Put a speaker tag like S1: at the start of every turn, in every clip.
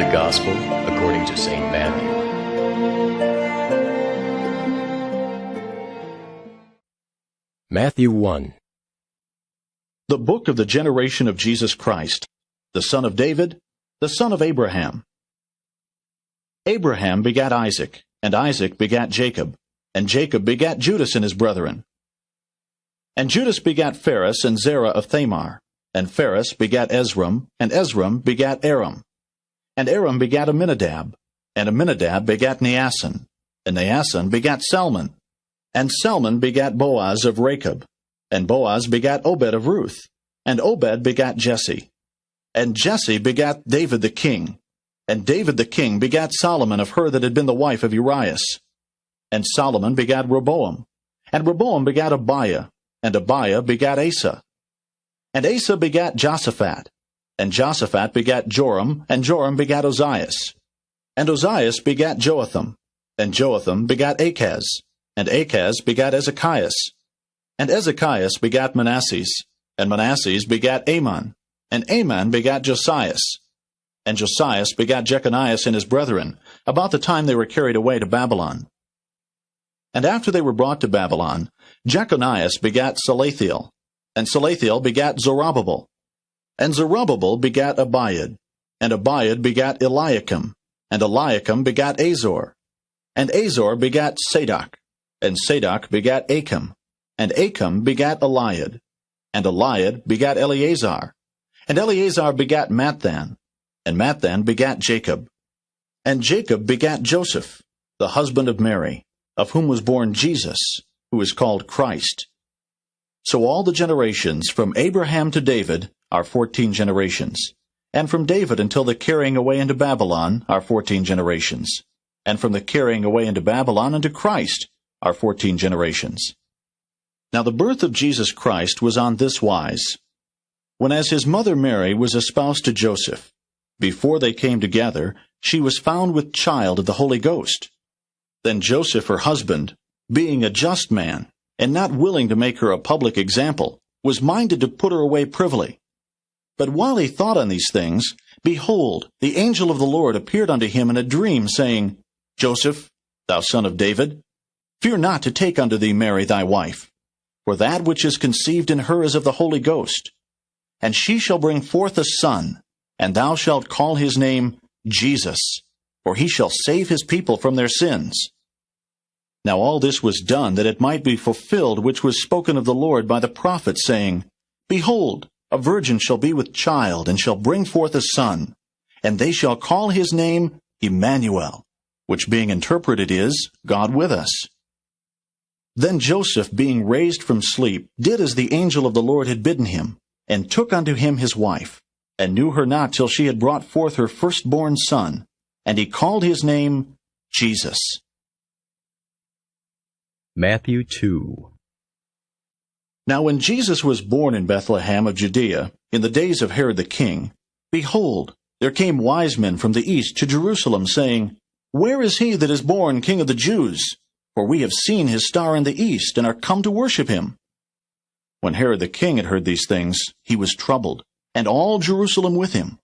S1: The Gospel according to St. Matthew. Matthew 1.
S2: The book of the generation of Jesus Christ, the son of David, the son of Abraham. Abraham begat Isaac, and Isaac begat Jacob, and Jacob begat Judas and his brethren. And Judas begat Phares and Zerah of Thamar, and Phares begat Ezram, and Ezram begat Aram. And Aram begat Amminadab, and Amminadab begat Neasson, and Neasson begat Salmon, and Salmon begat Boaz of Rachab, and Boaz begat Obed of Ruth, and Obed begat Jesse. And Jesse begat David the king, and David the king begat Solomon of her that had been the wife of Urias. And Solomon begat Rehoboam, and Rehoboam begat Abiah, and Abiah begat Asa. And Asa begat Josaphat, and Josaphat begat Joram, and Joram begat Ozias. And Ozias begat Joatham, and Joatham begat Achaz, and Achaz begat Ezekias. And Ezekias begat Manasses, and Manasses begat Amon, and Amon begat Josias. And Josias begat Jeconias and his brethren, about the time they were carried away to Babylon. And after they were brought to Babylon, Jeconias begat Salathiel, and Salathiel begat Zerubbabel. And Zerubbabel begat Abiad, and Abiad begat Eliakim, and Eliakim begat Azor. And Azor begat Sadoc, and Sadoc begat Achim, and Achim begat Eliad. And Eliad begat Eleazar, and Eleazar begat Matthan, and Matthan begat Jacob. And Jacob begat Joseph, the husband of Mary, of whom was born Jesus, who is called Christ. So all the generations from Abraham to David are 14 generations, and from David until the carrying away into Babylon are 14 generations, and from the carrying away into Babylon unto Christ are 14 generations. Now the birth of Jesus Christ was on this wise. When as his mother Mary was espoused to Joseph, before they came together, she was found with child of the Holy Ghost. Then Joseph her husband, being a just man, and not willing to make her a public example, was minded to put her away privily. But while he thought on these things, behold, the angel of the Lord appeared unto him in a dream, saying, Joseph, thou son of David, fear not to take unto thee Mary thy wife, for that which is conceived in her is of the Holy Ghost. And she shall bring forth a son, and thou shalt call his name Jesus, for he shall save his people from their sins. Now all this was done that it might be fulfilled which was spoken of the Lord by the prophet, saying, Behold, a virgin shall be with child, and shall bring forth a son, and they shall call his name Emmanuel, which being interpreted is, God with us. Then Joseph, being raised from sleep, did as the angel of the Lord had bidden him, and took unto him his wife, and knew her not till she had brought forth her firstborn son, and he called his name Jesus.
S1: Matthew 2.
S2: Now when Jesus was born in Bethlehem of Judea, in the days of Herod the king, behold, there came wise men from the east to Jerusalem, saying, Where is he that is born King of the Jews? For we have seen his star in the east, and are come to worship him. When Herod the king had heard these things, he was troubled, and all Jerusalem with him.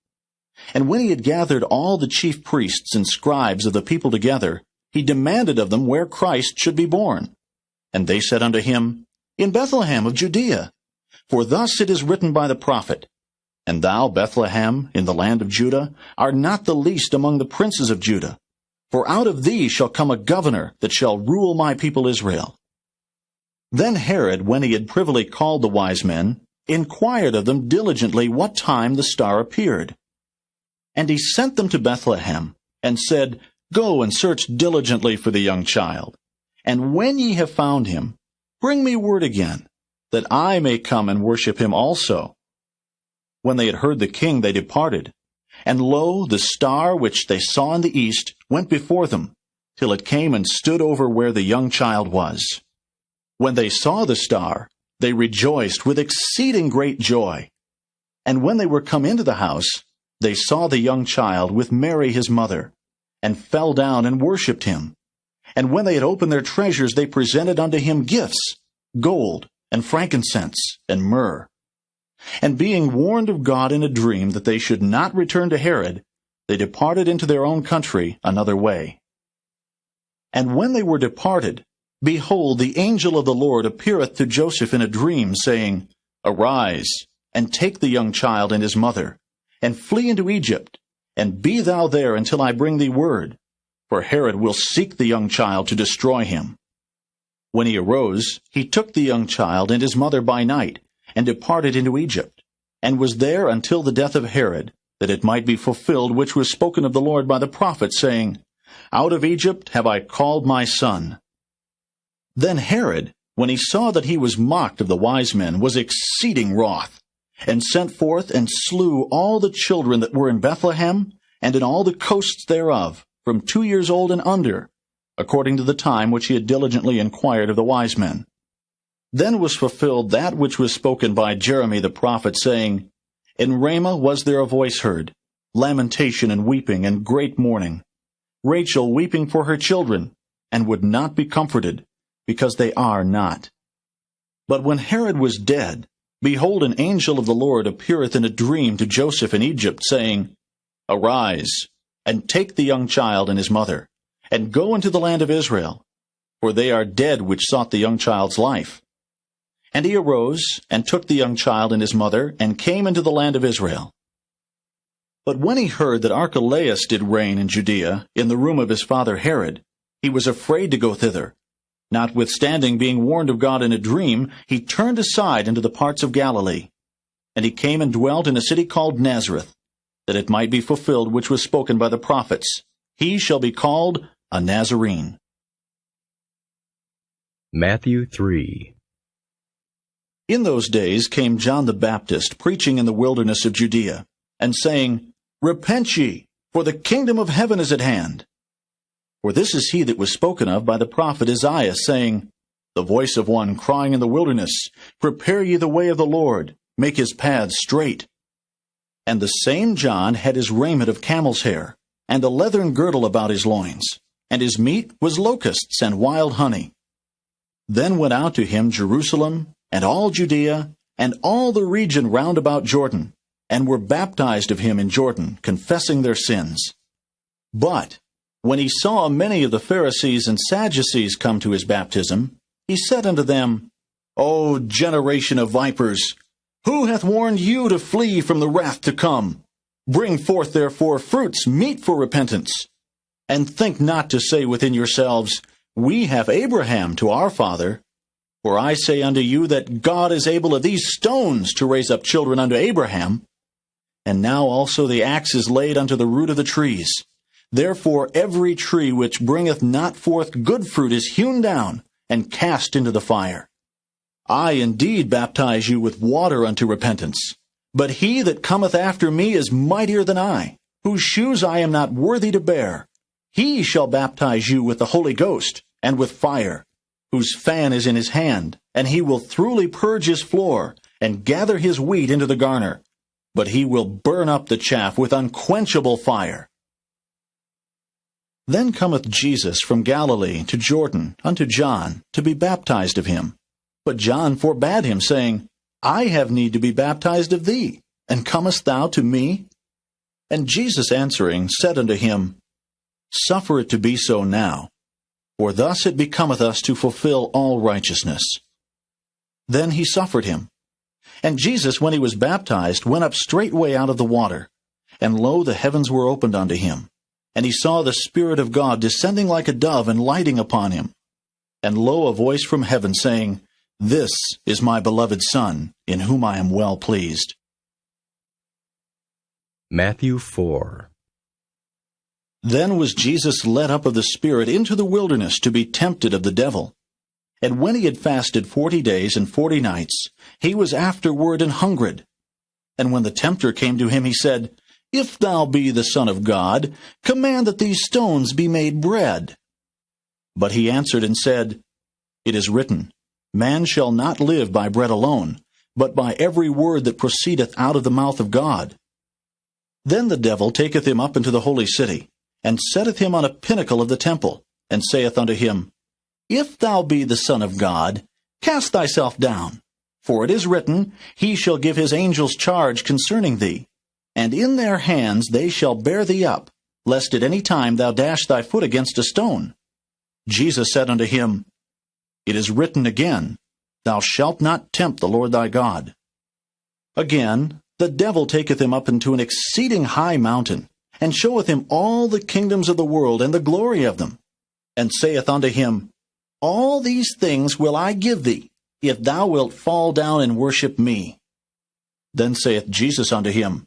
S2: And when he had gathered all the chief priests and scribes of the people together, he demanded of them where Christ should be born. And they said unto him, In Bethlehem of Judea. For thus it is written by the prophet, And thou, Bethlehem, in the land of Judah, art not the least among the princes of Judah. For out of thee shall come a governor that shall rule my people Israel. Then Herod, when he had privily called the wise men, inquired of them diligently what time the star appeared. And he sent them to Bethlehem, and said, Go and search diligently for the young child. And when ye have found him, bring me word again, that I may come and worship him also. When they had heard the king, they departed. And lo, the star which they saw in the east went before them, till it came and stood over where the young child was. When they saw the star, they rejoiced with exceeding great joy. And when they were come into the house, they saw the young child with Mary his mother, and fell down and worshipped him. And when they had opened their treasures, they presented unto him gifts, gold, and frankincense, and myrrh. And being warned of God in a dream that they should not return to Herod, they departed into their own country another way. And when they were departed, behold, the angel of the Lord appeareth to Joseph in a dream, saying, Arise, and take the young child and his mother, and flee into Egypt, and be thou there until I bring thee word, for Herod will seek the young child to destroy him. When he arose, he took the young child and his mother by night, and departed into Egypt, and was there until the death of Herod, that it might be fulfilled which was spoken of the Lord by the prophet, saying, Out of Egypt have I called my son. Then Herod, when he saw that he was mocked of the wise men, was exceeding wroth, and sent forth and slew all the children that were in Bethlehem, and in all the coasts thereof, from 2 years old and under, according to the time which he had diligently inquired of the wise men. Then was fulfilled that which was spoken by Jeremy the prophet, saying, In Ramah was there a voice heard, lamentation and weeping and great mourning, Rachel weeping for her children, and would not be comforted, because they are not. But when Herod was dead, behold, an angel of the Lord appeareth in a dream to Joseph in Egypt, saying, Arise, and take the young child and his mother, and go into the land of Israel, for they are dead which sought the young child's life. And he arose, and took the young child and his mother, and came into the land of Israel. But when he heard that Archelaus did reign in Judea, in the room of his father Herod, he was afraid to go thither. Notwithstanding, being warned of God in a dream, he turned aside into the parts of Galilee. And he came and dwelt in a city called Nazareth, that it might be fulfilled which was spoken by the prophets, He shall be called a Nazarene.
S1: Matthew 3.
S2: In those days came John the Baptist, preaching in the wilderness of Judea, and saying, Repent ye, for the kingdom of heaven is at hand. For this is he that was spoken of by the prophet Isaiah, saying, The voice of one crying in the wilderness, Prepare ye the way of the Lord, make his paths straight. And the same John had his raiment of camel's hair, and a leathern girdle about his loins, and his meat was locusts and wild honey. Then went out to him Jerusalem, and all Judea, and all the region round about Jordan, and were baptized of him in Jordan, confessing their sins. But when he saw many of the Pharisees and Sadducees come to his baptism, he said unto them, O generation of vipers, who hath warned you to flee from the wrath to come? Bring forth therefore fruits meet for repentance. And think not to say within yourselves, We have Abraham to our father. For I say unto you that God is able of these stones to raise up children unto Abraham. And now also the axe is laid unto the root of the trees. Therefore every tree which bringeth not forth good fruit is hewn down, and cast into the fire. I indeed baptize you with water unto repentance. But he that cometh after me is mightier than I, whose shoes I am not worthy to bear. He shall baptize you with the Holy Ghost, and with fire, whose fan is in his hand, and he will thoroughly purge his floor, and gather his wheat into the garner. But he will burn up the chaff with unquenchable fire. Then cometh Jesus from Galilee to Jordan unto John, to be baptized of him. But John forbade him, saying, I have need to be baptized of thee, and comest thou to me? And Jesus answering said unto him, Suffer it to be so now, for thus it becometh us to fulfill all righteousness. Then he suffered him. And Jesus, when he was baptized, went up straightway out of the water. And lo, the heavens were opened unto him. And he saw the Spirit of God descending like a dove and lighting upon him. And lo, a voice from heaven saying, This is my beloved Son, in whom I am well pleased.
S1: Matthew 4.
S2: Then was Jesus led up of the Spirit into the wilderness to be tempted of the devil. And when he had fasted 40 days and 40 nights, he was afterward and hungered. And when the tempter came to him, he said, If thou be the Son of God, command that these stones be made bread. But he answered and said, It is written, Man shall not live by bread alone, but by every word that proceedeth out of the mouth of God. Then the devil taketh him up into the holy city, and setteth him on a pinnacle of the temple, and saith unto him, If thou be the Son of God, cast thyself down. For it is written, He shall give his angels charge concerning thee, and in their hands they shall bear thee up, lest at any time thou dash thy foot against a stone. Jesus said unto him, It is written again, Thou shalt not tempt the Lord thy God. Again, the devil taketh him up into an exceeding high mountain, and showeth him all the kingdoms of the world and the glory of them, and saith unto him, All these things will I give thee, if thou wilt fall down and worship me. Then saith Jesus unto him,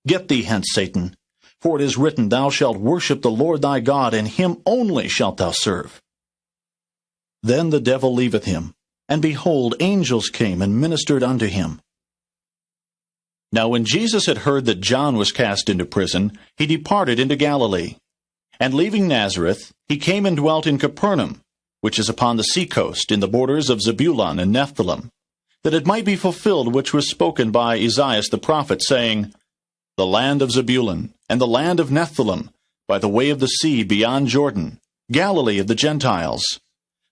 S2: Get thee hence, Satan, for it is written, Thou shalt worship the Lord thy God, and him only shalt thou serve. Then the devil leaveth him, and behold, angels came and ministered unto him. Now when Jesus had heard that John was cast into prison, he departed into Galilee. And leaving Nazareth, he came and dwelt in Capernaum, which is upon the sea coast, in the borders of Zebulun and Nephthalim, that it might be fulfilled which was spoken by Esaias the prophet, saying, The land of Zebulun, and the land of Nephthalim, by the way of the sea beyond Jordan, Galilee of the Gentiles.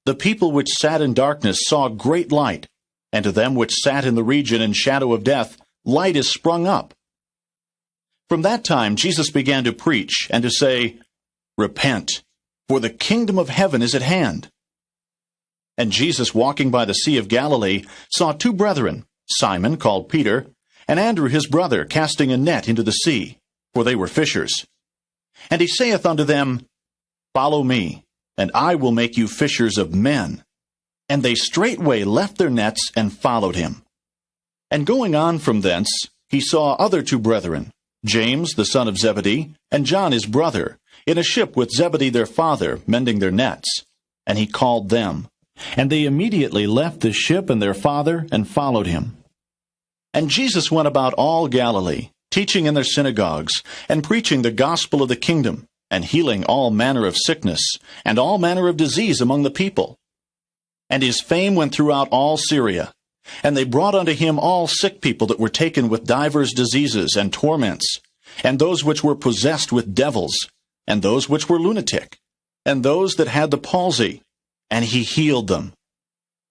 S2: The people which sat in darkness saw great light, and to them which sat in the region and shadow of death, light is sprung up. From that time Jesus began to preach, and to say, Repent, for the kingdom of heaven is at hand. And Jesus, walking by the sea of Galilee, saw two brethren, Simon called Peter, and Andrew his brother, casting a net into the sea, for they were fishers. And he saith unto them, Follow me, and I will make you fishers of men. And they straightway left their nets and followed him. And going on from thence, he saw other two brethren, James the son of Zebedee, and John his brother, in a ship with Zebedee their father, mending their nets. And he called them. And they immediately left the ship and their father, and followed him. And Jesus went about all Galilee, teaching in their synagogues, and preaching the gospel of the kingdom, and healing all manner of sickness, and all manner of disease among the people. And his fame went throughout all Syria. And they brought unto him all sick people that were taken with divers diseases and torments, and those which were possessed with devils, and those which were lunatic, and those that had the palsy, and he healed them.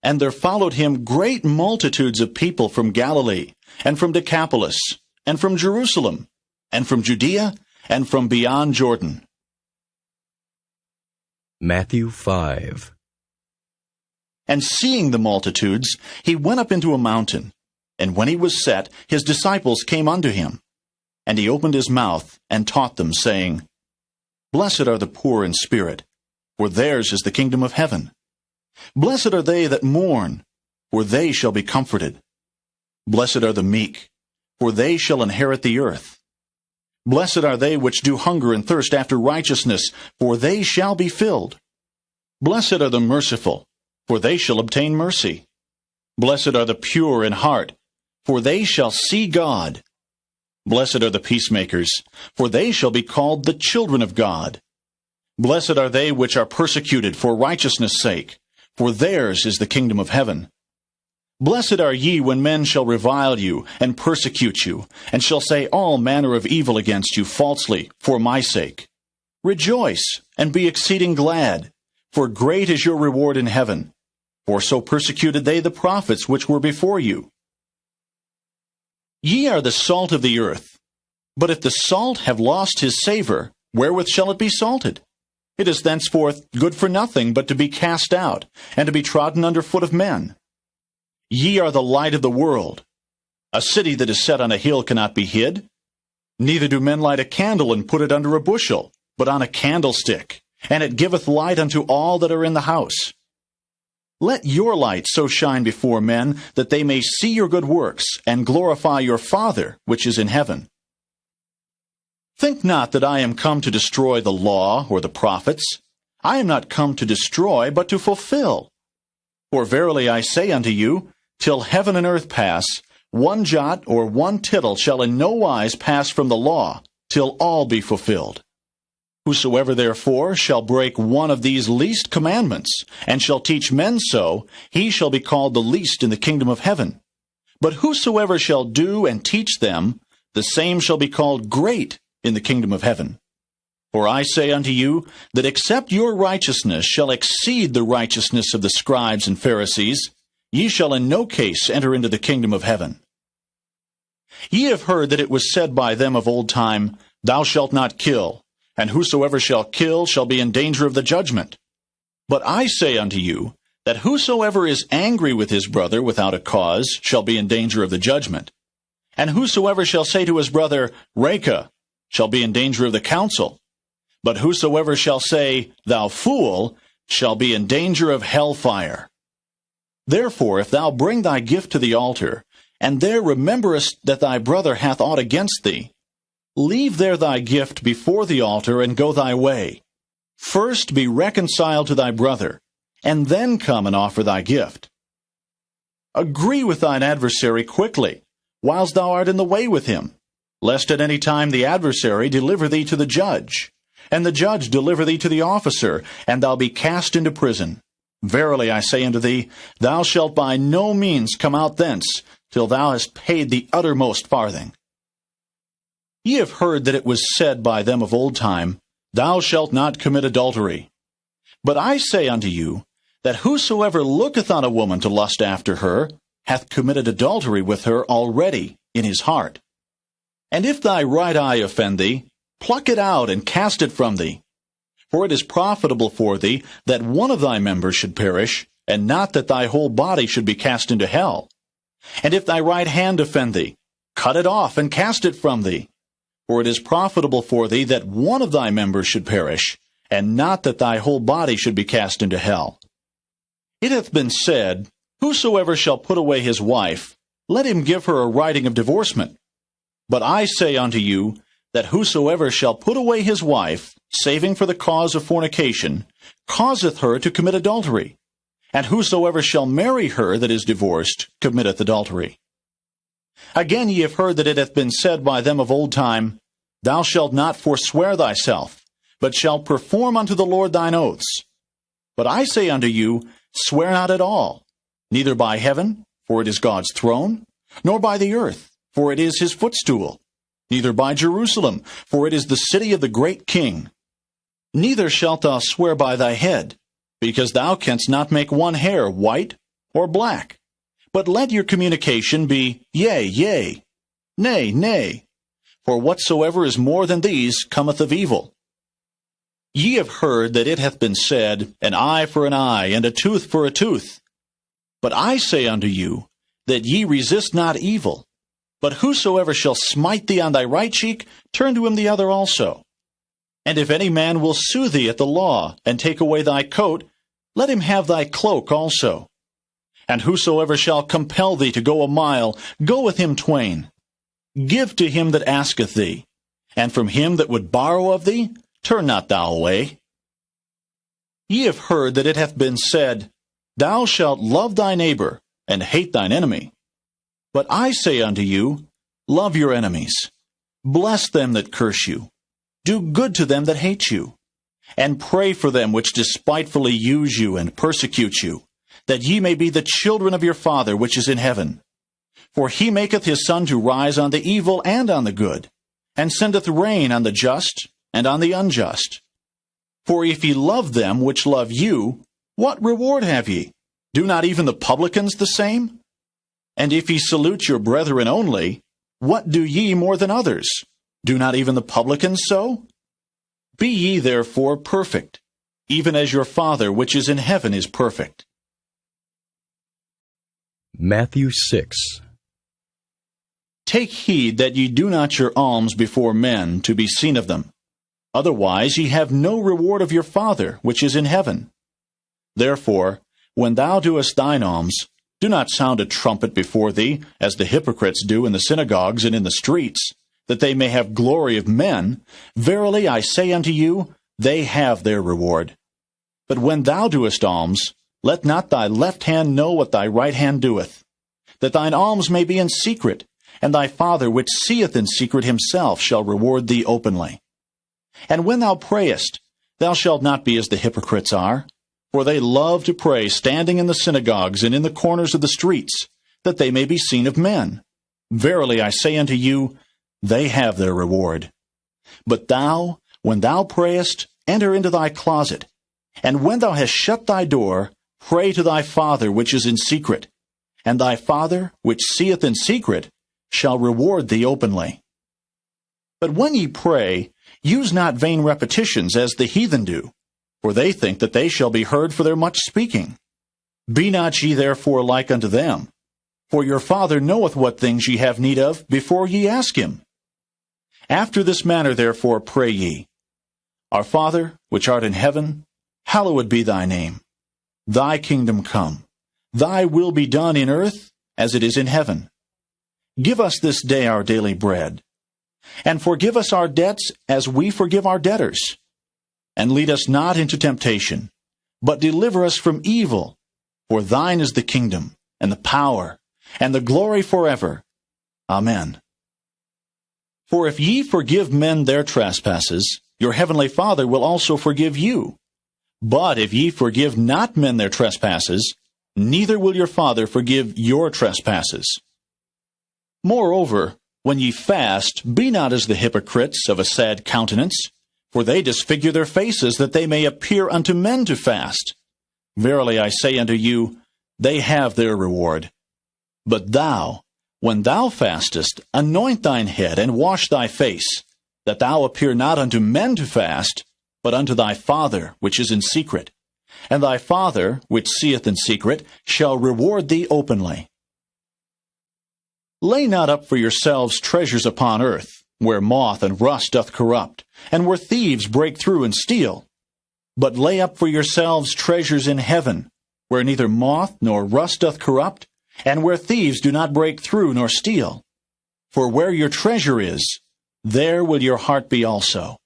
S2: And there followed him great multitudes of people from Galilee, and from Decapolis, and from Jerusalem, and from Judea, and from beyond Jordan.
S1: Matthew 5.
S2: And seeing the multitudes, he went up into a mountain. And when he was set, his disciples came unto him. And he opened his mouth, and taught them, saying, Blessed are the poor in spirit, for theirs is the kingdom of heaven. Blessed are they that mourn, for they shall be comforted. Blessed are the meek, for they shall inherit the earth. Blessed are they which do hunger and thirst after righteousness, for they shall be filled. Blessed are the merciful, for they shall obtain mercy. Blessed are the pure in heart, for they shall see God. Blessed are the peacemakers, for they shall be called the children of God. Blessed are they which are persecuted for righteousness' sake, for theirs is the kingdom of heaven. Blessed are ye when men shall revile you, and persecute you, and shall say all manner of evil against you falsely, for my sake. Rejoice, and be exceeding glad, for great is your reward in heaven. For so persecuted they the prophets which were before you. Ye are the salt of the earth. But if the salt have lost his savor, wherewith shall it be salted? It is thenceforth good for nothing but to be cast out, and to be trodden under foot of men. Ye are the light of the world. A city that is set on a hill cannot be hid. Neither do men light a candle and put it under a bushel, but on a candlestick, and it giveth light unto all that are in the house. Let your light so shine before men, that they may see your good works, and glorify your Father which is in heaven. Think not that I am come to destroy the law or the prophets. I am not come to destroy, but to fulfill. For verily I say unto you, till heaven and earth pass, one jot or one tittle shall in no wise pass from the law, till all be fulfilled. Whosoever therefore shall break one of these least commandments, and shall teach men so, he shall be called the least in the kingdom of heaven. But whosoever shall do and teach them, the same shall be called great in the kingdom of heaven. For I say unto you, that except your righteousness shall exceed the righteousness of the scribes and Pharisees, ye shall in no case enter into the kingdom of heaven. Ye have heard that it was said by them of old time, Thou shalt not kill, and whosoever shall kill shall be in danger of the judgment. But I say unto you, that whosoever is angry with his brother without a cause shall be in danger of the judgment. And whosoever shall say to his brother, Reka, shall be in danger of the council. But whosoever shall say, Thou fool, shall be in danger of hellfire. Therefore, if thou bring thy gift to the altar, and there rememberest that thy brother hath aught against thee, leave there thy gift before the altar, and go thy way. First be reconciled to thy brother, and then come and offer thy gift. Agree with thine adversary quickly, whilst thou art in the way with him, lest at any time the adversary deliver thee to the judge, and the judge deliver thee to the officer, and thou be cast into prison. Verily I say unto thee, thou shalt by no means come out thence, till thou hast paid the uttermost farthing. Ye have heard that it was said by them of old time, Thou shalt not commit adultery. But I say unto you, that whosoever looketh on a woman to lust after her, hath committed adultery with her already in his heart. And if thy right eye offend thee, pluck it out and cast it from thee. For it is profitable for thee that one of thy members should perish, and not that thy whole body should be cast into hell. And if thy right hand offend thee, cut it off and cast it from thee. For it is profitable for thee that one of thy members should perish, and not that thy whole body should be cast into hell. It hath been said, Whosoever shall put away his wife, let him give her a writing of divorcement. But I say unto you, that whosoever shall put away his wife, saving for the cause of fornication, causeth her to commit adultery. And whosoever shall marry her that is divorced, committeth adultery. Again ye have heard that it hath been said by them of old time, Thou shalt not forswear thyself, but shalt perform unto the Lord thine oaths. But I say unto you, Swear not at all, neither by heaven, for it is God's throne, nor by the earth, for it is his footstool, neither by Jerusalem, for it is the city of the great King. Neither shalt thou swear by thy head, because thou canst not make one hair white or black. But let your communication be, Yea, yea, nay, nay. For whatsoever is more than these cometh of evil. Ye have heard that it hath been said, An eye for an eye, and a tooth for a tooth. But I say unto you, that ye resist not evil. But whosoever shall smite thee on thy right cheek, turn to him the other also. And if any man will sue thee at the law, and take away thy coat, let him have thy cloak also. And whosoever shall compel thee to go a mile, go with him twain. Give to him that asketh thee, and from him that would borrow of thee, turn not thou away. Ye have heard that it hath been said, Thou shalt love thy neighbor, and hate thine enemy. But I say unto you, Love your enemies. Bless them that curse you. Do good to them that hate you. And pray for them which despitefully use you and persecute you, that ye may be the children of your Father which is in heaven. For he maketh his sun to rise on the evil and on the good, and sendeth rain on the just and on the unjust. For if ye love them which love you, what reward have ye? Do not even the publicans the same? And if ye salute your brethren only, what do ye more than others? Do not even the publicans so? Be ye therefore perfect, even as your Father which is in heaven is perfect.
S1: Matthew 6.
S2: Take heed that ye do not your alms before men to be seen of them. Otherwise ye have no reward of your Father which is in heaven. Therefore, when thou doest thine alms, do not sound a trumpet before thee, as the hypocrites do in the synagogues and in the streets, that they may have glory of men. Verily I say unto you, they have their reward. But when thou doest alms, let not thy left hand know what thy right hand doeth, that thine alms may be in secret, and thy Father which seeth in secret himself shall reward thee openly. And when thou prayest, thou shalt not be as the hypocrites are, for they love to pray standing in the synagogues and in the corners of the streets, that they may be seen of men. Verily I say unto you, they have their reward. But thou, when thou prayest, enter into thy closet, and when thou hast shut thy door, pray to thy Father which is in secret, and thy Father which seeth in secret shall reward thee openly. But when ye pray, use not vain repetitions as the heathen do, for they think that they shall be heard for their much speaking. Be not ye therefore like unto them, for your Father knoweth what things ye have need of before ye ask him. After this manner therefore pray ye, Our Father, which art in heaven, hallowed be thy name. Thy kingdom come. Thy will be done in earth as it is in heaven. Give us this day our daily bread. And forgive us our debts as we forgive our debtors. And lead us not into temptation, but deliver us from evil. For thine is the kingdom, and the power, and the glory forever. Amen. For if ye forgive men their trespasses, your heavenly Father will also forgive you. But if ye forgive not men their trespasses, neither will your Father forgive your trespasses. Moreover, when ye fast, be not as the hypocrites of a sad countenance, for they disfigure their faces, that they may appear unto men to fast. Verily I say unto you, they have their reward. But thou, when thou fastest, anoint thine head, and wash thy face, that thou appear not unto men to fast, but unto thy Father which is in secret. And thy Father, which seeth in secret, shall reward thee openly. Lay not up for yourselves treasures upon earth, where moth and rust doth corrupt, and where thieves break through and steal. But lay up for yourselves treasures in heaven, where neither moth nor rust doth corrupt, and where thieves do not break through nor steal. For where your treasure is, there will your heart be also.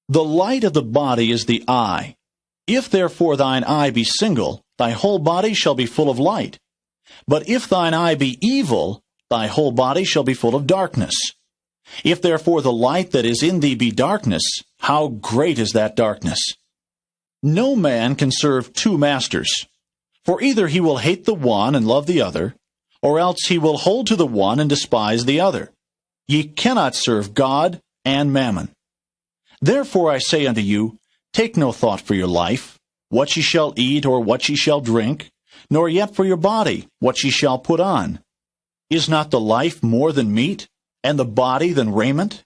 S2: The light of the body is the eye. If therefore thine eye be single, thy whole body shall be full of light. But if thine eye be evil, thy whole body shall be full of darkness. If therefore the light that is in thee be darkness, how great is that darkness? No man can serve two masters, for either he will hate the one and love the other, or else he will hold to the one and despise the other. Ye cannot serve God and mammon. Therefore I say unto you, take no thought for your life, what ye shall eat or what ye shall drink, nor yet for your body, what ye shall put on. Is not the life more than meat, and the body than raiment?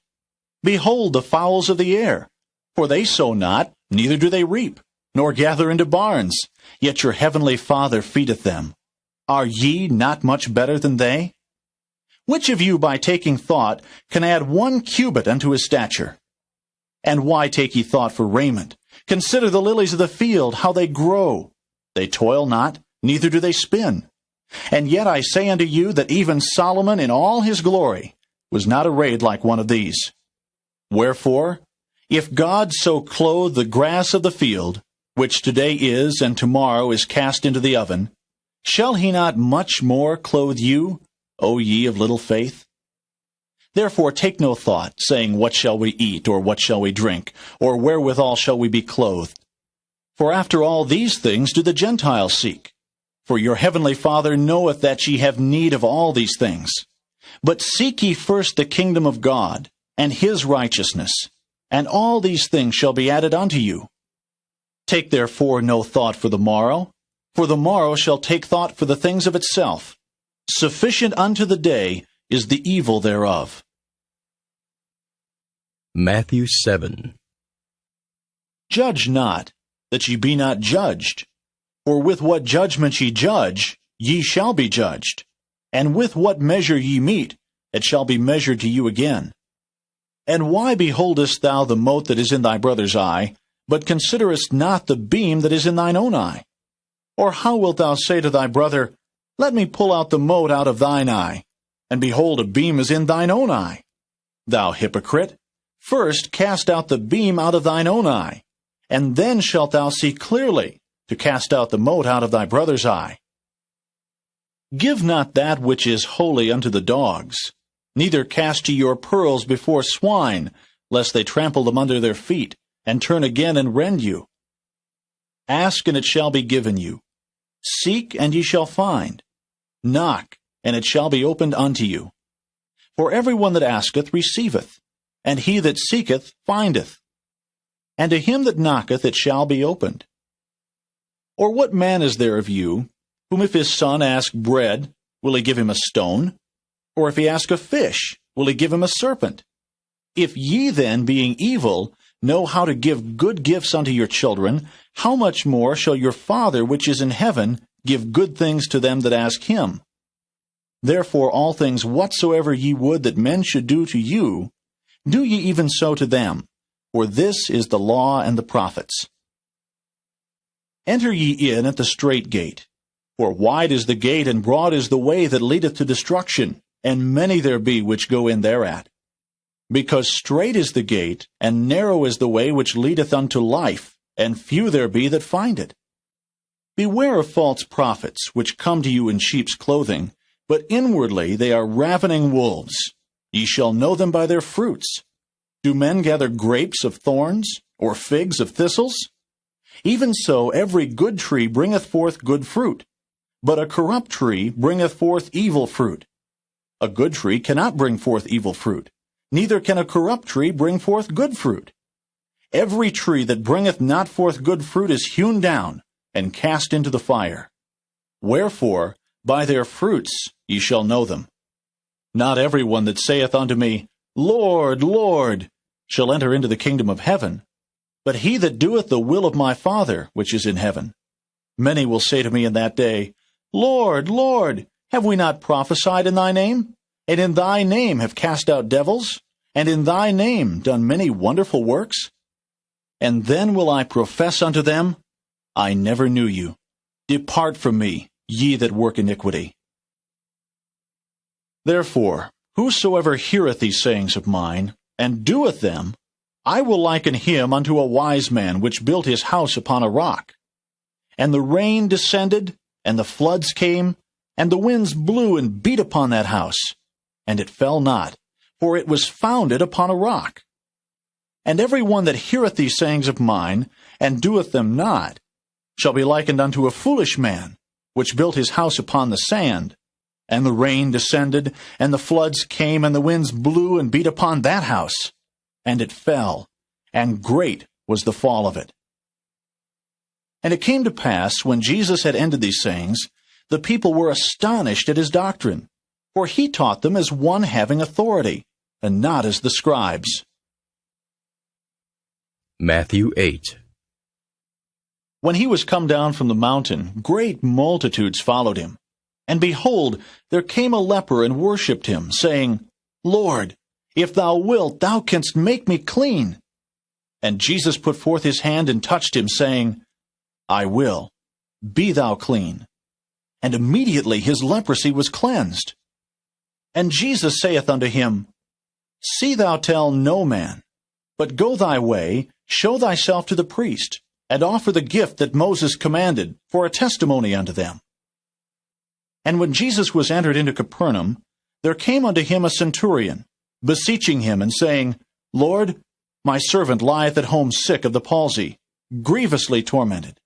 S2: Behold the fowls of the air, for they sow not, neither do they reap, nor gather into barns, yet your heavenly Father feedeth them. Are ye not much better than they? Which of you by taking thought can add 1 cubit unto his stature? And why take ye thought for raiment? Consider the lilies of the field, how they grow. They toil not, neither do they spin. And yet I say unto you that even Solomon in all his glory was not arrayed like one of these. Wherefore, if God so clothe the grass of the field, which today is and tomorrow is cast into the oven, shall he not much more clothe you, O ye of little faith? Therefore take no thought, saying, What shall we eat, or what shall we drink, or wherewithal shall we be clothed? For after all these things do the Gentiles seek. For your heavenly Father knoweth that ye have need of all these things. But seek ye first the kingdom of God, and his righteousness, and all these things shall be added unto you. Take therefore no thought for the morrow shall take thought for the things of itself. Sufficient unto the day is the evil thereof.
S1: Matthew 7.
S2: Judge not, that ye be not judged. For with what judgment ye judge, ye shall be judged. And with what measure ye mete, it shall be measured to you again. And why beholdest thou the mote that is in thy brother's eye, but considerest not the beam that is in thine own eye? Or how wilt thou say to thy brother, Let me pull out the mote out of thine eye, and behold, a beam is in thine own eye? Thou hypocrite, first cast out the beam out of thine own eye, and then shalt thou see clearly to cast out the mote out of thy brother's eye. Give not that which is holy unto the dogs, neither cast ye your pearls before swine, lest they trample them under their feet, and turn again and rend you. Ask, and it shall be given you. Seek, and ye shall find. Knock, and it shall be opened unto you. For every one that asketh receiveth, and he that seeketh findeth. And to him that knocketh it shall be opened. Or what man is there of you, whom if his son ask bread, will he give him a stone? Or if he ask a fish, will he give him a serpent? If ye then, being evil, know how to give good gifts unto your children, how much more shall your Father which is in heaven give good things to them that ask him? Therefore all things whatsoever ye would that men should do to you, do ye even so to them, for this is the law and the prophets. Enter ye in at the strait gate, for wide is the gate and broad is the way that leadeth to destruction, and many there be which go in thereat. Because strait is the gate, and narrow is the way which leadeth unto life, and few there be that find it. Beware of false prophets, which come to you in sheep's clothing, but inwardly they are ravening wolves. Ye shall know them by their fruits. Do men gather grapes of thorns, or figs of thistles? Even so every good tree bringeth forth good fruit, but a corrupt tree bringeth forth evil fruit. A good tree cannot bring forth evil fruit, neither can a corrupt tree bring forth good fruit. Every tree that bringeth not forth good fruit is hewn down, and cast into the fire. Wherefore, by their fruits ye shall know them. Not every one that saith unto me, Lord, Lord, shall enter into the kingdom of heaven, but he that doeth the will of my Father which is in heaven. Many will say to me in that day, Lord, Lord, have we not prophesied in thy name? And in thy name have cast out devils? And in thy name done many wonderful works? And then will I profess unto them, I never knew you. Depart from me, ye that work iniquity. Therefore, whosoever heareth these sayings of mine, and doeth them, I will liken him unto a wise man which built his house upon a rock. And the rain descended, and the floods came, and the winds blew and beat upon that house, and it fell not, for it was founded upon a rock. And every one that heareth these sayings of mine, and doeth them not, shall be likened unto a foolish man, which built his house upon the sand. And the rain descended, and the floods came, and the winds blew and beat upon that house, and it fell, and great was the fall of it. And it came to pass, when Jesus had ended these sayings, the people were astonished at his doctrine, for he taught them as one having authority, and not as the scribes.
S1: Matthew 8.
S2: When he was come down from the mountain, great multitudes followed him. And behold, there came a leper and worshipped him, saying, Lord, if thou wilt, thou canst make me clean. And Jesus put forth his hand and touched him, saying, I will, be thou clean. And immediately his leprosy was cleansed. And Jesus saith unto him, See thou tell no man, but go thy way, show thyself to the priest, and offer the gift that Moses commanded, for a testimony unto them. And when Jesus was entered into Capernaum, there came unto him a centurion, beseeching him, and saying, Lord, my servant lieth at home sick of the palsy, grievously tormented.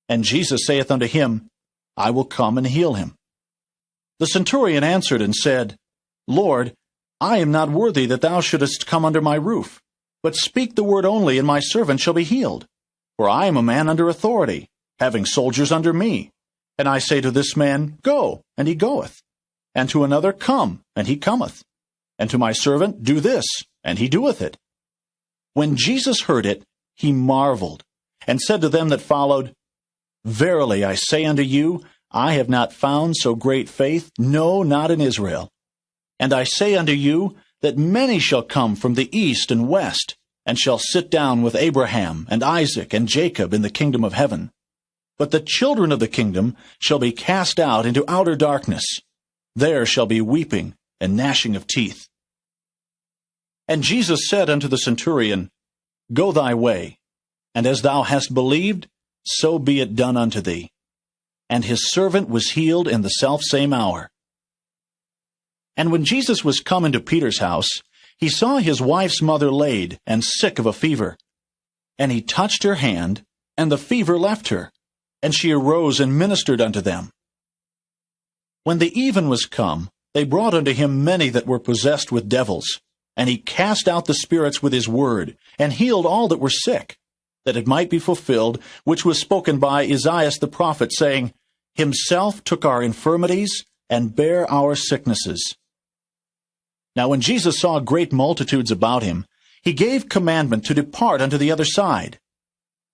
S2: And Jesus saith unto him, I will come and heal him. The centurion answered and said, Lord, I am not worthy that thou shouldest come under my roof, but speak the word only, and my servant shall be healed. For I am a man under authority, having soldiers under me. And I say to this man, Go, and he goeth. And to another, Come, and he cometh. And to my servant, Do this, and he doeth it. When Jesus heard it, he marveled, and said to them that followed, Verily I say unto you, I have not found so great faith, no, not in Israel. And I say unto you, that many shall come from the east and west, and shall sit down with Abraham and Isaac and Jacob in the kingdom of heaven. But the children of the kingdom shall be cast out into outer darkness. There shall be weeping and gnashing of teeth. And Jesus said unto the centurion, Go thy way, and as thou hast believed, so be it done unto thee. And his servant was healed in the selfsame hour. And when Jesus was come into Peter's house, he saw his wife's mother laid, and sick of a fever. And he touched her hand, and the fever left her, and she arose and ministered unto them. When the even was come, they brought unto him many that were possessed with devils, and he cast out the spirits with his word, and healed all that were sick, that it might be fulfilled, which was spoken by Isaiah the prophet, saying, Himself took our infirmities, and bare our sicknesses. Now when Jesus saw great multitudes about him, he gave commandment to depart unto the other side.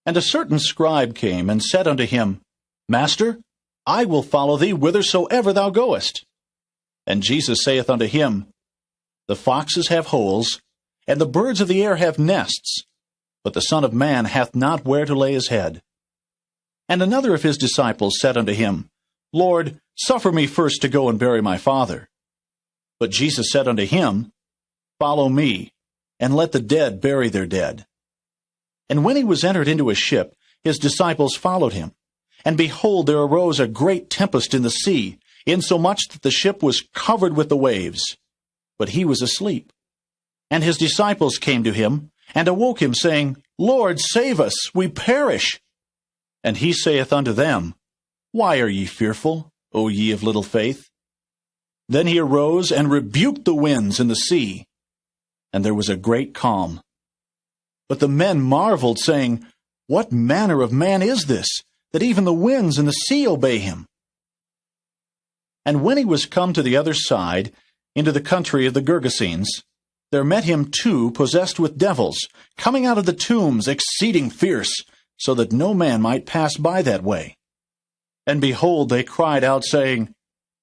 S2: And a certain scribe came and said unto him, Master, I will follow thee whithersoever thou goest. And Jesus saith unto him, The foxes have holes, and the birds of the air have nests, but the Son of Man hath not where to lay his head. And another of his disciples said unto him, Lord, suffer me first to go and bury my father. But Jesus said unto him, Follow me, and let the dead bury their dead. And when he was entered into a ship, his disciples followed him. And behold, there arose a great tempest in the sea, insomuch that the ship was covered with the waves. But he was asleep. And his disciples came to him, and awoke him, saying, Lord, save us, we perish. And he saith unto them, Why are ye fearful, O ye of little faith? Then he arose and rebuked the winds and the sea, and there was a great calm. But the men marveled, saying, What manner of man is this, that even the winds and the sea obey him? And when he was come to the other side, into the country of the Gergesenes, there met him two possessed with devils, coming out of the tombs, exceeding fierce, so that no man might pass by that way. And behold, they cried out, saying,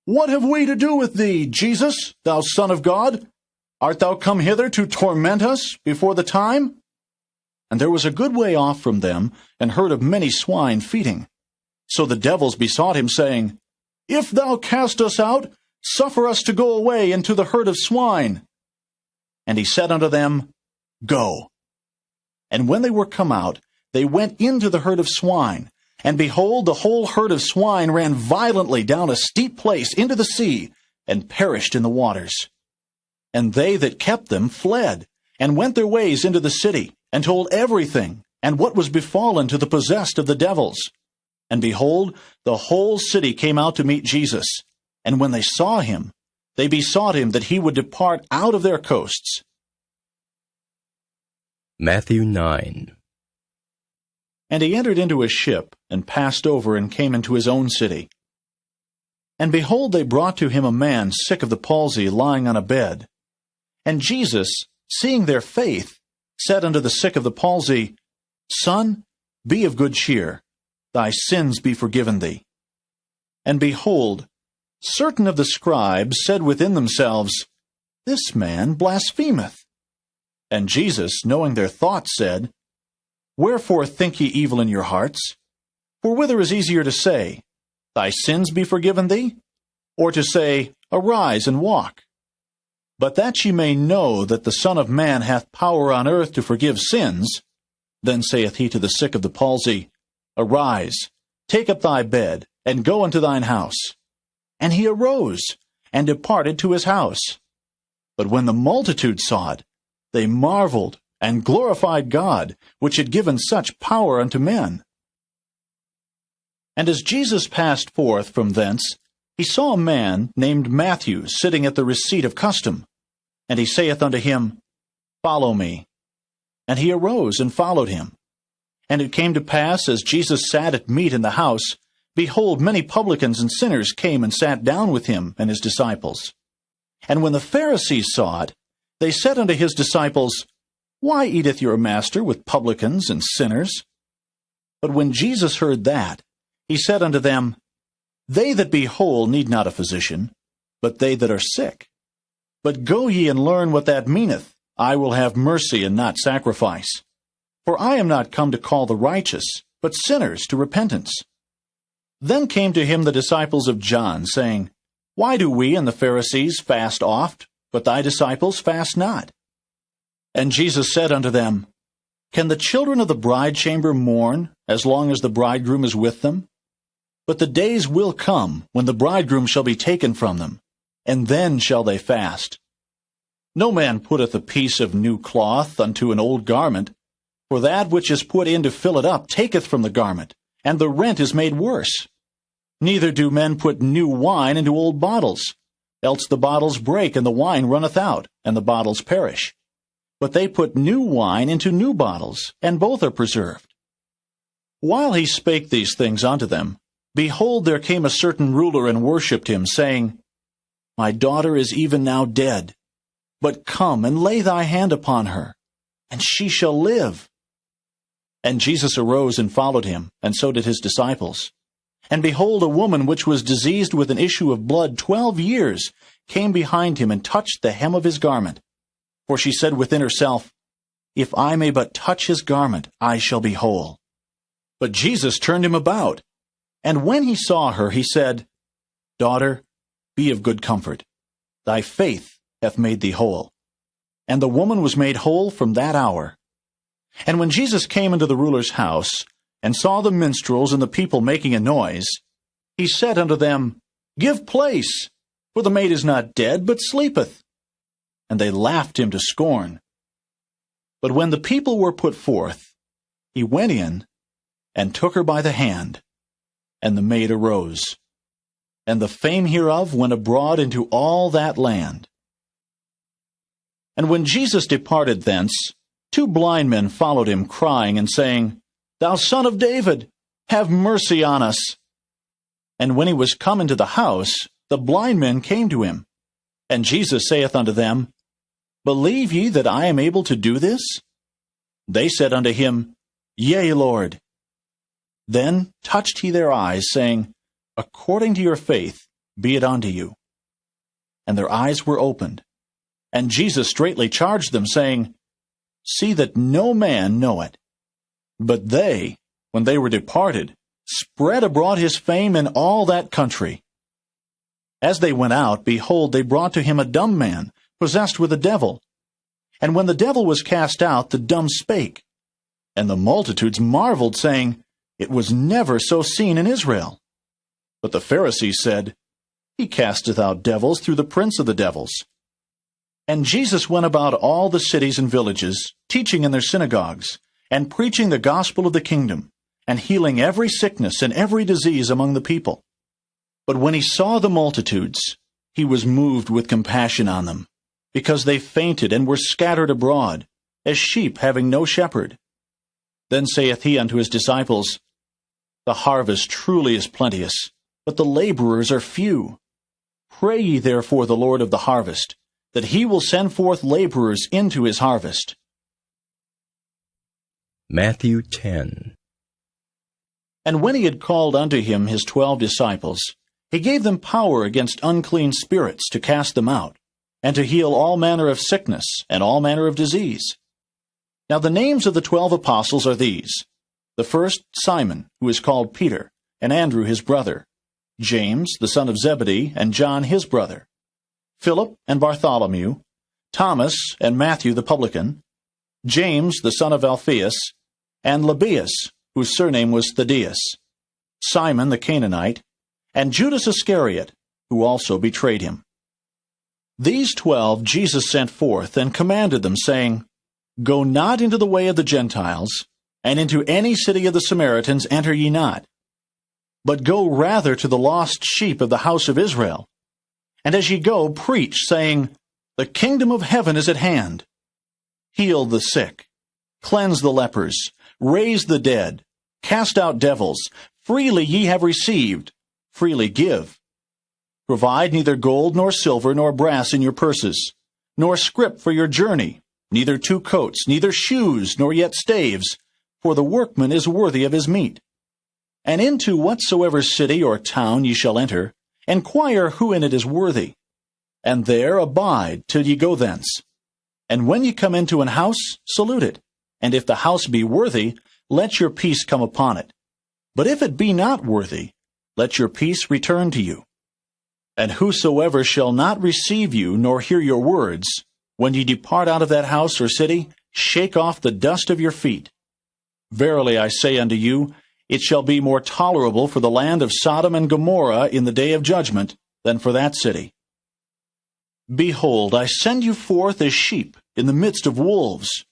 S2: What have we to do with thee, Jesus, thou Son of God? Art thou come hither to torment us before the time? And there was a good way off from them an herd of many swine feeding. So the devils besought him, saying, If thou cast us out, suffer us to go away into the herd of swine. And he said unto them, Go. And when they were come out, they went into the herd of swine. And behold, the whole herd of swine ran violently down a steep place into the sea, and perished in the waters. And they that kept them fled, and went their ways into the city, and told everything, and what was befallen to the possessed of the devils. And behold, the whole city came out to meet Jesus. And when they saw him, they besought him that he would depart out of their coasts.
S1: Matthew 9.
S2: And he entered into a ship, and passed over, and came into his own city. And behold, they brought to him a man sick of the palsy, lying on a bed. And Jesus, seeing their faith, said unto the sick of the palsy, Son, be of good cheer, thy sins be forgiven thee. And behold, certain of the scribes said within themselves, This man blasphemeth. And Jesus, knowing their thoughts, said, Wherefore think ye evil in your hearts? For whither is easier to say, Thy sins be forgiven thee? Or to say, Arise and walk? But that ye may know that the Son of Man hath power on earth to forgive sins, then saith he to the sick of the palsy, Arise, take up thy bed, and go unto thine house. And he arose, and departed to his house. But when the multitude saw it, they marveled, and glorified God, which had given such power unto men. And as Jesus passed forth from thence, he saw a man named Matthew sitting at the receipt of custom. And he saith unto him, Follow me. And he arose and followed him. And it came to pass, as Jesus sat at meat in the house, behold, many publicans and sinners came and sat down with him and his disciples. And when the Pharisees saw it, they said unto his disciples, Why eateth your master with publicans and sinners? But when Jesus heard that, he said unto them, They that be whole need not a physician, but they that are sick. But go ye and learn what that meaneth, I will have mercy and not sacrifice. For I am not come to call the righteous, but sinners to repentance. Then came to him the disciples of John, saying, Why do we and the Pharisees fast oft, but thy disciples fast not? And Jesus said unto them, Can the children of the bride chamber mourn, as long as the bridegroom is with them? But the days will come, when the bridegroom shall be taken from them, and then shall they fast. No man putteth a piece of new cloth unto an old garment, for that which is put in to fill it up taketh from the garment, and the rent is made worse. Neither do men put new wine into old bottles, else the bottles break, and the wine runneth out, and the bottles perish. But they put new wine into new bottles, and both are preserved. While he spake these things unto them, behold, there came a certain ruler and worshipped him, saying, My daughter is even now dead. But come and lay thy hand upon her, and she shall live. And Jesus arose and followed him, and so did his disciples. And behold, a woman which was diseased with an issue of blood 12 years came behind him and touched the hem of his garment. For she said within herself, If I may but touch his garment, I shall be whole. But Jesus turned him about, and when he saw her, he said, Daughter, be of good comfort. Thy faith hath made thee whole. And the woman was made whole from that hour. And when Jesus came into the ruler's house, and saw the minstrels and the people making a noise, he said unto them, Give place, for the maid is not dead, but sleepeth. And they laughed him to scorn. But when the people were put forth, he went in, and took her by the hand, and the maid arose. And the fame hereof went abroad into all that land. And when Jesus departed thence, 2 blind men followed him, crying and saying, Thou Son of David, have mercy on us. And when he was come into the house, the blind men came to him. And Jesus saith unto them, Believe ye that I am able to do this? They said unto him, Yea, Lord. Then touched he their eyes, saying, According to your faith be it unto you. And their eyes were opened. And Jesus straitly charged them, saying, See that no man know it. But they, when they were departed, spread abroad his fame in all that country. As they went out, behold, they brought to him a dumb man, possessed with a devil. And when the devil was cast out, the dumb spake. And the multitudes marveled, saying, It was never so seen in Israel. But the Pharisees said, He casteth out devils through the prince of the devils. And Jesus went about all the cities and villages, teaching in their synagogues, and preaching the gospel of the kingdom, and healing every sickness and every disease among the people. But when he saw the multitudes, he was moved with compassion on them, because they fainted and were scattered abroad, as sheep having no shepherd. Then saith he unto his disciples, The harvest truly is plenteous, but the laborers are few. Pray ye therefore the Lord of the harvest, that he will send forth laborers into his harvest.
S1: Matthew 10.
S2: And when he had called unto him his 12 disciples, he gave them power against unclean spirits to cast them out, and to heal all manner of sickness and all manner of disease. Now the names of the 12 apostles are these: the first, Simon, who is called Peter, and Andrew his brother, James, the son of Zebedee, and John his brother, Philip and Bartholomew, Thomas and Matthew the publican, James the son of Alphaeus, and Lebbaeus, whose surname was Thaddeus, Simon the Canaanite, and Judas Iscariot, who also betrayed him. These 12 Jesus sent forth, and commanded them, saying, Go not into the way of the Gentiles, and into any city of the Samaritans enter ye not, but go rather to the lost sheep of the house of Israel. And as ye go, preach, saying, The kingdom of heaven is at hand. Heal the sick, cleanse the lepers, raise the dead, cast out devils. Freely ye have received, freely give. Provide neither gold nor silver nor brass in your purses, nor scrip for your journey, neither 2 coats, neither shoes, nor yet staves, for the workman is worthy of his meat. And into whatsoever city or town ye shall enter, enquire who in it is worthy, and there abide till ye go thence. And when ye come into an house, salute it. And if the house be worthy, let your peace come upon it. But if it be not worthy, let your peace return to you. And whosoever shall not receive you, nor hear your words, when ye depart out of that house or city, shake off the dust of your feet. Verily I say unto you, it shall be more tolerable for the land of Sodom and Gomorrah in the day of judgment than for that city. Behold, I send you forth as sheep in the midst of wolves.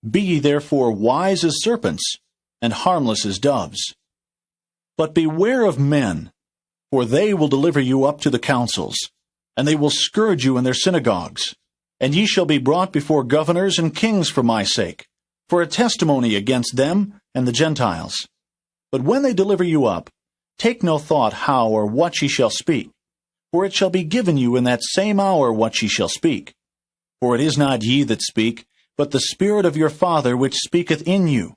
S2: Be ye therefore wise as serpents, and harmless as doves. But beware of men, for they will deliver you up to the councils, and they will scourge you in their synagogues. And ye shall be brought before governors and kings for my sake, for a testimony against them and the Gentiles. But when they deliver you up, take no thought how or what ye shall speak, for it shall be given you in that same hour what ye shall speak. For it is not ye that speak, but the Spirit of your Father which speaketh in you.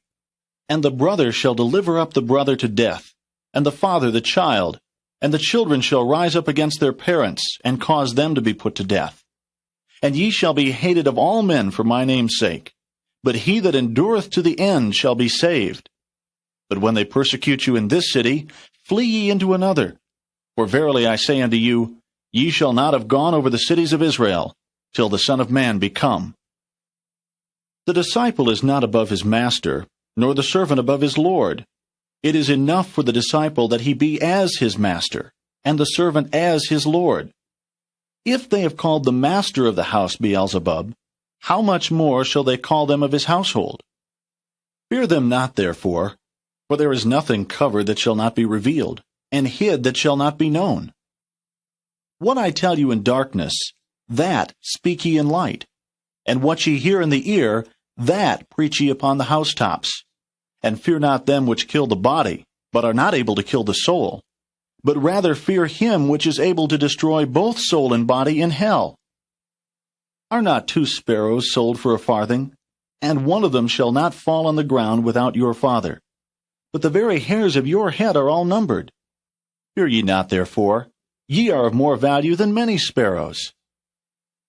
S2: And the brother shall deliver up the brother to death, and the father the child, and the children shall rise up against their parents, and cause them to be put to death. And ye shall be hated of all men for my name's sake, but he that endureth to the end shall be saved. But when they persecute you in this city, flee ye into another. For verily I say unto you, ye shall not have gone over the cities of Israel, till the Son of Man be come. The disciple is not above his master, nor the servant above his Lord. It is enough for the disciple that he be as his master, and the servant as his Lord. If they have called the master of the house Beelzebub, how much more shall they call them of his household? Fear them not, therefore, for there is nothing covered that shall not be revealed, and hid that shall not be known. What I tell you in darkness, that speak ye in light, and what ye hear in the ear, that preach ye upon the housetops. And fear not them which kill the body, but are not able to kill the soul, but rather fear him which is able to destroy both soul and body in hell. Are not 2 sparrows sold for a farthing? And one of them shall not fall on the ground without your Father. But the very hairs of your head are all numbered. Fear ye not, therefore, ye are of more value than many sparrows.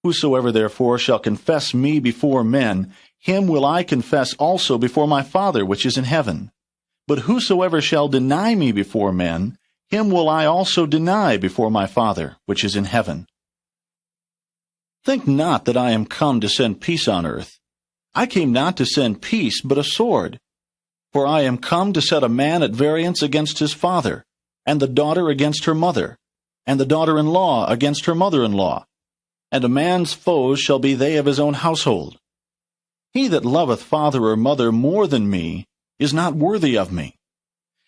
S2: Whosoever therefore shall confess me before men, him will I confess also before my Father which is in heaven. But whosoever shall deny me before men, him will I also deny before my Father which is in heaven. Think not that I am come to send peace on earth. I came not to send peace, but a sword. For I am come to set a man at variance against his father, and the daughter against her mother, and the daughter-in-law against her mother-in-law. And a man's foes shall be they of his own household. He that loveth father or mother more than me is not worthy of me.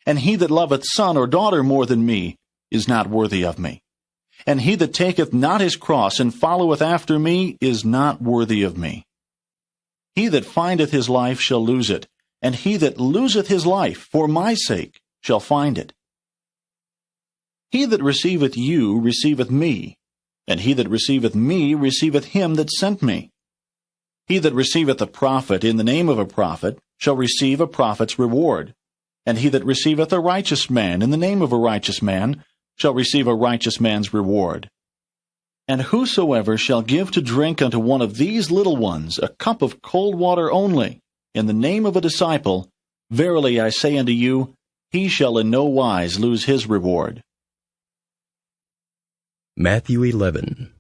S2: And he that loveth son or daughter more than me is not worthy of me. And he that taketh not his cross and followeth after me is not worthy of me. He that findeth his life shall lose it, and he that loseth his life for my sake shall find it. He that receiveth you receiveth me, and he that receiveth me receiveth him that sent me. He that receiveth a prophet in the name of a prophet shall receive a prophet's reward, and he that receiveth a righteous man in the name of a righteous man shall receive a righteous man's reward. And whosoever shall give to drink unto one of these little ones a cup of cold water only, in the name of a disciple, verily I say unto you, he shall in no wise lose his reward.
S1: Matthew 11.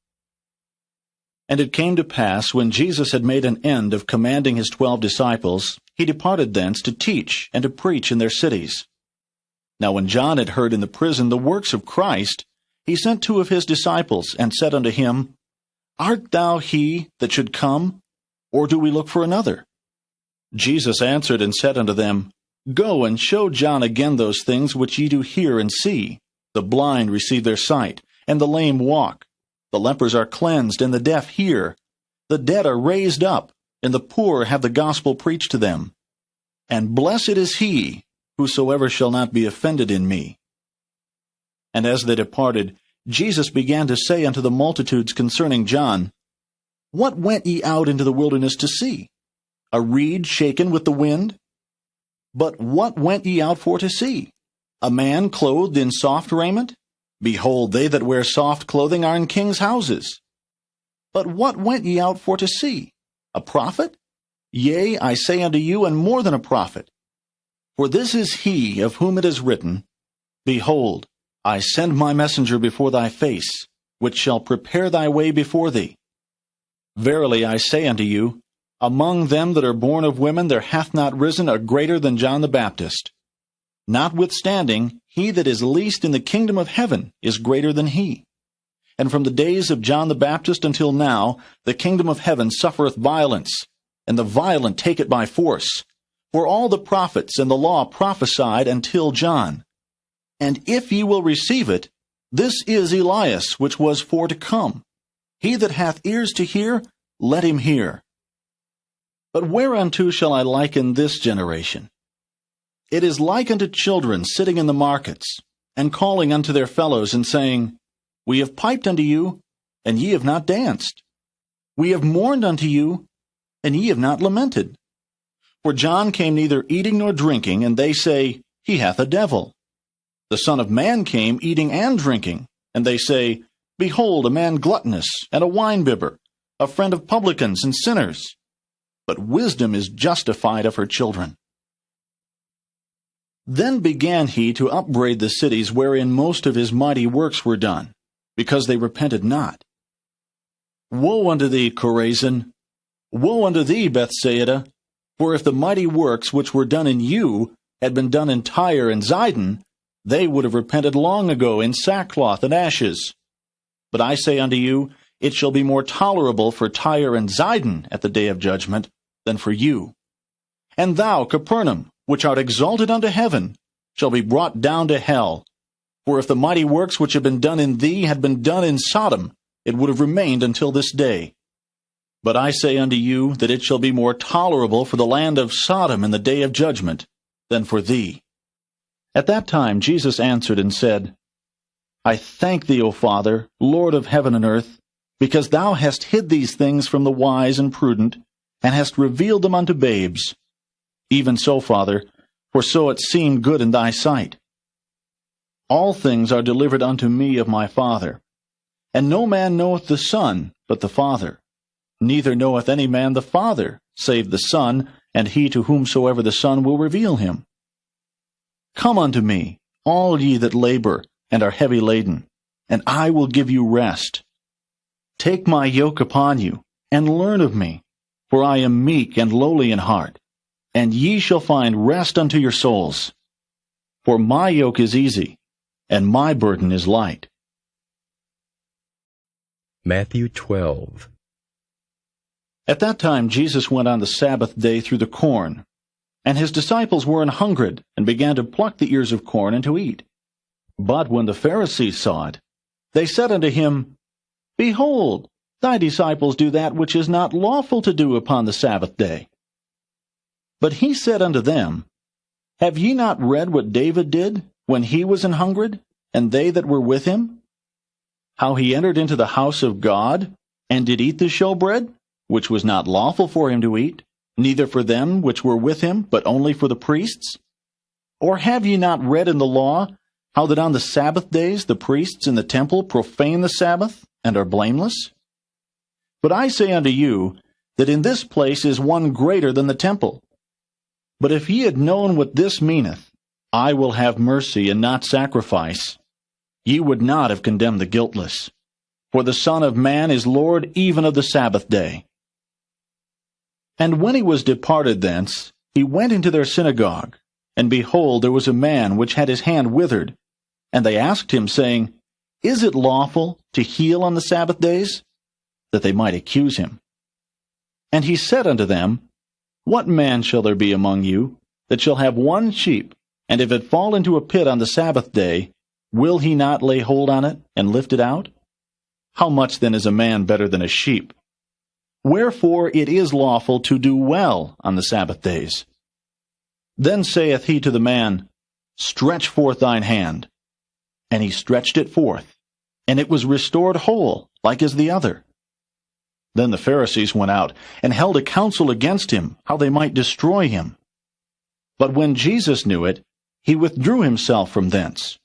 S2: And it came to pass, when Jesus had made an end of commanding his 12 disciples, he departed thence to teach and to preach in their cities. Now when John had heard in the prison the works of Christ, he sent 2 of his disciples, and said unto him, Art thou he that should come, or do we look for another? Jesus answered and said unto them, Go and show John again those things which ye do hear and see. The blind receive their sight, and the lame walk. The lepers are cleansed, and the deaf hear. The dead are raised up, and the poor have the gospel preached to them. And blessed is he, whosoever shall not be offended in me. And as they departed, Jesus began to say unto the multitudes concerning John, What went ye out into the wilderness to see? A reed shaken with the wind? But what went ye out for to see? A man clothed in soft raiment? Behold, they that wear soft clothing are in kings' houses. But what went ye out for to see? A prophet? Yea, I say unto you, and more than a prophet. For this is he of whom it is written, Behold, I send my messenger before thy face, which shall prepare thy way before thee. Verily I say unto you, among them that are born of women there hath not risen a greater than John the Baptist. Notwithstanding, he that is least in the kingdom of heaven is greater than he. And from the days of John the Baptist until now, the kingdom of heaven suffereth violence, and the violent take it by force. For all the prophets and the law prophesied until John. And if ye will receive it, this is Elias which was for to come. He that hath ears to hear, let him hear. But whereunto shall I liken this generation? It is like unto children sitting in the markets, and calling unto their fellows, and saying, We have piped unto you, and ye have not danced. We have mourned unto you, and ye have not lamented. For John came neither eating nor drinking, and they say, He hath a devil. The Son of Man came eating and drinking, and they say, Behold, a man gluttonous, and a winebibber, a friend of publicans and sinners. But wisdom is justified of her children. Then began he to upbraid the cities wherein most of his mighty works were done, because they repented not. Woe unto thee, Chorazin! Woe unto thee, Bethsaida! For if the mighty works which were done in you had been done in Tyre and Zidon, they would have repented long ago in sackcloth and ashes. But I say unto you, it shall be more tolerable for Tyre and Zidon at the day of judgment than for you. And thou, Capernaum, which art exalted unto heaven, shall be brought down to hell. For if the mighty works which have been done in thee had been done in Sodom, it would have remained until this day. But I say unto you that it shall be more tolerable for the land of Sodom in the day of judgment than for thee. At that time Jesus answered and said, I thank thee, O Father, Lord of heaven and earth, because thou hast hid these things from the wise and prudent, and hast revealed them unto babes. Even so, Father, for so it seemed good in thy sight. All things are delivered unto me of my Father. And no man knoweth the Son but the Father. Neither knoweth any man the Father, save the Son, and he to whomsoever the Son will reveal him. Come unto me, all ye that labor and are heavy laden, and I will give you rest. Take my yoke upon you, and learn of me, for I am meek and lowly in heart, and ye shall find rest unto your souls. For my yoke is easy, and my burden is light.
S1: Matthew 12.
S2: At that time Jesus went on the Sabbath day through the corn, and his disciples were an hungred, and began to pluck the ears of corn and to eat. But when the Pharisees saw it, they said unto him, Behold, thy disciples do that which is not lawful to do upon the Sabbath day. But he said unto them, Have ye not read what David did when he was an hungred, and they that were with him? How he entered into the house of God, and did eat the showbread, which was not lawful for him to eat, neither for them which were with him, but only for the priests? Or have ye not read in the law, how that on the Sabbath days the priests in the temple profane the Sabbath, and are blameless? But I say unto you, that in this place is one greater than the temple. But if ye had known what this meaneth, I will have mercy and not sacrifice, ye would not have condemned the guiltless. For the Son of Man is Lord even of the Sabbath day. And when he was departed thence, he went into their synagogue. And behold, there was a man which had his hand withered. And they asked him, saying, Is it lawful to heal on the Sabbath days? That they might accuse him. And he said unto them, What man shall there be among you, that shall have one sheep, and if it fall into a pit on the Sabbath day, will he not lay hold on it, and lift it out? How much then is a man better than a sheep? Wherefore it is lawful to do well on the Sabbath days. Then saith he to the man, Stretch forth thine hand. And he stretched it forth, and it was restored whole, like as the other. Then the Pharisees went out, and held a council against him, how they might destroy him. But when Jesus knew it, he withdrew himself from thence.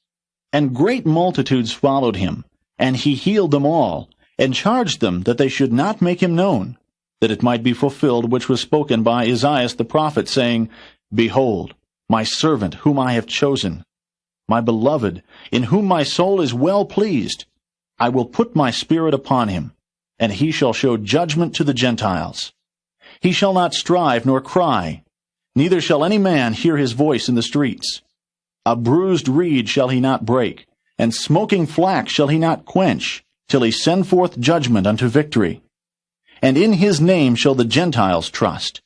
S2: And great multitudes followed him, and he healed them all, and charged them that they should not make him known, that it might be fulfilled which was spoken by Isaiah the prophet, saying, Behold, my servant whom I have chosen, my beloved, in whom my soul is well pleased. I will put my spirit upon him, and he shall show judgment to the Gentiles. He shall not strive nor cry, neither shall any man hear his voice in the streets. A bruised reed shall he not break, and smoking flax shall he not quench, till he send forth judgment unto victory. And in his name shall the Gentiles trust.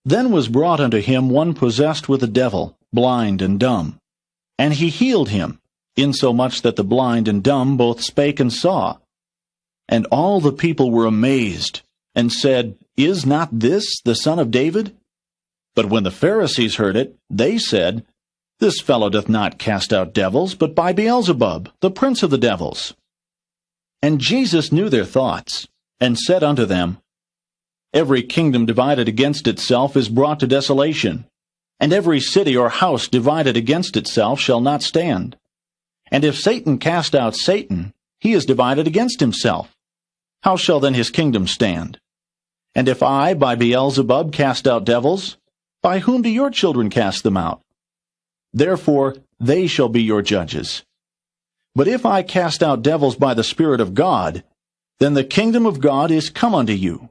S2: Then was brought unto him one possessed with a devil, blind and dumb. And he healed him, insomuch that the blind and dumb both spake and saw. And all the people were amazed, and said, Is not this the son of David? But when the Pharisees heard it, they said, This fellow doth not cast out devils, but by Beelzebub, the prince of the devils. And Jesus knew their thoughts, and said unto them, Every kingdom divided against itself is brought to desolation, and every city or house divided against itself shall not stand. And if Satan cast out Satan, he is divided against himself. How shall then his kingdom stand? And if I by Beelzebub cast out devils, by whom do your children cast them out? Therefore they shall be your judges. But if I cast out devils by the Spirit of God, then the kingdom of God is come unto you.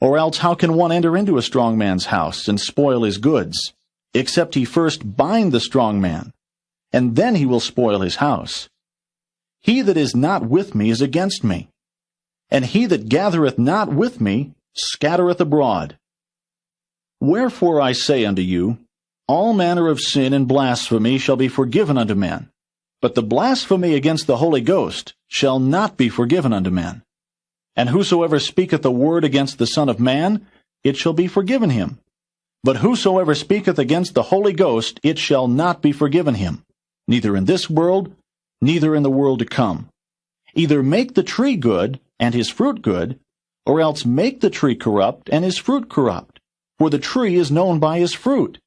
S2: Or else how can one enter into a strong man's house and spoil his goods, except he first bind the strong man, and then he will spoil his house? He that is not with me is against me, and he that gathereth not with me scattereth abroad. Wherefore I say unto you, all manner of sin and blasphemy shall be forgiven unto men, but the blasphemy against the Holy Ghost shall not be forgiven unto men. And whosoever speaketh a word against the Son of Man, it shall be forgiven him. But whosoever speaketh against the Holy Ghost, it shall not be forgiven him, neither in this world, neither in the world to come. Either make the tree good, and his fruit good, or else make the tree corrupt, and his fruit corrupt. For the tree is known by his fruit.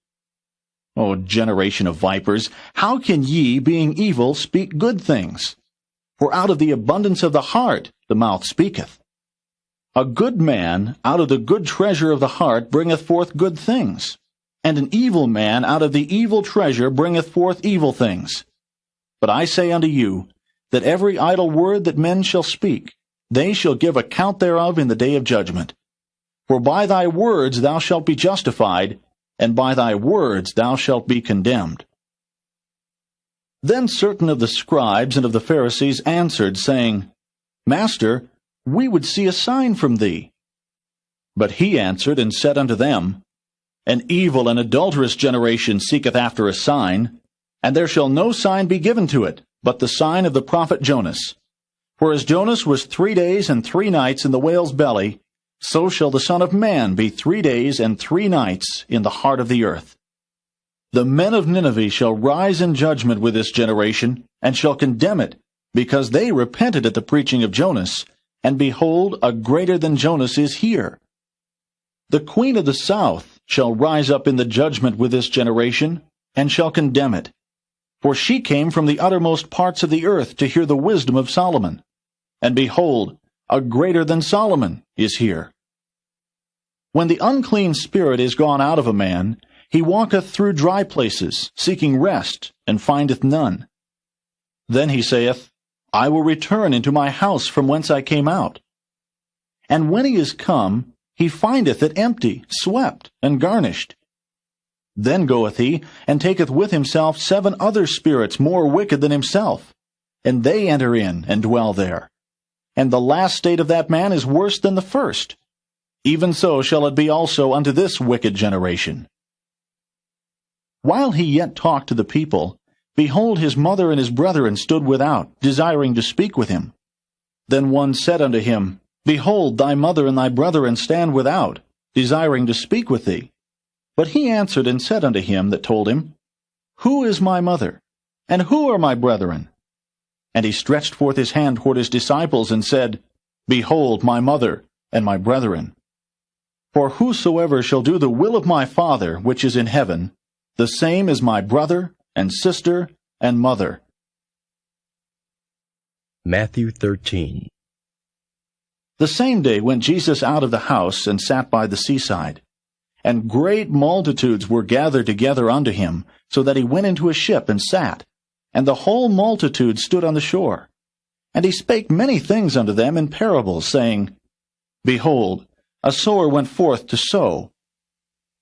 S2: O generation of vipers, how can ye, being evil, speak good things? For out of the abundance of the heart the mouth speaketh. A good man out of the good treasure of the heart bringeth forth good things, and an evil man out of the evil treasure bringeth forth evil things. But I say unto you, that every idle word that men shall speak, they shall give account thereof in the day of judgment. For by thy words thou shalt be justified, and by thy words thou shalt be condemned. Then certain of the scribes and of the Pharisees answered, saying, Master, we would see a sign from thee. But he answered and said unto them, An evil and adulterous generation seeketh after a sign, and there shall no sign be given to it, but the sign of the prophet Jonas. For as Jonas was 3 days and 3 nights in the whale's belly, so shall the Son of Man be 3 days and 3 nights in the heart of the earth. The men of Nineveh shall rise in judgment with this generation, and shall condemn it, because they repented at the preaching of Jonas, and behold, a greater than Jonas is here. The queen of the south shall rise up in the judgment with this generation, and shall condemn it. For she came from the uttermost parts of the earth to hear the wisdom of Solomon. And behold, a greater than Solomon is here. When the unclean spirit is gone out of a man, he walketh through dry places, seeking rest, and findeth none. Then he saith, I will return into my house from whence I came out. And when he is come, he findeth it empty, swept, and garnished. Then goeth he, and taketh with himself 7 other spirits more wicked than himself, and they enter in and dwell there. And the last state of that man is worse than the first. Even so shall it be also unto this wicked generation. While he yet talked to the people, behold, his mother and his brethren stood without, desiring to speak with him. Then one said unto him, Behold, thy mother and thy brethren stand without, desiring to speak with thee. But he answered and said unto him that told him, Who is my mother, and who are my brethren? And he stretched forth his hand toward his disciples, and said, Behold my mother and my brethren. For whosoever shall do the will of my Father which is in heaven, the same is my brother, and sister, and mother.
S1: Matthew 13.
S2: The same day went Jesus out of the house, and sat by the seaside. And great multitudes were gathered together unto him, so that he went into a ship and sat. And the whole multitude stood on the shore. And he spake many things unto them in parables, saying, Behold, a sower went forth to sow.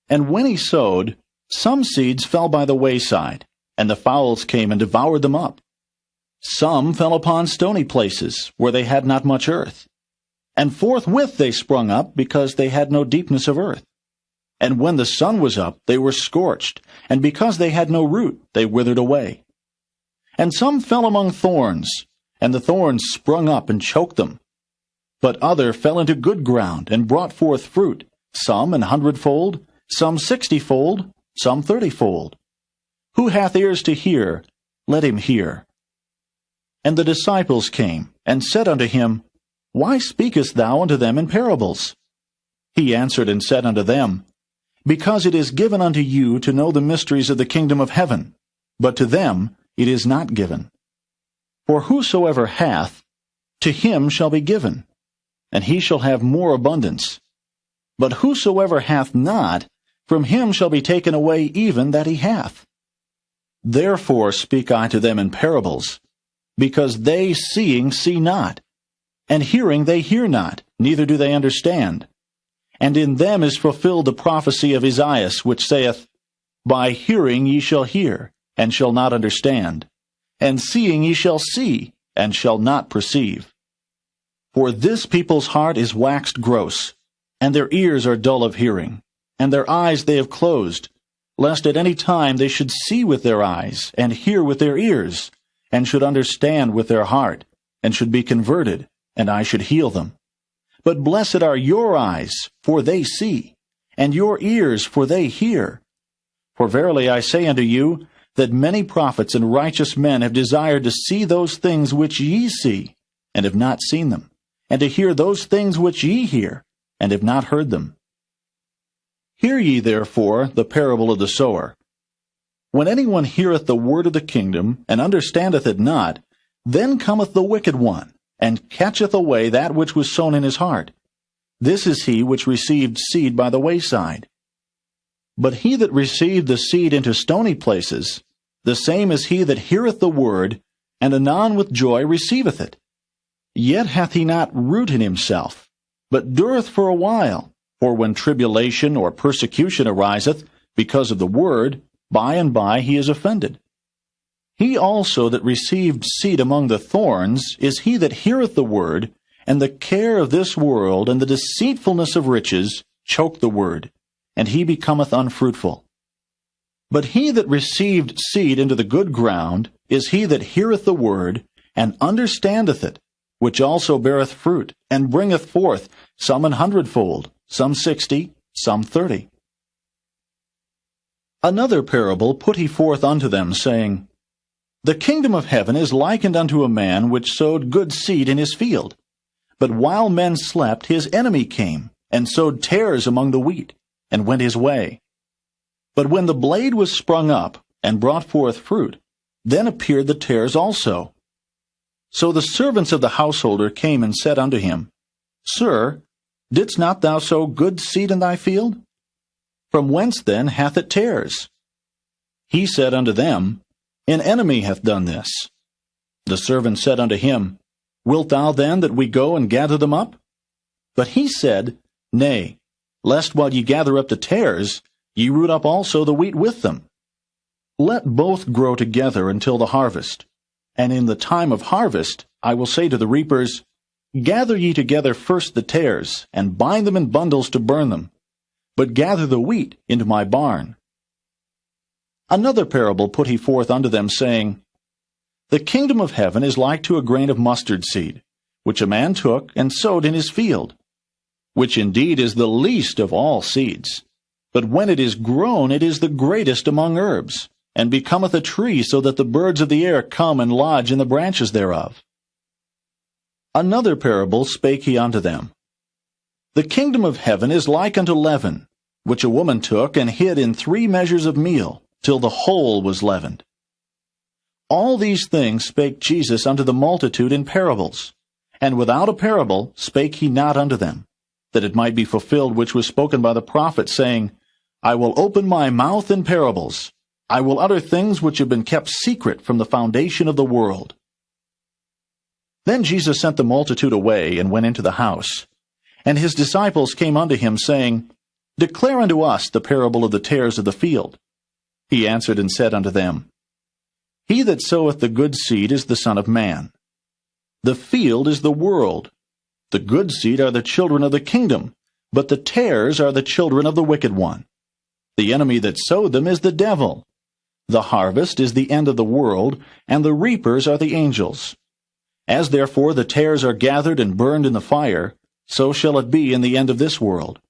S2: And when he sowed, some seeds fell by the wayside, and the fowls came and devoured them up. Some fell upon stony places, where they had not much earth. And forthwith they sprung up, because they had no deepness of earth. And when the sun was up, they were scorched, and because they had no root, they withered away. And some fell among thorns, and the thorns sprung up and choked them. But other fell into good ground, and brought forth fruit, some 100-fold, some 60-fold, some 30-fold. Who hath ears to hear, let him hear. And the disciples came, and said unto him, Why speakest thou unto them in parables? He answered and said unto them, Because it is given unto you to know the mysteries of the kingdom of heaven, but to them it is not given. For whosoever hath, to him shall be given, and he shall have more abundance. But whosoever hath not, from him shall be taken away even that he hath. Therefore speak I to them in parables, because they seeing see not, and hearing they hear not, neither do they understand. And in them is fulfilled the prophecy of Esaias, which saith, By hearing ye shall hear, and shall not understand, and seeing ye shall see, and shall not perceive. For this people's heart is waxed gross, and their ears are dull of hearing, and their eyes they have closed, lest at any time they should see with their eyes, and hear with their ears, and should understand with their heart, and should be converted, and I should heal them. But blessed are your eyes, for they see, and your ears, for they hear. For verily I say unto you, that many prophets and righteous men have desired to see those things which ye see, and have not seen them, and to hear those things which ye hear, and have not heard them. Hear ye therefore the parable of the sower. When anyone heareth the word of the kingdom, and understandeth it not, then cometh the wicked one, and catcheth away that which was sown in his heart. This is he which received seed by the wayside. But he that received the seed into stony places, the same is he that heareth the word, and anon with joy receiveth it. Yet hath he not root in himself, but dureth for a while. For when tribulation or persecution ariseth because of the word, by and by he is offended. He also that received seed among the thorns is he that heareth the word, and the care of this world and the deceitfulness of riches choke the word, and he becometh unfruitful. But he that received seed into the good ground is he that heareth the word, and understandeth it, which also beareth fruit, and bringeth forth some 100-fold, some 60, some 30. Another parable put he forth unto them, saying, The kingdom of heaven is likened unto a man which sowed good seed in his field. But while men slept, his enemy came, and sowed tares among the wheat, and went his way. But when the blade was sprung up, and brought forth fruit, then appeared the tares also. So the servants of the householder came and said unto him, Sir, didst not thou sow good seed in thy field? From whence then hath it tares? He said unto them, An enemy hath done this. The servant said unto him, Wilt thou then that we go and gather them up? But he said, Nay, lest while ye gather up the tares, ye root up also the wheat with them. Let both grow together until the harvest. And in the time of harvest I will say to the reapers, Gather ye together first the tares, and bind them in bundles to burn them, but gather the wheat into my barn. Another parable put he forth unto them, saying, The kingdom of heaven is like to a grain of mustard seed, which a man took and sowed in his field, which indeed is the least of all seeds. But when it is grown, it is the greatest among herbs, and becometh a tree, so that the birds of the air come and lodge in the branches thereof. Another parable spake he unto them. The kingdom of heaven is like unto leaven, which a woman took and hid in 3 measures of meal, till the whole was leavened. All these things spake Jesus unto the multitude in parables, and without a parable spake he not unto them, that it might be fulfilled which was spoken by the prophet, saying, I will open my mouth in parables, I will utter things which have been kept secret from the foundation of the world. Then Jesus sent the multitude away, and went into the house. And his disciples came unto him, saying, Declare unto us the parable of the tares of the field. He answered and said unto them, He that soweth the good seed is the Son of Man. The field is the world. The good seed are the children of the kingdom, but the tares are the children of the wicked one. The enemy that sowed them is the devil. The harvest is the end of the world, and the reapers are the angels. As therefore the tares are gathered and burned in the fire, so shall it be in the end of this world.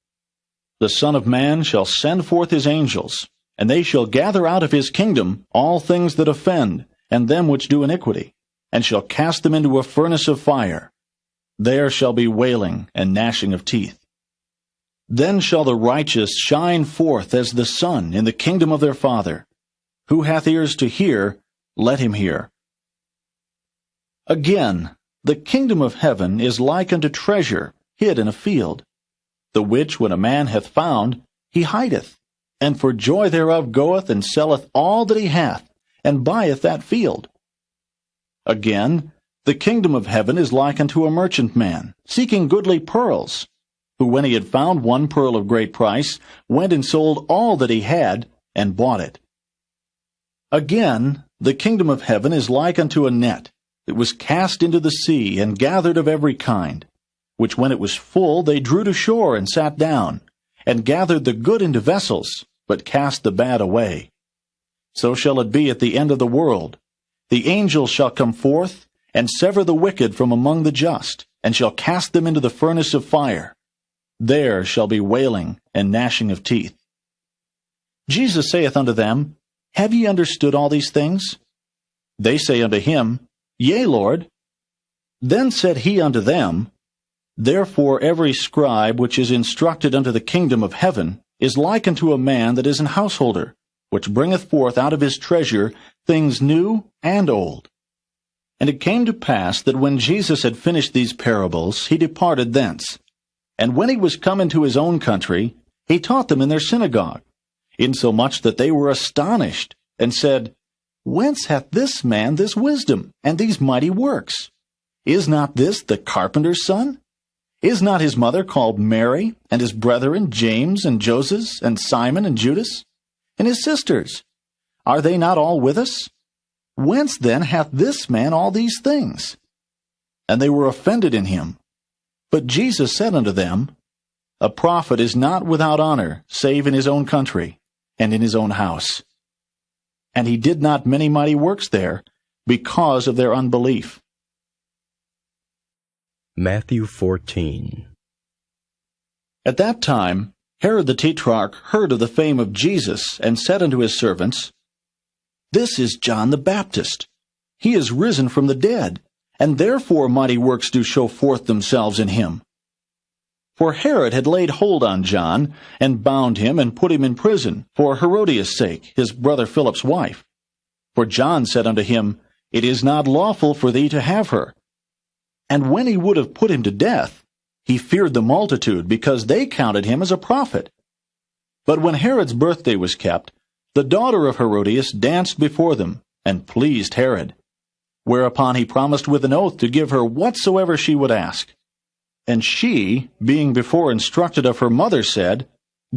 S2: The Son of Man shall send forth his angels, and they shall gather out of his kingdom all things that offend, and them which do iniquity, and shall cast them into a furnace of fire. There shall be wailing and gnashing of teeth. Then shall the righteous shine forth as the sun in the kingdom of their Father. Who hath ears to hear, let him hear. Again, the kingdom of heaven is like unto treasure hid in a field, the which when a man hath found, he hideth, and for joy thereof goeth and selleth all that he hath, and buyeth that field. Again, the kingdom of heaven is like unto a merchantman, seeking goodly pearls, who when he had found one pearl of great price, went and sold all that he had, and bought it. Again, the kingdom of heaven is like unto a net, that was cast into the sea, and gathered of every kind, which when it was full they drew to shore, and sat down, and gathered the good into vessels, but cast the bad away. So shall it be at the end of the world. The angels shall come forth, and sever the wicked from among the just, and shall cast them into the furnace of fire. There shall be wailing and gnashing of teeth. Jesus saith unto them, Have ye understood all these things? They say unto him, Yea, Lord. Then said he unto them, Therefore every scribe which is instructed unto the kingdom of heaven is like unto a man that is an householder, which bringeth forth out of his treasure things new and old. And it came to pass that when Jesus had finished these parables, he departed thence. And when he was come into his own country, he taught them in their synagogue, insomuch that they were astonished, and said, Whence hath this man this wisdom, and these mighty works? Is not this the carpenter's son? Is not his mother called Mary, and his brethren James, and Joses, and Simon, and Judas? And his sisters, are they not all with us? Whence then hath this man all these things? And they were offended in him. But Jesus said unto them, A prophet is not without honor, save in his own country, and in his own house. And he did not many mighty works there, because of their unbelief.
S1: Matthew 14.
S2: At that time Herod the Tetrarch heard of the fame of Jesus, and said unto his servants, This is John the Baptist. He is risen from the dead, and therefore mighty works do show forth themselves in him. For Herod had laid hold on John, and bound him, and put him in prison, for Herodias' sake, his brother Philip's wife. For John said unto him, It is not lawful for thee to have her. And when he would have put him to death, he feared the multitude, because they counted him as a prophet. But when Herod's birthday was kept, the daughter of Herodias danced before them, and pleased Herod. Whereupon he promised with an oath to give her whatsoever she would ask. And she, being before instructed of her mother, said,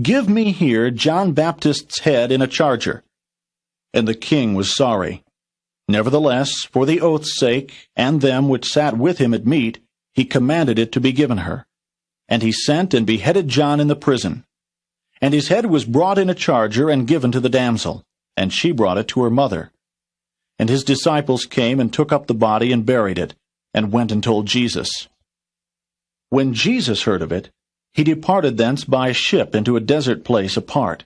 S2: Give me here John Baptist's head in a charger. And the king was sorry. Nevertheless, for the oath's sake, and them which sat with him at meat, he commanded it to be given her. And he sent and beheaded John in the prison. And his head was brought in a charger and given to the damsel, and she brought it to her mother. And his disciples came and took up the body and buried it, and went and told Jesus. When Jesus heard of it, he departed thence by a ship into a desert place apart.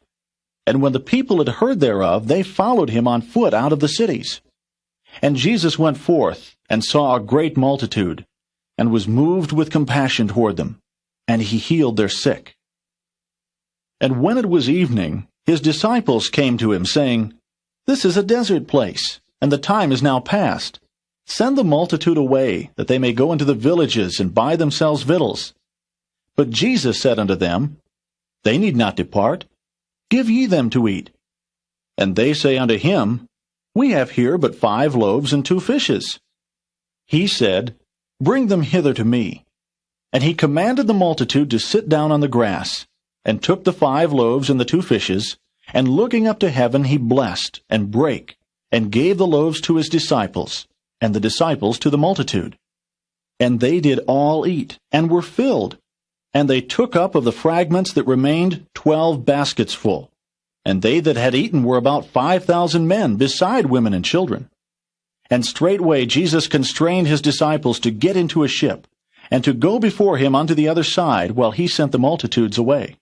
S2: And when the people had heard thereof, they followed him on foot out of the cities. And Jesus went forth, and saw a great multitude, and was moved with compassion toward them, and he healed their sick. And when it was evening, his disciples came to him, saying, This is a desert place, and the time is now past. Send the multitude away, that they may go into the villages and buy themselves victuals. But Jesus said unto them, They need not depart. Give ye them to eat. And they say unto him, We have here but 5 loaves and 2 fishes. He said, Bring them hither to me. And he commanded the multitude to sit down on the grass, and took the 5 loaves and the 2 fishes, and looking up to heaven he blessed, and brake, and gave the loaves to his disciples, and the disciples to the multitude. And they did all eat, and were filled. And they took up of the fragments that remained 12 baskets full. And they that had eaten were about 5,000 men, beside women and children. And straightway Jesus constrained his disciples to get into a ship, and to go before him unto the other side, while he sent the multitudes away.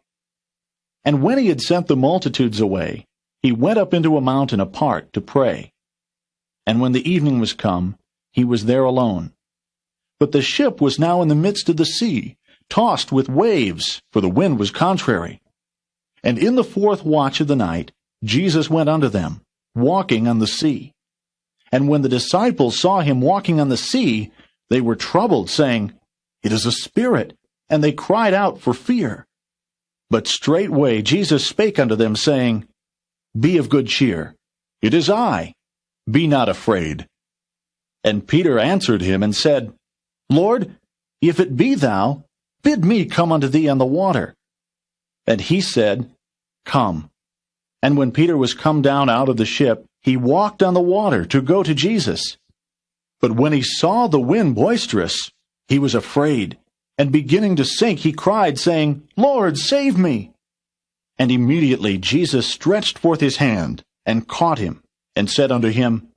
S2: And when he had sent the multitudes away, he went up into a mountain apart to pray. And when the evening was come, he was there alone. But the ship was now in the midst of the sea, tossed with waves, for the wind was contrary. And in the fourth watch of the night, Jesus went unto them, walking on the sea. And when the disciples saw him walking on the sea, they were troubled, saying, It is a spirit, and they cried out for fear. But straightway Jesus spake unto them, saying, Be of good cheer, it is I, be not afraid. And Peter answered him and said, Lord, if it be thou, bid me come unto thee on the water. And he said, Come. And when Peter was come down out of the ship, he walked on the water to go to Jesus. But when he saw the wind boisterous, he was afraid, and beginning to sink, he cried, saying, Lord, save me. And immediately Jesus stretched forth his hand, and caught him, and said unto him,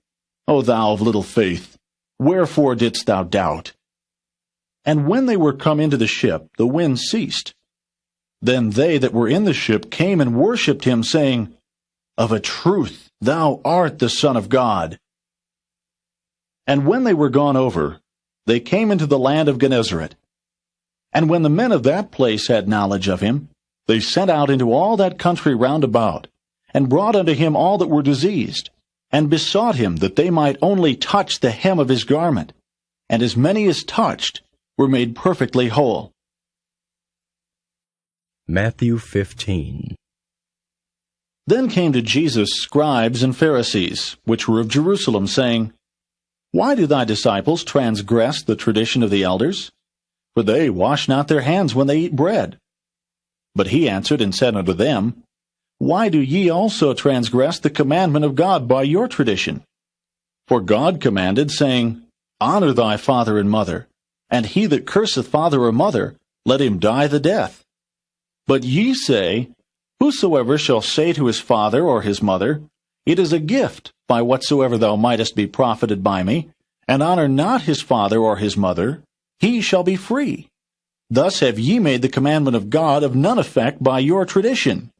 S2: O thou of little faith, wherefore didst thou doubt? And when they were come into the ship, the wind ceased. Then they that were in the ship came and worshipped him, saying, Of a truth thou art the Son of God. And when they were gone over, they came into the land of Gennesaret. And when the men of that place had knowledge of him, they sent out into all that country round about, and brought unto him all that were diseased, and besought him that they might only touch the hem of his garment. And as many as touched were made perfectly whole.
S1: Matthew 15.
S2: Then came to Jesus scribes and Pharisees, which were of Jerusalem, saying, Why do thy disciples transgress the tradition of the elders? For they wash not their hands when they eat bread. But he answered and said unto them, Why do ye also transgress the commandment of God by your tradition? For God commanded, saying, Honor thy father and mother, and he that curseth father or mother, let him die the death. But ye say, Whosoever shall say to his father or his mother, It is a gift, by whatsoever thou mightest be profited by me, and honor not his father or his mother, he shall be free. Thus have ye made the commandment of God of none effect by your tradition.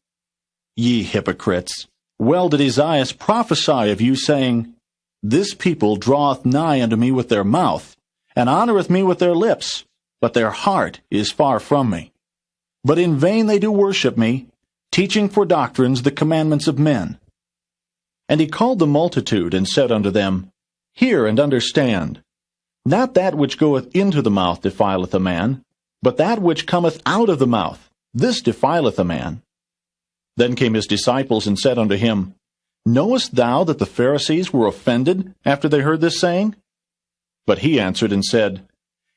S2: Ye hypocrites, well did Esaias prophesy of you, saying, This people draweth nigh unto me with their mouth, and honoreth me with their lips, but their heart is far from me. But in vain they do worship me, teaching for doctrines the commandments of men. And he called the multitude, and said unto them, Hear and understand. Not that which goeth into the mouth defileth a man, but that which cometh out of the mouth, this defileth a man. Then came his disciples, and said unto him, Knowest thou that the Pharisees were offended after they heard this saying? But he answered and said,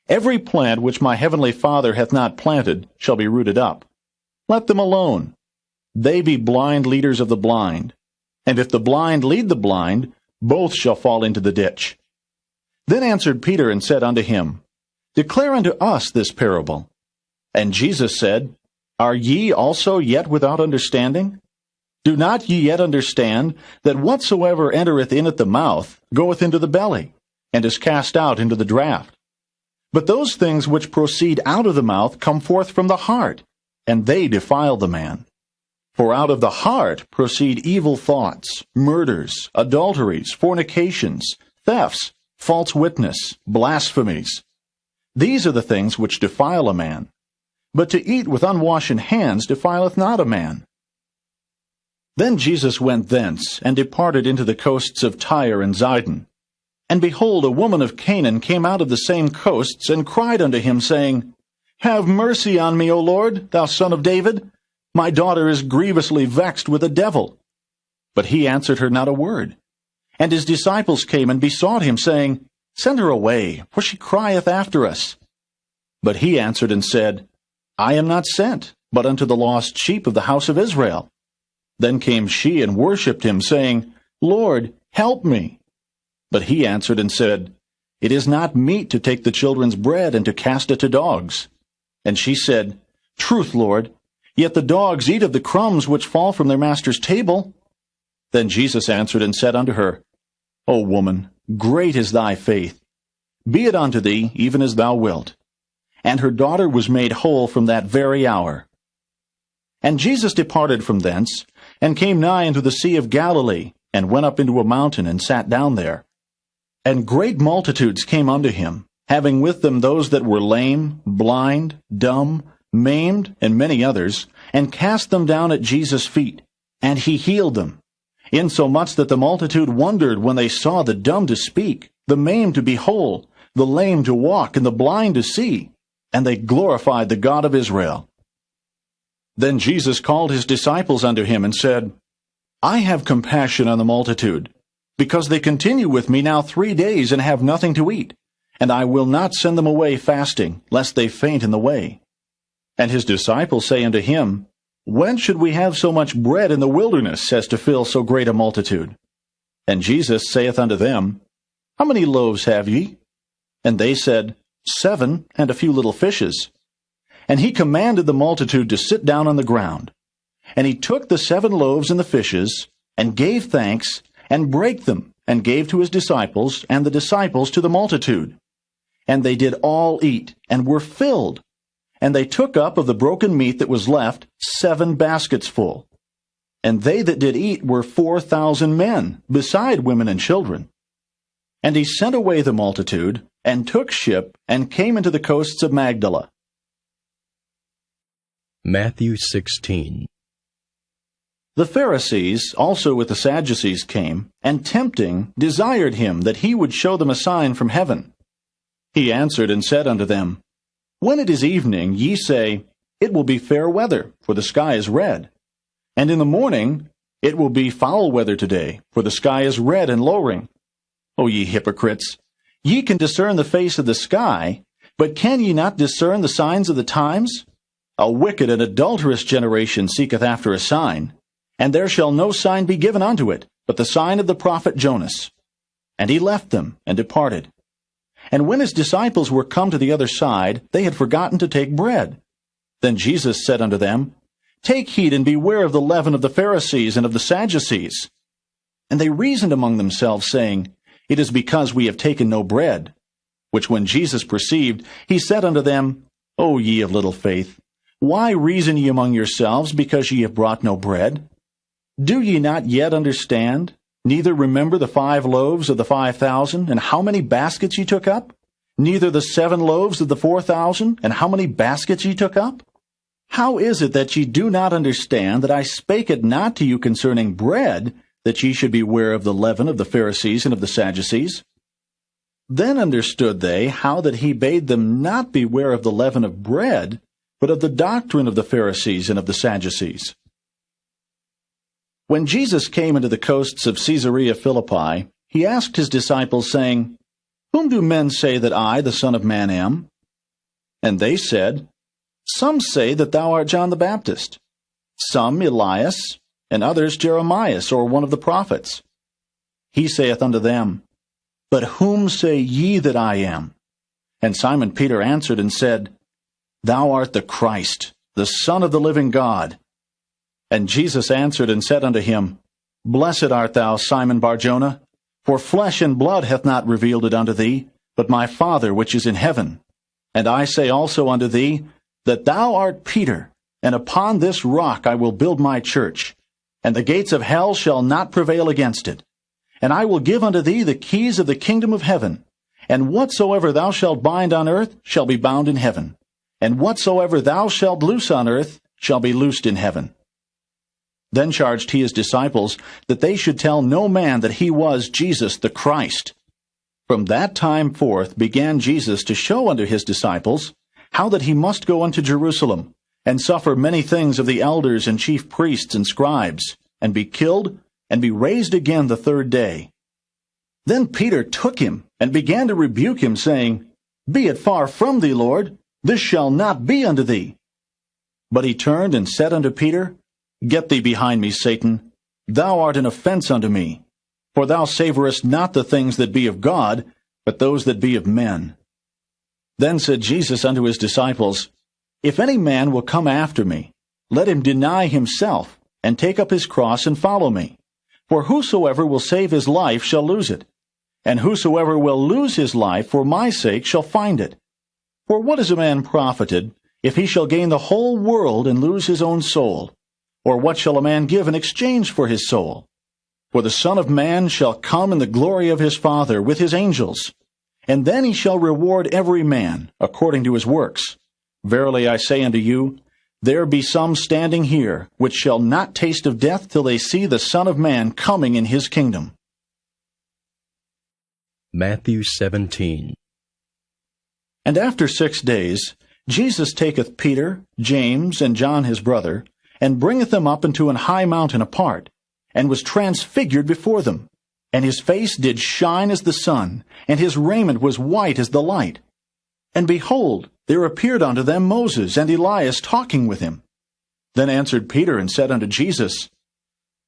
S2: Every plant which my heavenly Father hath not planted shall be rooted up. Let them alone. They be blind leaders of the blind. And if the blind lead the blind, both shall fall into the ditch. Then answered Peter and said unto him, Declare unto us this parable. And Jesus said, Are ye also yet without understanding? Do not ye yet understand that whatsoever entereth in at the mouth goeth into the belly, and is cast out into the draught? But those things which proceed out of the mouth come forth from the heart, and they defile the man. For out of the heart proceed evil thoughts, murders, adulteries, fornications, thefts, false witness, blasphemies. These are the things which defile a man. But to eat with unwashen hands defileth not a man. Then Jesus went thence, and departed into the coasts of Tyre and Zidon. And behold, a woman of Canaan came out of the same coasts, and cried unto him, saying, Have mercy on me, O Lord, thou Son of David. My daughter is grievously vexed with a devil. But he answered her not a word. And his disciples came and besought him, saying, Send her away, for she crieth after us. But he answered and said, I am not sent, but unto the lost sheep of the house of Israel. Then came she and worshipped him, saying, Lord, help me. But he answered and said, It is not meet to take the children's bread and to cast it to dogs. And she said, Truth, Lord, yet the dogs eat of the crumbs which fall from their master's table. Then Jesus answered and said unto her, O woman, great is thy faith. Be it unto thee even as thou wilt. And her daughter was made whole from that very hour. And Jesus departed from thence, and came nigh unto the Sea of Galilee, and went up into a mountain, and sat down there. And great multitudes came unto him, having with them those that were lame, blind, dumb, maimed, and many others, and cast them down at Jesus' feet. And he healed them, insomuch that the multitude wondered when they saw the dumb to speak, the maimed to be whole, the lame to walk, and the blind to see. And they glorified the God of Israel. Then Jesus called his disciples unto him, and said, I have compassion on the multitude, because they continue with me now 3 days, and have nothing to eat. And I will not send them away fasting, lest they faint in the way. And his disciples say unto him, Whence should we have so much bread in the wilderness, as to fill so great a multitude? And Jesus saith unto them, How many loaves have ye? And they said, 7, and a few little fishes. And he commanded the multitude to sit down on the ground. And he took the 7 loaves and the fishes, and gave thanks, and brake them, and gave to his disciples, and the disciples to the multitude. And they did all eat, and were filled. And they took up of the broken meat that was left 7 baskets full. And they that did eat were 4,000 men, beside women and children. And he sent away the multitude, and took ship, and came into the coasts of Magdala.
S1: Matthew 16.
S2: The Pharisees also with the Sadducees came, and tempting desired him that he would show them a sign from heaven. He answered and said unto them, When it is evening, ye say, It will be fair weather, for the sky is red. And in the morning, It will be foul weather today, for the sky is red and lowering. O ye hypocrites! Ye can discern the face of the sky, but can ye not discern the signs of the times? A wicked and adulterous generation seeketh after a sign, and there shall no sign be given unto it, but the sign of the prophet Jonas. And he left them, and departed. And when his disciples were come to the other side, they had forgotten to take bread. Then Jesus said unto them, Take heed and beware of the leaven of the Pharisees and of the Sadducees. And they reasoned among themselves, saying, It is because we have taken no bread. Which when Jesus perceived, he said unto them, O ye of little faith, why reason ye among yourselves, because ye have brought no bread? Do ye not yet understand, neither remember the 5 loaves of the 5,000, and how many baskets ye took up? Neither the 7 loaves of the 4,000, and how many baskets ye took up? How is it that ye do not understand that I spake it not to you concerning bread, that ye should beware of the leaven of the Pharisees and of the Sadducees? Then understood they how that he bade them not beware of the leaven of bread, but of the doctrine of the Pharisees and of the Sadducees. When Jesus came into the coasts of Caesarea Philippi, he asked his disciples, saying, Whom do men say that I, the Son of Man, am? And they said, Some say that thou art John the Baptist, some Elias, and others Jeremias, or one of the prophets. He saith unto them, But whom say ye that I am? And Simon Peter answered and said, Thou art the Christ, the Son of the living God. And Jesus answered and said unto him, Blessed art thou, Simon Bar-Jonah, for flesh and blood hath not revealed it unto thee, but my Father which is in heaven. And I say also unto thee, that thou art Peter, and upon this rock I will build my church, and the gates of hell shall not prevail against it. And I will give unto thee the keys of the kingdom of heaven, and whatsoever thou shalt bind on earth shall be bound in heaven, and whatsoever thou shalt loose on earth shall be loosed in heaven. Then charged he his disciples that they should tell no man that he was Jesus the Christ. From that time forth began Jesus to show unto his disciples how that he must go unto Jerusalem, and suffer many things of the elders and chief priests and scribes, and be killed, and be raised again the 3rd day. Then Peter took him, and began to rebuke him, saying, Be it far from thee, Lord, this shall not be unto thee. But he turned and said unto Peter, Get thee behind me, Satan. Thou art an offense unto me, for thou savorest not the things that be of God, but those that be of men. Then said Jesus unto his disciples, If any man will come after me, let him deny himself, and take up his cross, and follow me. For whosoever will save his life shall lose it, and whosoever will lose his life for my sake shall find it. For what is a man profited, if he shall gain the whole world and lose his own soul? Or what shall a man give in exchange for his soul? For the Son of Man shall come in the glory of his Father with his angels, and then he shall reward every man according to his works. Verily I say unto you, there be some standing here, which shall not taste of death till they see the Son of Man coming in his kingdom.
S1: Matthew 17.
S2: And after 6 days, Jesus taketh Peter, James, and John his brother, and bringeth them up into an high mountain apart, and was transfigured before them. And his face did shine as the sun, and his raiment was white as the light. And behold, there appeared unto them Moses and Elias talking with him. Then answered Peter and said unto Jesus,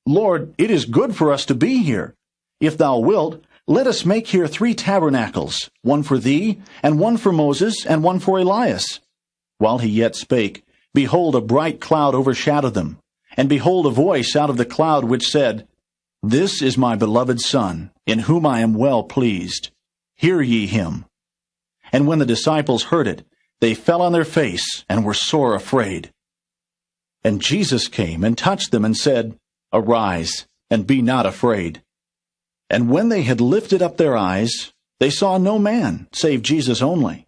S2: Lord, it is good for us to be here. If thou wilt, let us make here 3 tabernacles, one for thee, and one for Moses, and one for Elias. While he yet spake, behold, a bright cloud overshadowed them. And behold, a voice out of the cloud which said, This is my beloved Son, in whom I am well pleased. Hear ye him. And when the disciples heard it, they fell on their face, and were sore afraid. And Jesus came and touched them, and said, Arise, and be not afraid. And when they had lifted up their eyes, they saw no man, save Jesus only.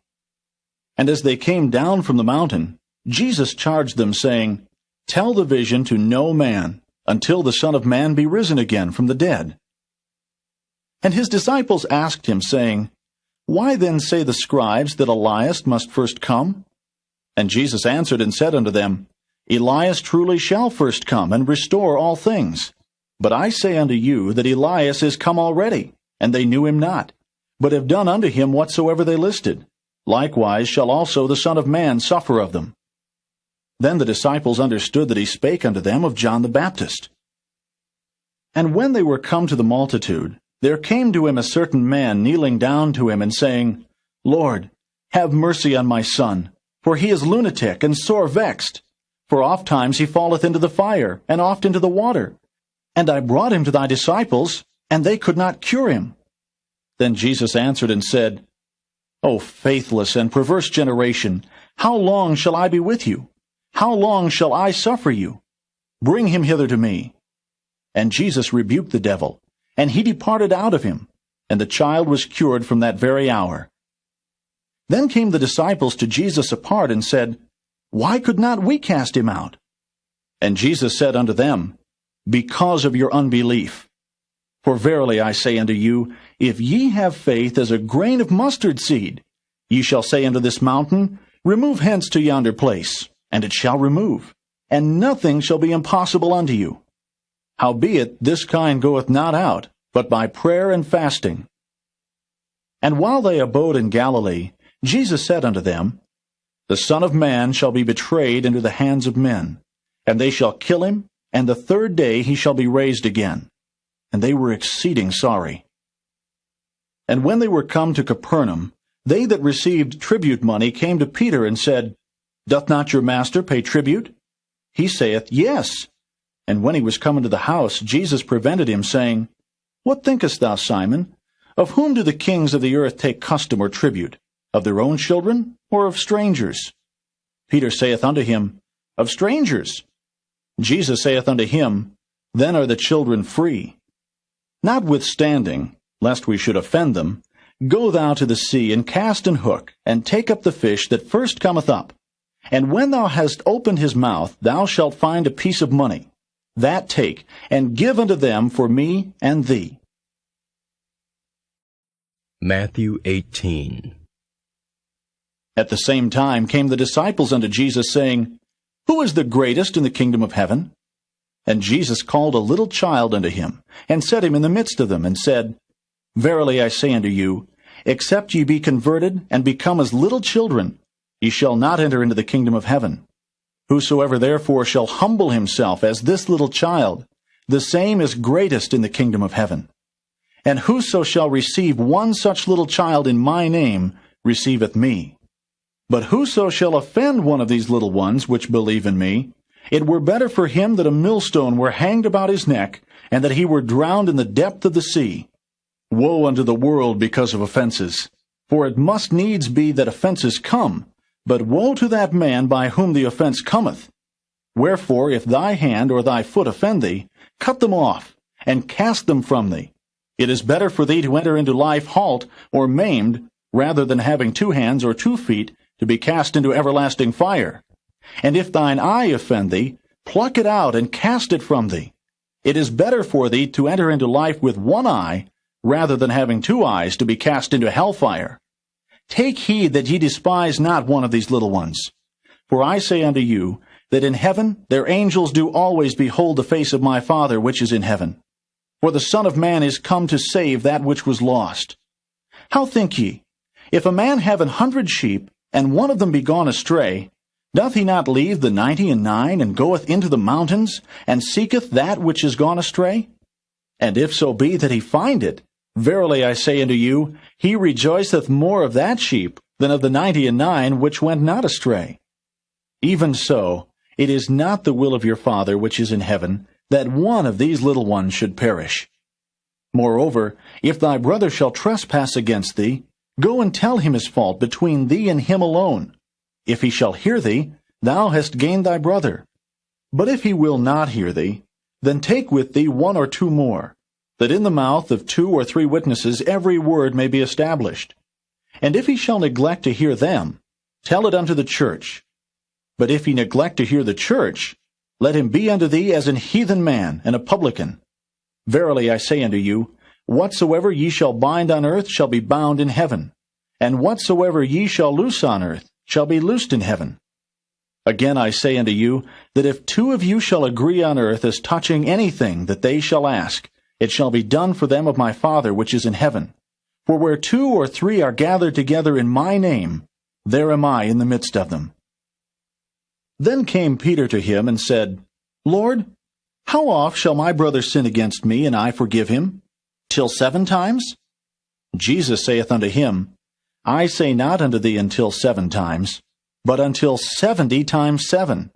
S2: And as they came down from the mountain, Jesus charged them, saying, Tell the vision to no man, until the Son of Man be risen again from the dead. And his disciples asked him, saying, Why then say the scribes that Elias must first come? And Jesus answered and said unto them, Elias truly shall first come, and restore all things. But I say unto you that Elias is come already, and they knew him not, but have done unto him whatsoever they listed. Likewise shall also the Son of Man suffer of them. Then the disciples understood that he spake unto them of John the Baptist. And when they were come to the multitude, there came to him a certain man kneeling down to him, and saying, Lord, have mercy on my son, for he is lunatic and sore vexed. For ofttimes he falleth into the fire, and oft into the water. And I brought him to thy disciples, and they could not cure him. Then Jesus answered and said, O faithless and perverse generation, how long shall I be with you? How long shall I suffer you? Bring him hither to me. And Jesus rebuked the devil, and he departed out of him, and the child was cured from that very hour. Then came the disciples to Jesus apart, and said, Why could not we cast him out? And Jesus said unto them, Because of your unbelief. For verily I say unto you, if ye have faith as a grain of mustard seed, ye shall say unto this mountain, Remove hence to yonder place, and it shall remove, and nothing shall be impossible unto you. Howbeit this kind goeth not out, but by prayer and fasting. And while they abode in Galilee, Jesus said unto them, The Son of Man shall be betrayed into the hands of men, and they shall kill him, and the 3rd day he shall be raised again. And they were exceeding sorry. And when they were come to Capernaum, they that received tribute money came to Peter and said, Doth not your master pay tribute? He saith, Yes. And when he was come into the house, Jesus prevented him, saying, What thinkest thou, Simon? Of whom do the kings of the earth take custom or tribute? Of their own children, or of strangers? Peter saith unto him, Of strangers. Jesus saith unto him, Then are the children free. Notwithstanding, lest we should offend them, go thou to the sea, and cast an hook, and take up the fish that first cometh up. And when thou hast opened his mouth, thou shalt find a piece of money. That take, and give unto them for me and thee.
S1: Matthew 18.
S2: At the same time came the disciples unto Jesus, saying, Who is the greatest in the kingdom of heaven? And Jesus called a little child unto him, and set him in the midst of them, and said, Verily I say unto you, except ye be converted, and become as little children, ye shall not enter into the kingdom of heaven. Whosoever therefore shall humble himself as this little child, the same is greatest in the kingdom of heaven. And whoso shall receive one such little child in my name, receiveth me. But whoso shall offend one of these little ones which believe in me, it were better for him that a millstone were hanged about his neck, and that he were drowned in the depth of the sea. Woe unto the world because of offenses! For it must needs be that offenses come, but woe to that man by whom the offense cometh. Wherefore, if thy hand or thy foot offend thee, cut them off, and cast them from thee. It is better for thee to enter into life halt or maimed, rather than having 2 hands or 2 feet, to be cast into everlasting fire. And if thine eye offend thee, pluck it out and cast it from thee. It is better for thee to enter into life with 1 eye, rather than having 2 eyes, to be cast into hellfire. Take heed that ye despise not one of these little ones. For I say unto you, that in heaven their angels do always behold the face of my Father which is in heaven. For the Son of Man is come to save that which was lost. How think ye? If a man have 100 sheep, and one of them be gone astray, doth he not leave the 99, and goeth into the mountains, and seeketh that which is gone astray? And if so be that he find it, verily I say unto you, he rejoiceth more of that sheep than of the 99 which went not astray. Even so, it is not the will of your Father which is in heaven, that one of these little ones should perish. Moreover, if thy brother shall trespass against thee, go and tell him his fault between thee and him alone. If he shall hear thee, thou hast gained thy brother. But if he will not hear thee, then take with thee 1 or 2 more, that in the mouth of 2 or 3 witnesses every word may be established. And if he shall neglect to hear them, tell it unto the church. But if he neglect to hear the church, let him be unto thee as an heathen man and a publican. Verily I say unto you, whatsoever ye shall bind on earth shall be bound in heaven, and whatsoever ye shall loose on earth shall be loosed in heaven. Again I say unto you, that if 2 of you shall agree on earth as touching anything that they shall ask, it shall be done for them of my Father which is in heaven. For where 2 or 3 are gathered together in my name, there am I in the midst of them. Then came Peter to him and said, Lord, how oft shall my brother sin against me, and I forgive him? Till 7 times? Jesus saith unto him, I say not unto thee until 7 times, but until 70 times 7.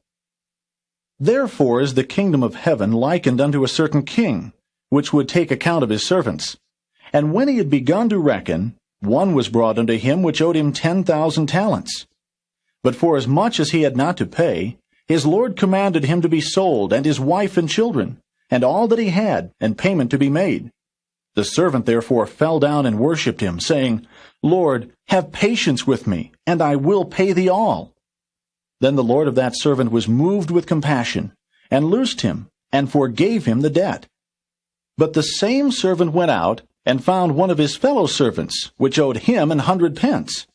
S2: Therefore is the kingdom of heaven likened unto a certain king, which would take account of his servants. And when he had begun to reckon, one was brought unto him which owed him 10,000 talents. But forasmuch as he had not to pay, his Lord commanded him to be sold, and his wife and children, and all that he had, and payment to be made. The servant therefore fell down and worshipped him, saying, Lord, have patience with me, and I will pay thee all. Then the Lord of that servant was moved with compassion, and loosed him, and forgave him the debt. But the same servant went out, and found one of his fellow servants, which owed him 100 pence.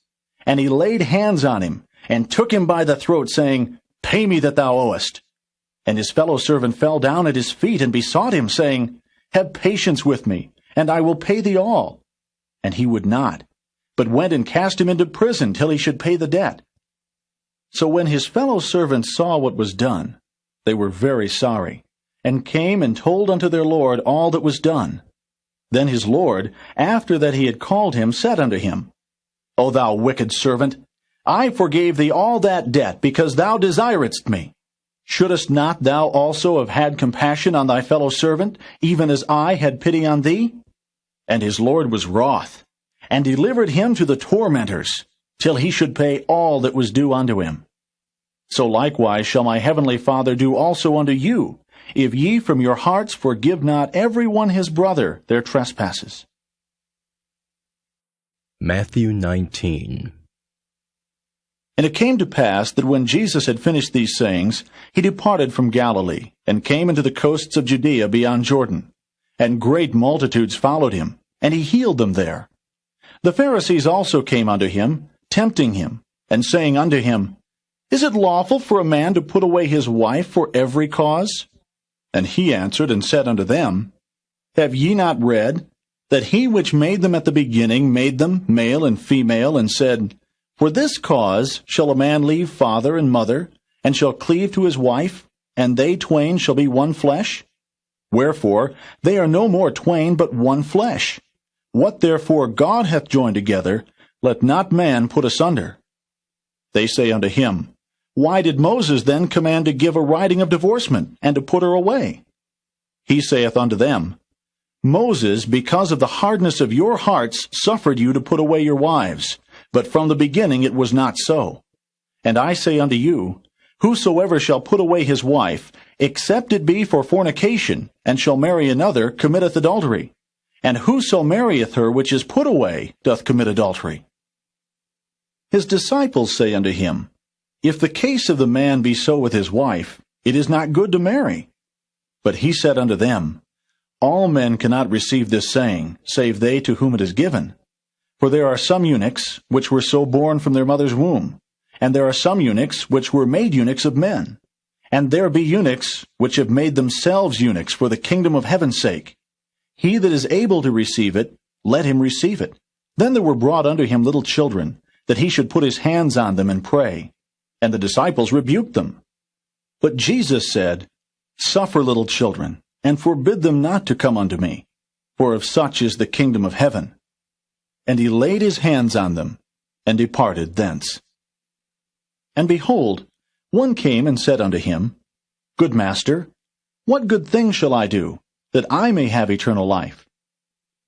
S2: And he laid hands on him, and took him by the throat, saying, Pay me that thou owest. And his fellow servant fell down at his feet, and besought him, saying, Have patience with me, and I will pay thee all. And he would not, but went and cast him into prison till he should pay the debt. So when his fellow servants saw what was done, they were very sorry, and came and told unto their Lord all that was done. Then his Lord, after that he had called him, said unto him, O thou wicked servant, I forgave thee all that debt, because thou desiredst me. Shouldest not thou also have had compassion on thy fellow servant, even as I had pity on thee? And his Lord was wroth, and delivered him to the tormentors, till he should pay all that was due unto him. So likewise shall my heavenly Father do also unto you, if ye from your hearts forgive not every one his brother their trespasses.
S1: Matthew 19.
S2: And it came to pass that when Jesus had finished these sayings, he departed from Galilee, and came into the coasts of Judea beyond Jordan. And great multitudes followed him, and he healed them there. The Pharisees also came unto him, tempting him, and saying unto him, Is it lawful for a man to put away his wife for every cause? And he answered and said unto them, Have ye not read, that he which made them at the beginning made them male and female, and said, For this cause shall a man leave father and mother, and shall cleave to his wife, and they twain shall be one flesh? Wherefore they are no more twain, but one flesh. What therefore God hath joined together, let not man put asunder. They say unto him, Why did Moses then command to give a writing of divorcement, and to put her away? He saith unto them, Moses, because of the hardness of your hearts, suffered you to put away your wives, but from the beginning it was not so. And I say unto you, Whosoever shall put away his wife, except it be for fornication, and shall marry another, committeth adultery. And whoso marrieth her which is put away doth commit adultery. His disciples say unto him, If the case of the man be so with his wife, it is not good to marry. But he said unto them, All men cannot receive this saying, save they to whom it is given. For there are some eunuchs, which were so born from their mother's womb, and there are some eunuchs, which were made eunuchs of men. And there be eunuchs, which have made themselves eunuchs for the kingdom of heaven's sake. He that is able to receive it, let him receive it. Then there were brought unto him little children, that he should put his hands on them and pray. And the disciples rebuked them. But Jesus said, Suffer little children, and forbid them not to come unto me, for of such is the kingdom of heaven. And he laid his hands on them, and departed thence. And behold, one came and said unto him, Good master, what good thing shall I do, that I may have eternal life?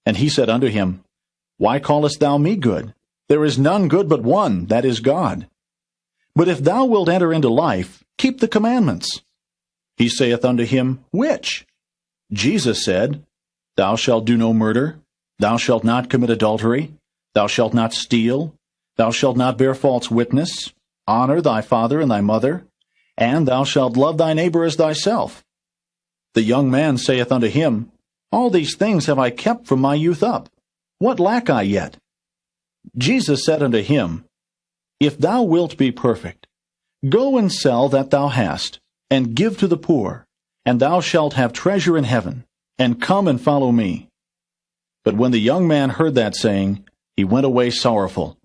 S2: And he said unto him, Why callest thou me good? There is none good but one, that is God. But if thou wilt enter into life, keep the commandments. He saith unto him, Which? Jesus said, Thou shalt do no murder, thou shalt not commit adultery, thou shalt not steal, thou shalt not bear false witness, honor thy father and thy mother, and thou shalt love thy neighbor as thyself. The young man saith unto him, All these things have I kept from my youth up. What lack I yet? Jesus said unto him, If thou wilt be perfect, go and sell that thou hast, and give to the poor, and thou shalt have treasure in heaven, and come and follow me. But when the young man heard that saying, he went away sorrowful,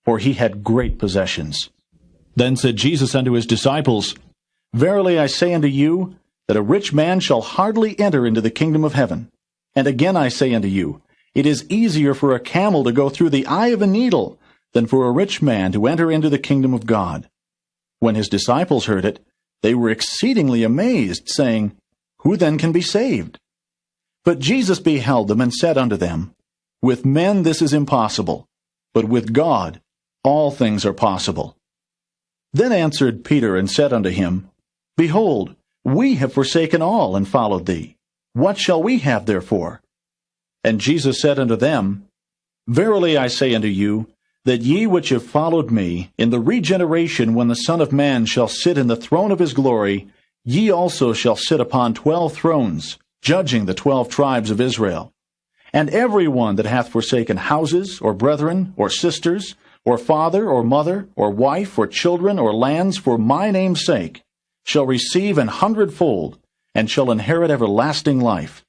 S2: for he had great possessions. Then said Jesus unto his disciples, Verily I say unto you, that a rich man shall hardly enter into the kingdom of heaven. And again I say unto you, it is easier for a camel to go through the eye of a needle than for a rich man to enter into the kingdom of God. When his disciples heard it, they were exceedingly amazed, saying, Who then can be saved? But Jesus beheld them, and said unto them, With men this is impossible, but with God all things are possible. Then answered Peter, and said unto him, Behold, we have forsaken all, and followed thee. What shall we have therefore? And Jesus said unto them, Verily I say unto you, that ye which have followed me, in the regeneration when the Son of Man shall sit in the throne of his glory, ye also shall sit upon 12 thrones, judging the 12 tribes of Israel. And every one that hath forsaken houses, or brethren, or sisters, or father, or mother, or wife, or children, or lands, for my name's sake, shall receive 100-fold, and shall inherit everlasting life.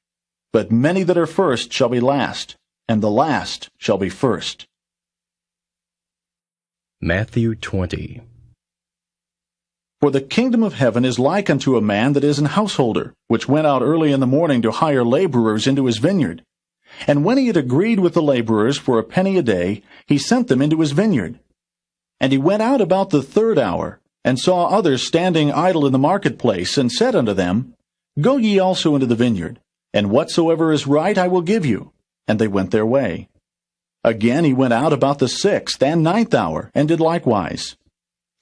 S2: But many that are first shall be last, and the last shall be first.
S1: Matthew 20.
S2: For the kingdom of heaven is like unto a man that is an householder, which went out early in the morning to hire laborers into his vineyard. And when he had agreed with the laborers for a penny a day, he sent them into his vineyard. And he went out about the 3rd hour, and saw others standing idle in the marketplace, and said unto them, Go ye also into the vineyard, and whatsoever is right I will give you. And they went their way. Again he went out about the 6th and 9th hour, and did likewise.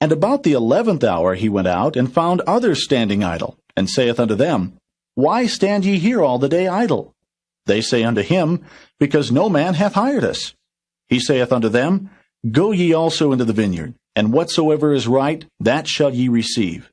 S2: And about the 11th hour he went out, and found others standing idle, and saith unto them, Why stand ye here all the day idle? They say unto him, Because no man hath hired us. He saith unto them, Go ye also into the vineyard, and whatsoever is right, that shall ye receive.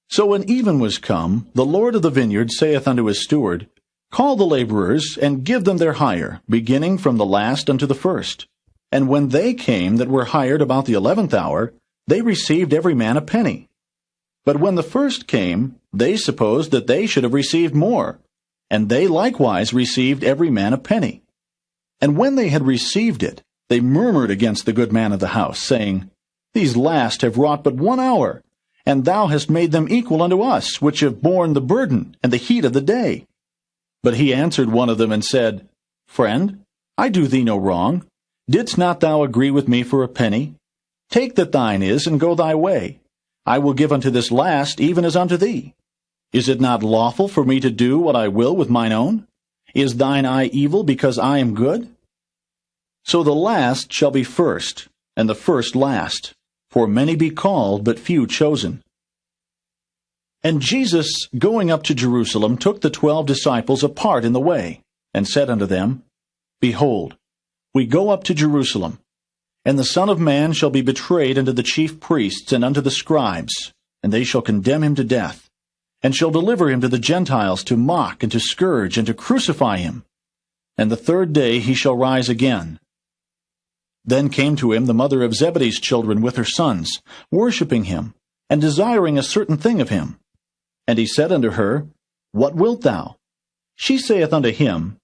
S2: So when even was come, the Lord of the vineyard saith unto his steward, Call the laborers, and give them their hire, beginning from the last unto the first. And when they came that were hired about the 11th hour, they received every man a penny. But when the first came, they supposed that they should have received more, and they likewise received every man a penny. And when they had received it, they murmured against the good man of the house, saying, These last have wrought but 1 hour, and thou hast made them equal unto us, which have borne the burden and the heat of the day. But he answered one of them, and said, Friend, I do thee no wrong. Didst not thou agree with me for a penny? Take that thine is, and go thy way. I will give unto this last even as unto thee. Is it not lawful for me to do what I will with mine own? Is thine eye evil because I am good? So the last shall be first, and the first last. For many be called, but few chosen. And Jesus, going up to Jerusalem, took the 12 disciples apart in the way, and said unto them, Behold, we go up to Jerusalem, And the Son of Man shall be betrayed unto the chief priests and unto the scribes, and they shall condemn him to death, and shall deliver him to the Gentiles to mock and to scourge and to crucify him. And the third day he shall rise again. Then came to him the mother of Zebedee's children with her sons, worshipping him, and desiring a certain thing of him. And he said unto her, What wilt thou? She saith unto him,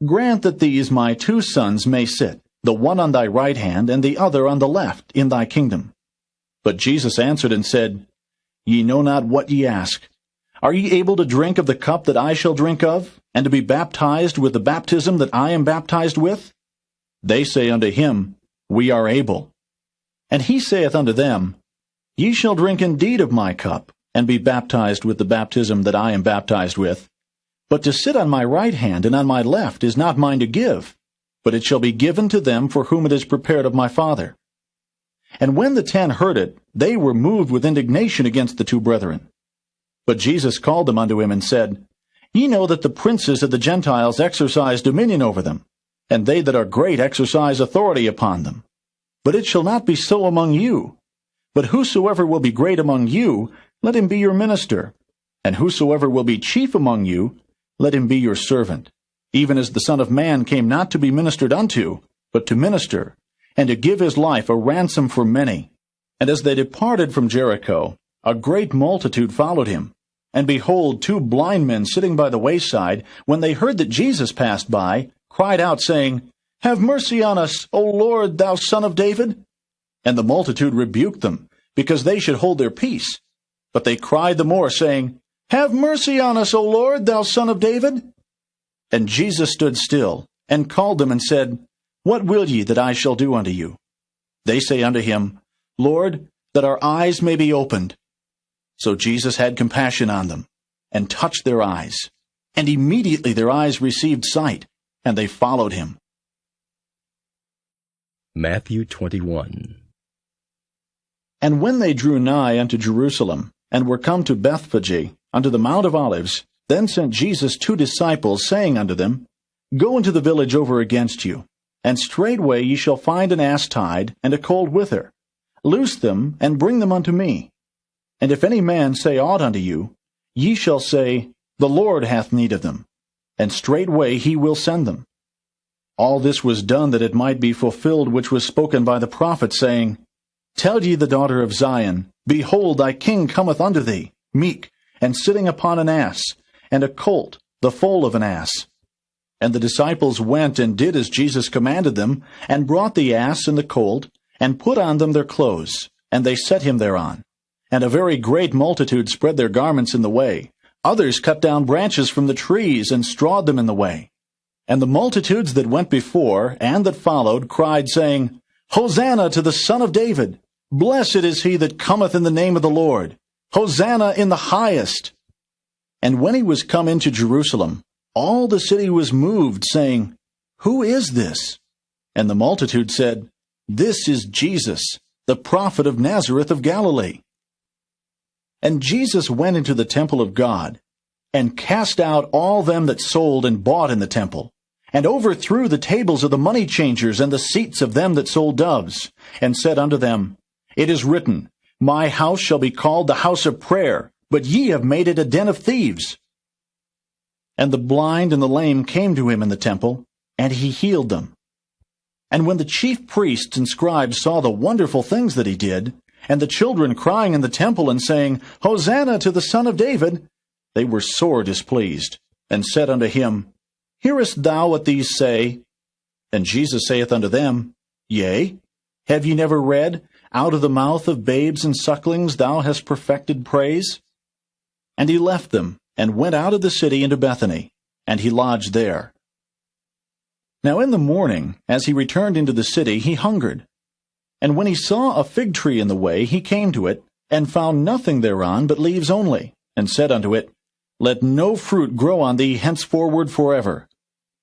S2: Grant that these my 2 sons may sit, the one on thy right hand, and the other on the left, in thy kingdom. But Jesus answered and said, Ye know not what ye ask. Are ye able to drink of the cup that I shall drink of, and to be baptized with the baptism that I am baptized with? They say unto him, We are able. And he saith unto them, Ye shall drink indeed of my cup, and be baptized with the baptism that I am baptized with. But to sit on my right hand and on my left is not mine to give, but it shall be given to them for whom it is prepared of my Father. And when the 10 heard it, they were moved with indignation against the 2 brethren. But Jesus called them unto him and said, Ye know that the princes of the Gentiles exercise dominion over them, and they that are great exercise authority upon them. But it shall not be so among you. But whosoever will be great among you, let him be your minister. And whosoever will be chief among you, let him be your servant. Even as the Son of Man came not to be ministered unto, but to minister, and to give his life a ransom for many. And as they departed from Jericho, a great multitude followed him. And behold, 2 blind men sitting by the wayside, when they heard that Jesus passed by, cried out, saying, Have mercy on us, O Lord, thou Son of David. And the multitude rebuked them, because they should hold their peace. But they cried the more, saying, Have mercy on us, O Lord, thou Son of David. And Jesus stood still, and called them, and said, What will ye that I shall do unto you? They say unto him, Lord, that our eyes may be opened. So Jesus had compassion on them, and touched their eyes. And immediately their eyes received sight, and they followed him.
S1: Matthew 21.
S2: And when they drew nigh unto Jerusalem, and were come to Bethphage, unto the Mount of Olives, then sent Jesus 2 disciples, saying unto them, Go into the village over against you, and straightway ye shall find an ass tied, and a colt with her. Loose them, and bring them unto me. And if any man say aught unto you, ye shall say, The Lord hath need of them, and straightway he will send them. All this was done that it might be fulfilled which was spoken by the prophet, saying, Tell ye the daughter of Zion, Behold, thy king cometh unto thee, meek, and sitting upon an ass, and a colt, the foal of an ass. And the disciples went and did as Jesus commanded them, and brought the ass and the colt, and put on them their clothes, and they set him thereon. And a very great multitude spread their garments in the way. Others cut down branches from the trees, and strawed them in the way. And the multitudes that went before, and that followed, cried, saying, Hosanna to the Son of David! Blessed is he that cometh in the name of the Lord! Hosanna in the highest! And when he was come into Jerusalem, all the city was moved, saying, Who is this? And the multitude said, This is Jesus, the prophet of Nazareth of Galilee. And Jesus went into the temple of God, and cast out all them that sold and bought in the temple, and overthrew the tables of the money changers and the seats of them that sold doves, and said unto them, It is written, My house shall be called the house of prayer, but ye have made it a den of thieves. And the blind and the lame came to him in the temple, and he healed them. And when the chief priests and scribes saw the wonderful things that he did, and the children crying in the temple and saying, Hosanna to the Son of David, they were sore displeased, and said unto him, Hearest thou what these say? And Jesus saith unto them, Yea, have ye never read, Out of the mouth of babes and sucklings thou hast perfected praise? And he left them, and went out of the city into Bethany, and he lodged there. Now in the morning, as he returned into the city, he hungered. And when he saw a fig tree in the way, he came to it, and found nothing thereon but leaves only, and said unto it, Let no fruit grow on thee henceforward forever.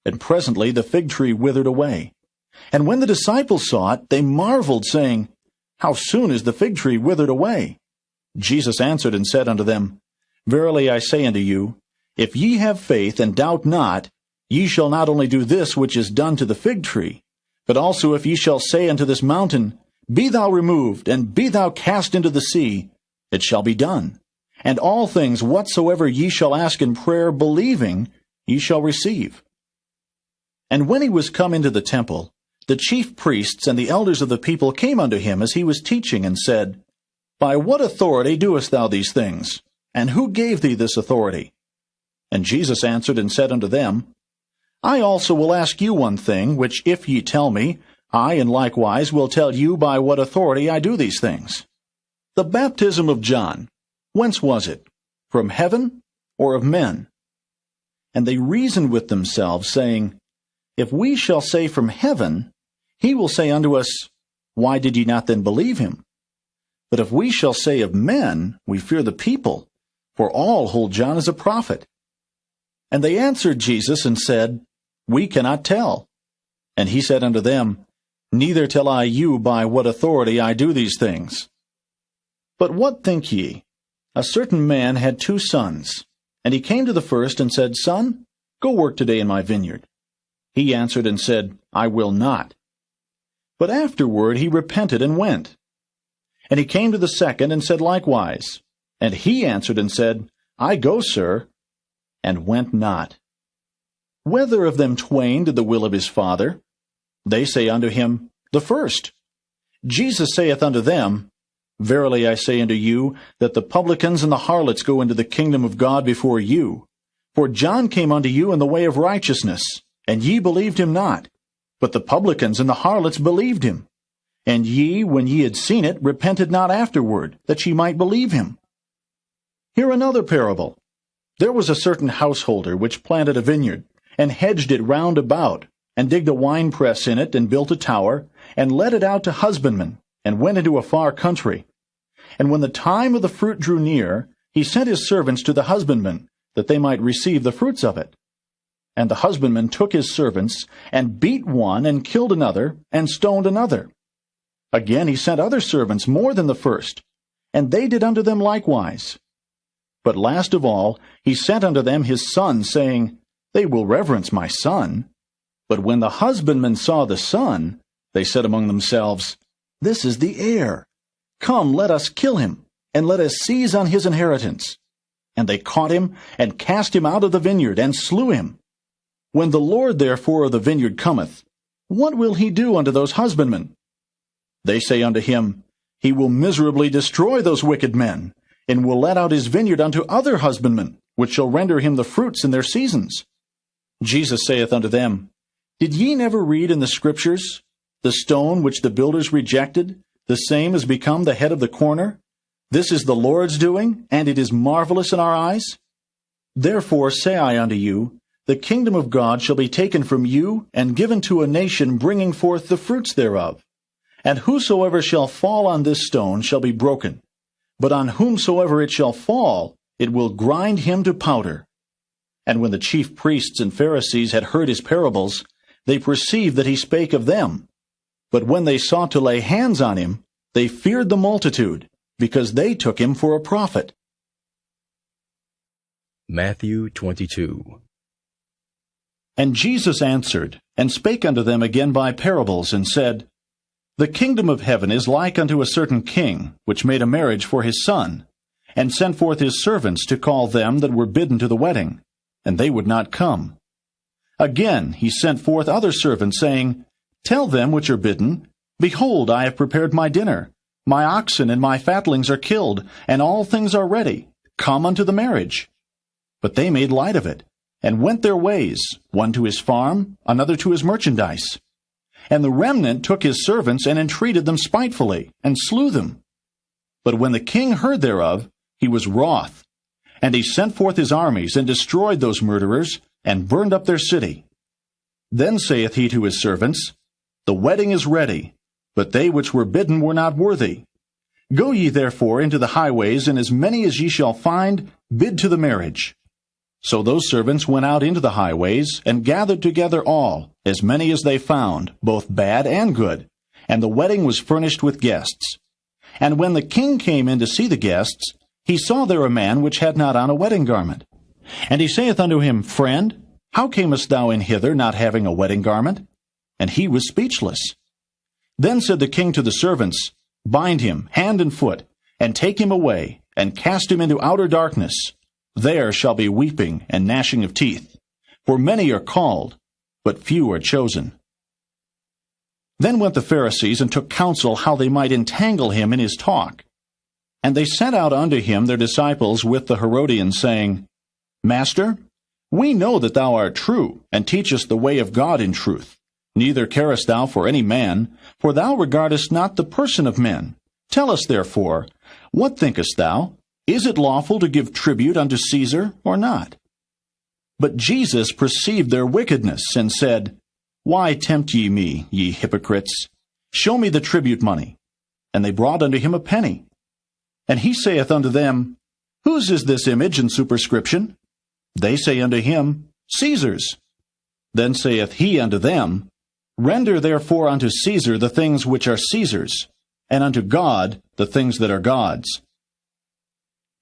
S2: And presently the fig tree withered away. And when the disciples saw it, they marveled, saying, How soon is the fig tree withered away? Jesus answered and said unto them, Verily I say unto you, if ye have faith and doubt not, ye shall not only do this which is done to the fig tree, But also if ye shall say unto this mountain, Be thou removed, and be thou cast into the sea, it shall be done. And all things whatsoever ye shall ask in prayer, believing, ye shall receive. And when he was come into the temple, the chief priests and the elders of the people came unto him as he was teaching, and said, By what authority doest thou these things? And who gave thee this authority? And Jesus answered and said unto them, I also will ask you one thing, which if ye tell me, I in likewise will tell you by what authority I do these things. The baptism of John, whence was it? From heaven, or of men? And they reasoned with themselves, saying, If we shall say from heaven, he will say unto us, Why did ye not then believe him? But if we shall say of men, we fear the people, for all hold John as a prophet. And they answered Jesus and said, We cannot tell. And he said unto them, Neither tell I you by what authority I do these things. But what think ye? A certain man had 2 sons, and he came to the first and said, Son, go work today in my vineyard. He answered and said, I will not. But afterward he repented and went. And he came to the second and said likewise. And he answered and said, I go, sir, and went not. Whether of them twain did the will of his father? They say unto him, The first. Jesus saith unto them, Verily I say unto you, that the publicans and the harlots go into the kingdom of God before you. For John came unto you in the way of righteousness, and ye believed him not. But the publicans and the harlots believed him. And ye, when ye had seen it, repented not afterward, that ye might believe him. Hear another parable. There was a certain householder which planted a vineyard, and hedged it round about, and digged a winepress in it, and built a tower, and let it out to husbandmen, and went into a far country. And when the time of the fruit drew near, he sent his servants to the husbandmen, that they might receive the fruits of it. And the husbandman took his servants, and beat one, and killed another, and stoned another. Again he sent other servants more than the first, and they did unto them likewise. But last of all he sent unto them his son, saying, They will reverence my son. But when the husbandmen saw the son, they said among themselves, This is the heir. Come, let us kill him, and let us seize on his inheritance. And they caught him, and cast him out of the vineyard, and slew him. When the Lord therefore of the vineyard cometh, what will he do unto those husbandmen? They say unto him, He will miserably destroy those wicked men, and will let out his vineyard unto other husbandmen, which shall render him the fruits in their seasons. Jesus saith unto them, Did ye never read in the Scriptures, The stone which the builders rejected, the same is become the head of the corner? This is the Lord's doing, and it is marvelous in our eyes. Therefore say I unto you, the kingdom of God shall be taken from you, and given to a nation bringing forth the fruits thereof. And whosoever shall fall on this stone shall be broken, but on whomsoever it shall fall, it will grind him to powder. And when the chief priests and Pharisees had heard his parables, they perceived that he spake of them. But when they sought to lay hands on him, they feared the multitude, because they took him for a prophet.
S1: Matthew 22.
S2: And Jesus answered, and spake unto them again by parables, and said, The kingdom of heaven is like unto a certain king, which made a marriage for his son, and sent forth his servants to call them that were bidden to the wedding, and they would not come. Again he sent forth other servants, saying, Tell them which are bidden, Behold, I have prepared my dinner. My oxen and my fatlings are killed, and all things are ready. Come unto the marriage. But they made light of it, and went their ways, one to his farm, another to his merchandise. And the remnant took his servants, and entreated them spitefully, and slew them. But when the king heard thereof, he was wroth. And he sent forth his armies, and destroyed those murderers, and burned up their city. Then saith he to his servants, The wedding is ready, but they which were bidden were not worthy. Go ye therefore into the highways, and as many as ye shall find, bid to the marriage. So those servants went out into the highways, and gathered together all, as many as they found, both bad and good. And the wedding was furnished with guests. And when the king came in to see the guests, he saw there a man which had not on a wedding garment. And he saith unto him, Friend, how camest thou in hither, not having a wedding garment? and he was speechless. Then said the king to the servants, Bind him hand and foot, and take him away, and cast him into outer darkness. There shall be weeping and gnashing of teeth. For many are called, but few are chosen. Then went the Pharisees and took counsel how they might entangle him in his talk. And they sent out unto him their disciples with the Herodians, saying, Master, we know that thou art true, and teachest the way of God in truth. Neither carest thou for any man, for thou regardest not the person of men. Tell us therefore, what thinkest thou? Is it lawful to give tribute unto Caesar, or not? But Jesus perceived their wickedness, and said, Why tempt ye me, ye hypocrites? Show me the tribute money. And they brought unto him a penny. And he saith unto them, Whose is this image and superscription? They say unto him, Caesar's. Then saith he unto them, Render therefore unto Caesar the things which are Caesar's, and unto God the things that are God's.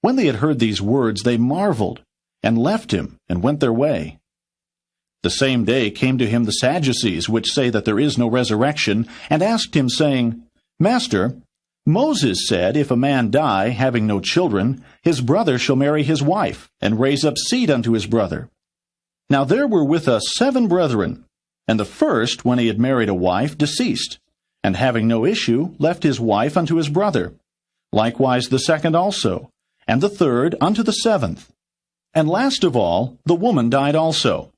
S2: When they had heard these words, they marveled, and left him, and went their way. The same day came to him the Sadducees, which say that there is no resurrection, and asked him, saying, Master, Moses said, If a man die, having no children, his brother shall marry his wife, and raise up seed unto his brother. Now there were with us 7 brethren, and the first, when he had married a wife, deceased, and having no issue, left his wife unto his brother. Likewise the second also, and the third unto the 7th. And last of all, the woman died also.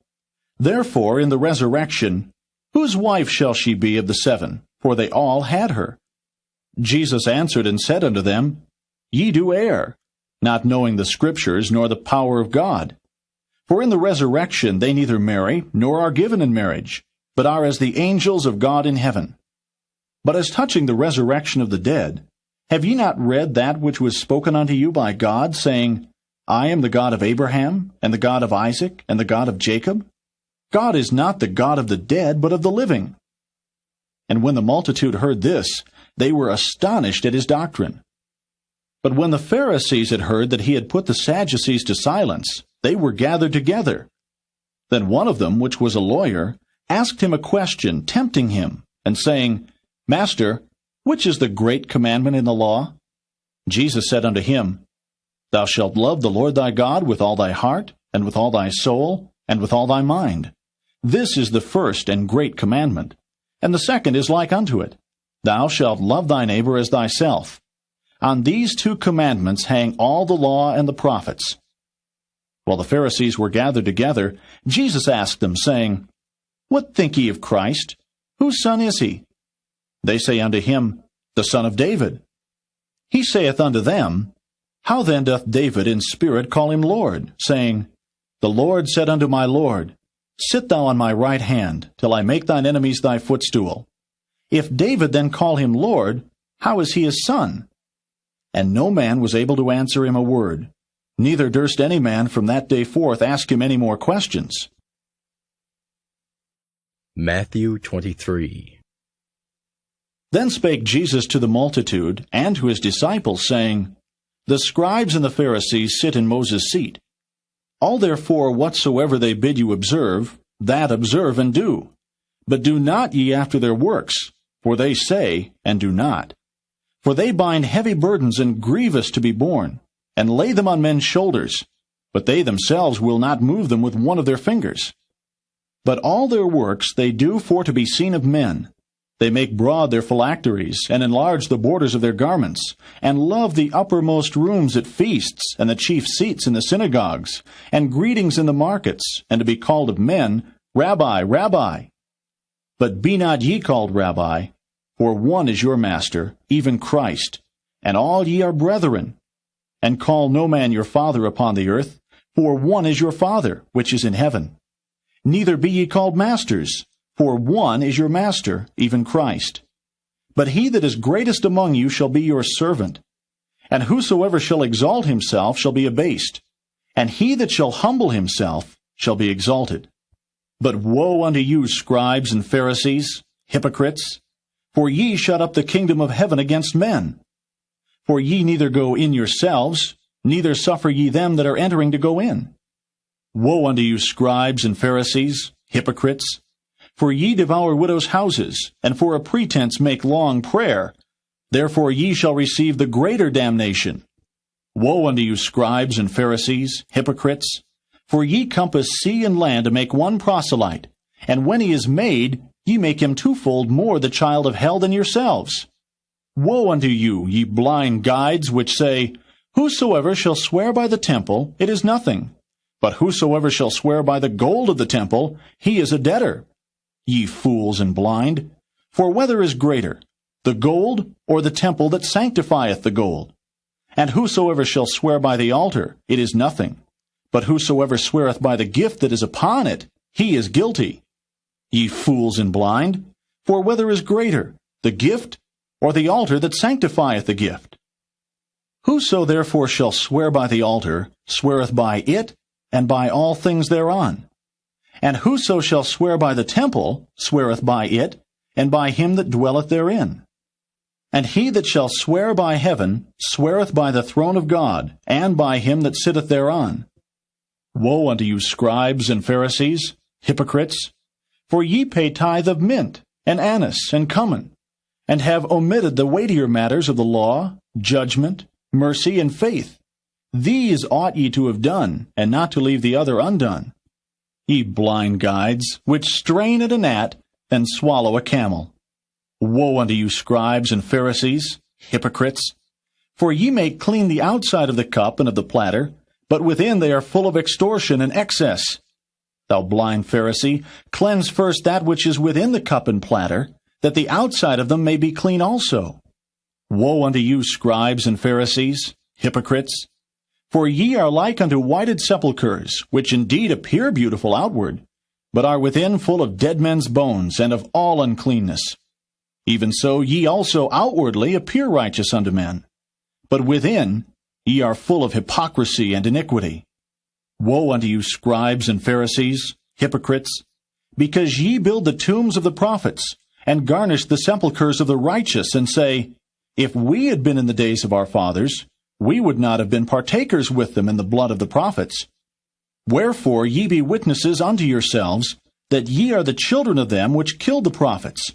S2: Therefore in the resurrection, whose wife shall she be of the 7? For they all had her. Jesus answered and said unto them, Ye do err, not knowing the Scriptures nor the power of God. For in the resurrection they neither marry, nor are given in marriage, but are as the angels of God in heaven. But as touching the resurrection of the dead, have ye not read that which was spoken unto you by God, saying, I am the God of Abraham, and the God of Isaac, and the God of Jacob? God is not the God of the dead, but of the living. And when the multitude heard this, they were astonished at his doctrine. But when the Pharisees had heard that he had put the Sadducees to silence, they were gathered together. Then one of them, which was a lawyer, asked him a question, tempting him, and saying, Master, which is the great commandment in the law? Jesus said unto him, Thou shalt love the Lord thy God with all thy heart, and with all thy soul, and with all thy mind. This is the first and great commandment. And the second is like unto it, Thou shalt love thy neighbor as thyself. On these 2 commandments hang all the law and the prophets. While the Pharisees were gathered together, Jesus asked them, saying, What think ye of Christ? Whose son is he? They say unto him, The son of David. He saith unto them, How then doth David in spirit call him Lord, saying, The Lord said unto my Lord, Sit thou on my right hand, till I make thine enemies thy footstool. If David then call him Lord, how is he his son? And no man was able to answer him a word, neither durst any man from that day forth ask him any more questions.
S1: Matthew 23.
S2: Then spake Jesus to the multitude and to his disciples, saying, The scribes and the Pharisees sit in Moses' seat. All therefore whatsoever they bid you observe, that observe and do. But do not ye after their works, for they say, and do not. For they bind heavy burdens and grievous to be borne, and lay them on men's shoulders, but they themselves will not move them with one of their fingers. But all their works they do for to be seen of men. They make broad their phylacteries, and enlarge the borders of their garments, and love the uppermost rooms at feasts, and the chief seats in the synagogues, and greetings in the markets, and to be called of men, Rabbi, Rabbi. But be not ye called Rabbi, for one is your master, even Christ, and all ye are brethren. And call no man your father upon the earth, for one is your Father, which is in heaven. Neither be ye called masters, for one is your master, even Christ. But he that is greatest among you shall be your servant. And whosoever shall exalt himself shall be abased, and he that shall humble himself shall be exalted. But woe unto you, scribes and Pharisees, hypocrites! For ye shut up the kingdom of heaven against men. For ye neither go in yourselves, neither suffer ye them that are entering to go in. Woe unto you, scribes and Pharisees, hypocrites! For ye devour widows' houses, and for a pretense make long prayer. Therefore ye shall receive the greater damnation. Woe unto you, scribes and Pharisees, hypocrites! For ye compass sea and land to make one proselyte, and when he is made, ye make him twofold more the child of hell than yourselves. Woe unto you, ye blind guides, which say, Whosoever shall swear by the temple, it is nothing. But whosoever shall swear by the gold of the temple, he is a debtor. Ye fools and blind! For whether is greater, the gold or the temple that sanctifieth the gold? And whosoever shall swear by the altar, it is nothing. But whosoever sweareth by the gift that is upon it, he is guilty. Ye fools and blind! For whether is greater, the gift or the altar that sanctifieth the gift? Whoso therefore shall swear by the altar, sweareth by it, and by all things thereon. And whoso shall swear by the temple, sweareth by it, and by him that dwelleth therein. And he that shall swear by heaven, sweareth by the throne of God, and by him that sitteth thereon. Woe unto you, scribes and Pharisees, hypocrites! For ye pay tithe of mint, and anise, and cumin, and have omitted the weightier matters of the law, judgment, mercy, and faith. These ought ye to have done, and not to leave the other undone. Ye blind guides, which strain at a gnat, and swallow a camel. Woe unto you, scribes and Pharisees, hypocrites! For ye make clean the outside of the cup and of the platter, but within they are full of extortion and excess. Thou blind Pharisee, cleanse first that which is within the cup and platter, that the outside of them may be clean also. Woe unto you, scribes and Pharisees, hypocrites! For ye are like unto whited sepulchres, which indeed appear beautiful outward, but are within full of dead men's bones, and of all uncleanness. Even so ye also outwardly appear righteous unto men, but within ye are full of hypocrisy and iniquity. Woe unto you, scribes and Pharisees, hypocrites! Because ye build the tombs of the prophets, and garnish the sepulchres of the righteous, and say, If we had been in the days of our fathers, we would not have been partakers with them in the blood of the prophets. Wherefore ye be witnesses unto yourselves, that ye are the children of them which killed the prophets.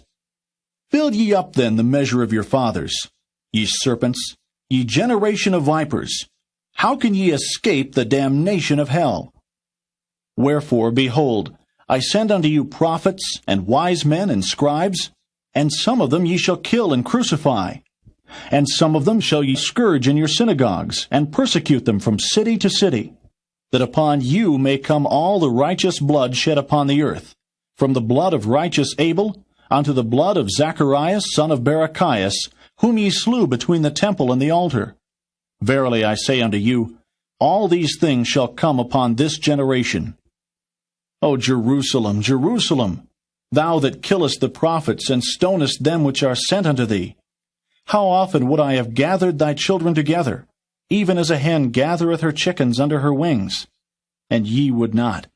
S2: Fill ye up then the measure of your fathers. Ye serpents, ye generation of vipers, how can ye escape the damnation of hell? Wherefore, behold, I send unto you prophets, and wise men, and scribes, and some of them ye shall kill and crucify. And some of them shall ye scourge in your synagogues, and persecute them from city to city, that upon you may come all the righteous blood shed upon the earth, from the blood of righteous Abel unto the blood of Zacharias son of Barachias, whom ye slew between the temple and the altar. Verily I say unto you, all these things shall come upon this generation. O Jerusalem, Jerusalem, thou that killest the prophets, and stonest them which are sent unto thee! How often would I have gathered thy children together, even as a hen gathereth her chickens under her wings, and ye would not.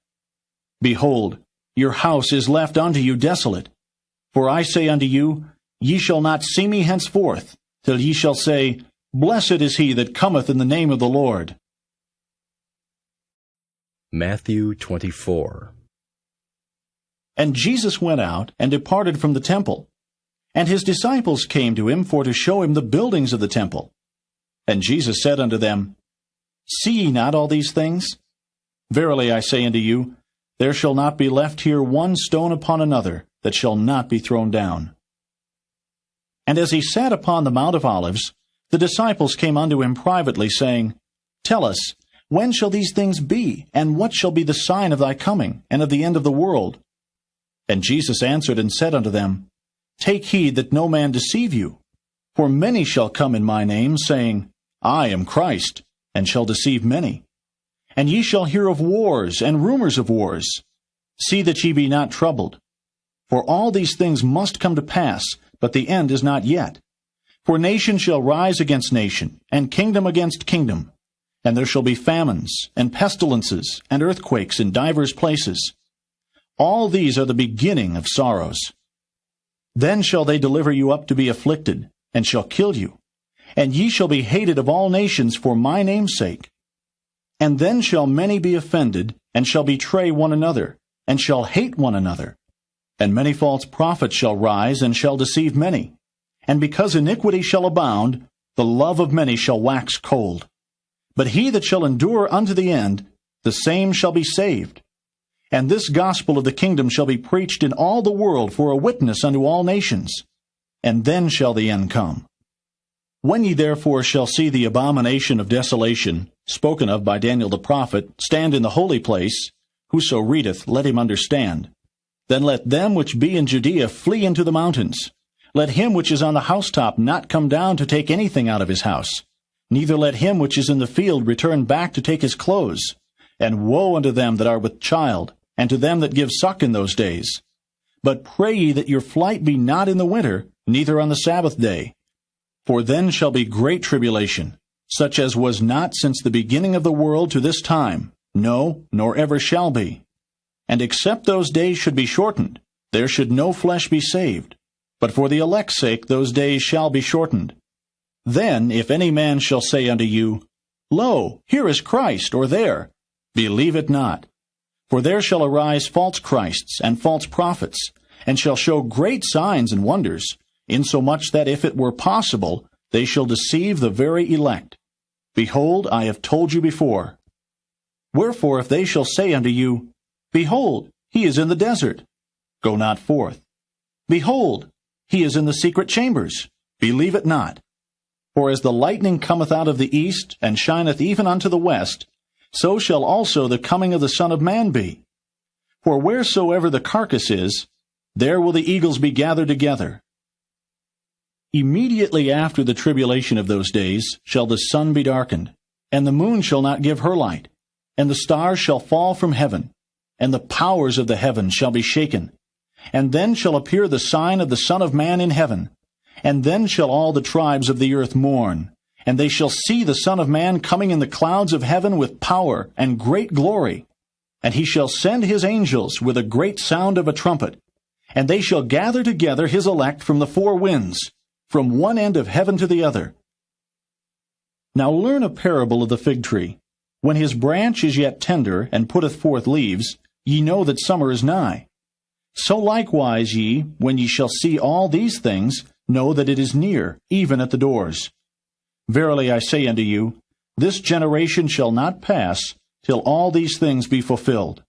S2: Behold, your house is left unto you desolate. For I say unto you, ye shall not see me henceforth, till ye shall say, Blessed is he that cometh in the name of the Lord.
S1: Matthew 24.
S2: And Jesus went out, and departed from the temple. And his disciples came to him for to show him the buildings of the temple. And Jesus said unto them, See ye not all these things? Verily I say unto you, there shall not be left here one stone upon another, that shall not be thrown down. And as he sat upon the Mount of Olives, the disciples came unto him privately, saying, Tell us, when shall these things be, and what shall be the sign of thy coming, and of the end of the world? And Jesus answered and said unto them, Take heed that no man deceive you. For many shall come in my name, saying, I am Christ, and shall deceive many. And ye shall hear of wars and rumors of wars. See that ye be not troubled. For all these things must come to pass, but the end is not yet. For nation shall rise against nation, and kingdom against kingdom. And there shall be famines, and pestilences, and earthquakes in divers places. All these are the beginning of sorrows. Then shall they deliver you up to be afflicted, and shall kill you. And ye shall be hated of all nations for my name's sake. And then shall many be offended, and shall betray one another, and shall hate one another. And many false prophets shall rise, and shall deceive many. And because iniquity shall abound, the love of many shall wax cold. But he that shall endure unto the end, the same shall be saved. And this gospel of the kingdom shall be preached in all the world for a witness unto all nations. And then shall the end come. When ye therefore shall see the abomination of desolation, spoken of by Daniel the prophet, stand in the holy place, whoso readeth, let him understand. Then let them which be in Judea flee into the mountains. Let him which is on the housetop not come down to take anything out of his house. Neither let him which is in the field return back to take his clothes. And woe unto them that are with child, and to them that give suck in those days. But pray ye that your flight be not in the winter, neither on the Sabbath day. For then shall be great tribulation, such as was not since the beginning of the world to this time, no, nor ever shall be. And except those days should be shortened, there should no flesh be saved. But for the elect's sake those days shall be shortened. Then if any man shall say unto you, Lo, here is Christ, or there, believe it not. For there shall arise false Christs and false prophets, and shall show great signs and wonders, insomuch that if it were possible, they shall deceive the very elect. Behold, I have told you before. Wherefore if they shall say unto you, Behold, he is in the desert, go not forth. Behold, he is in the secret chambers, believe it not. For as the lightning cometh out of the east, and shineth even unto the west, so shall also the coming of the Son of Man be. For wheresoever the carcass is, there will the eagles be gathered together. Immediately after the tribulation of those days shall the sun be darkened, and the moon shall not give her light, and the stars shall fall from heaven, and the powers of the heavens shall be shaken. And then shall appear the sign of the Son of Man in heaven. And then shall all the tribes of the earth mourn, and they shall see the Son of Man coming in the clouds of heaven with power and great glory. And he shall send his angels with a great sound of a trumpet, and they shall gather together his elect from the four winds, from one end of heaven to the other. Now learn a parable of the fig tree. When his branch is yet tender, and putteth forth leaves, ye know that summer is nigh. So likewise ye, when ye shall see all these things, know that it is near, even at the doors. Verily I say unto you, this generation shall not pass, till all these things be fulfilled.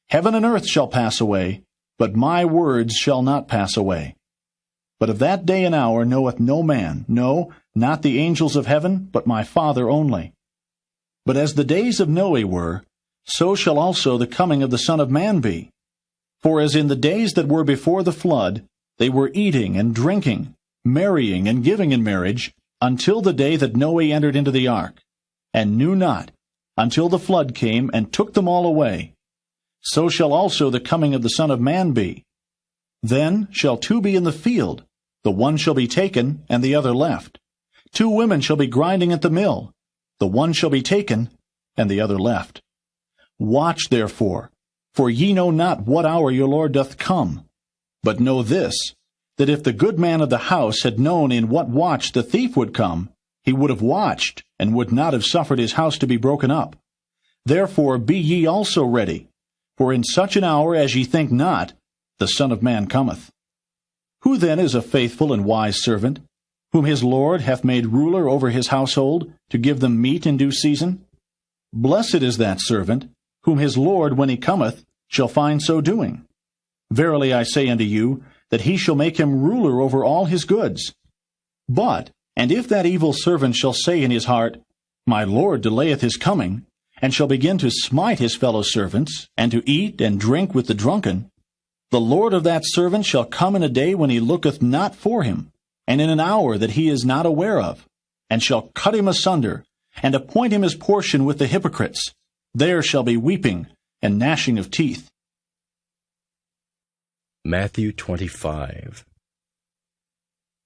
S2: Heaven and earth shall pass away, but my words shall not pass away. But of that day and hour knoweth no man, no, not the angels of heaven, but my Father only. But as the days of Noe were, so shall also the coming of the Son of Man be. For as in the days that were before the flood, they were eating and drinking, marrying and giving in marriage, until the day that Noe entered into the ark, and knew not, until the flood came and took them all away. So shall also the coming of the Son of Man be. Then shall two be in the field, the one shall be taken, and the other left. 2 women shall be grinding at the mill, the one shall be taken, and the other left. Watch therefore, for ye know not what hour your Lord doth come. But know this, that if the good man of the house had known in what watch the thief would come, he would have watched, and would not have suffered his house to be broken up. Therefore be ye also ready, for in such an hour as ye think not, the Son of Man cometh. Who then is a faithful and wise servant, whom his Lord hath made ruler over his household, to give them meat in due season? Blessed is that servant, whom his Lord, when he cometh, shall find so doing. Verily I say unto you, that he shall make him ruler over all his goods. But, and if that evil servant shall say in his heart, My Lord delayeth his coming, and shall begin to smite his fellow servants, and to eat and drink with the drunken, the Lord of that servant shall come in a day when he looketh not for him, and in an hour that he is not aware of, and shall cut him asunder, and appoint him his portion with the hypocrites. There shall be weeping and gnashing of teeth.
S1: Matthew 25.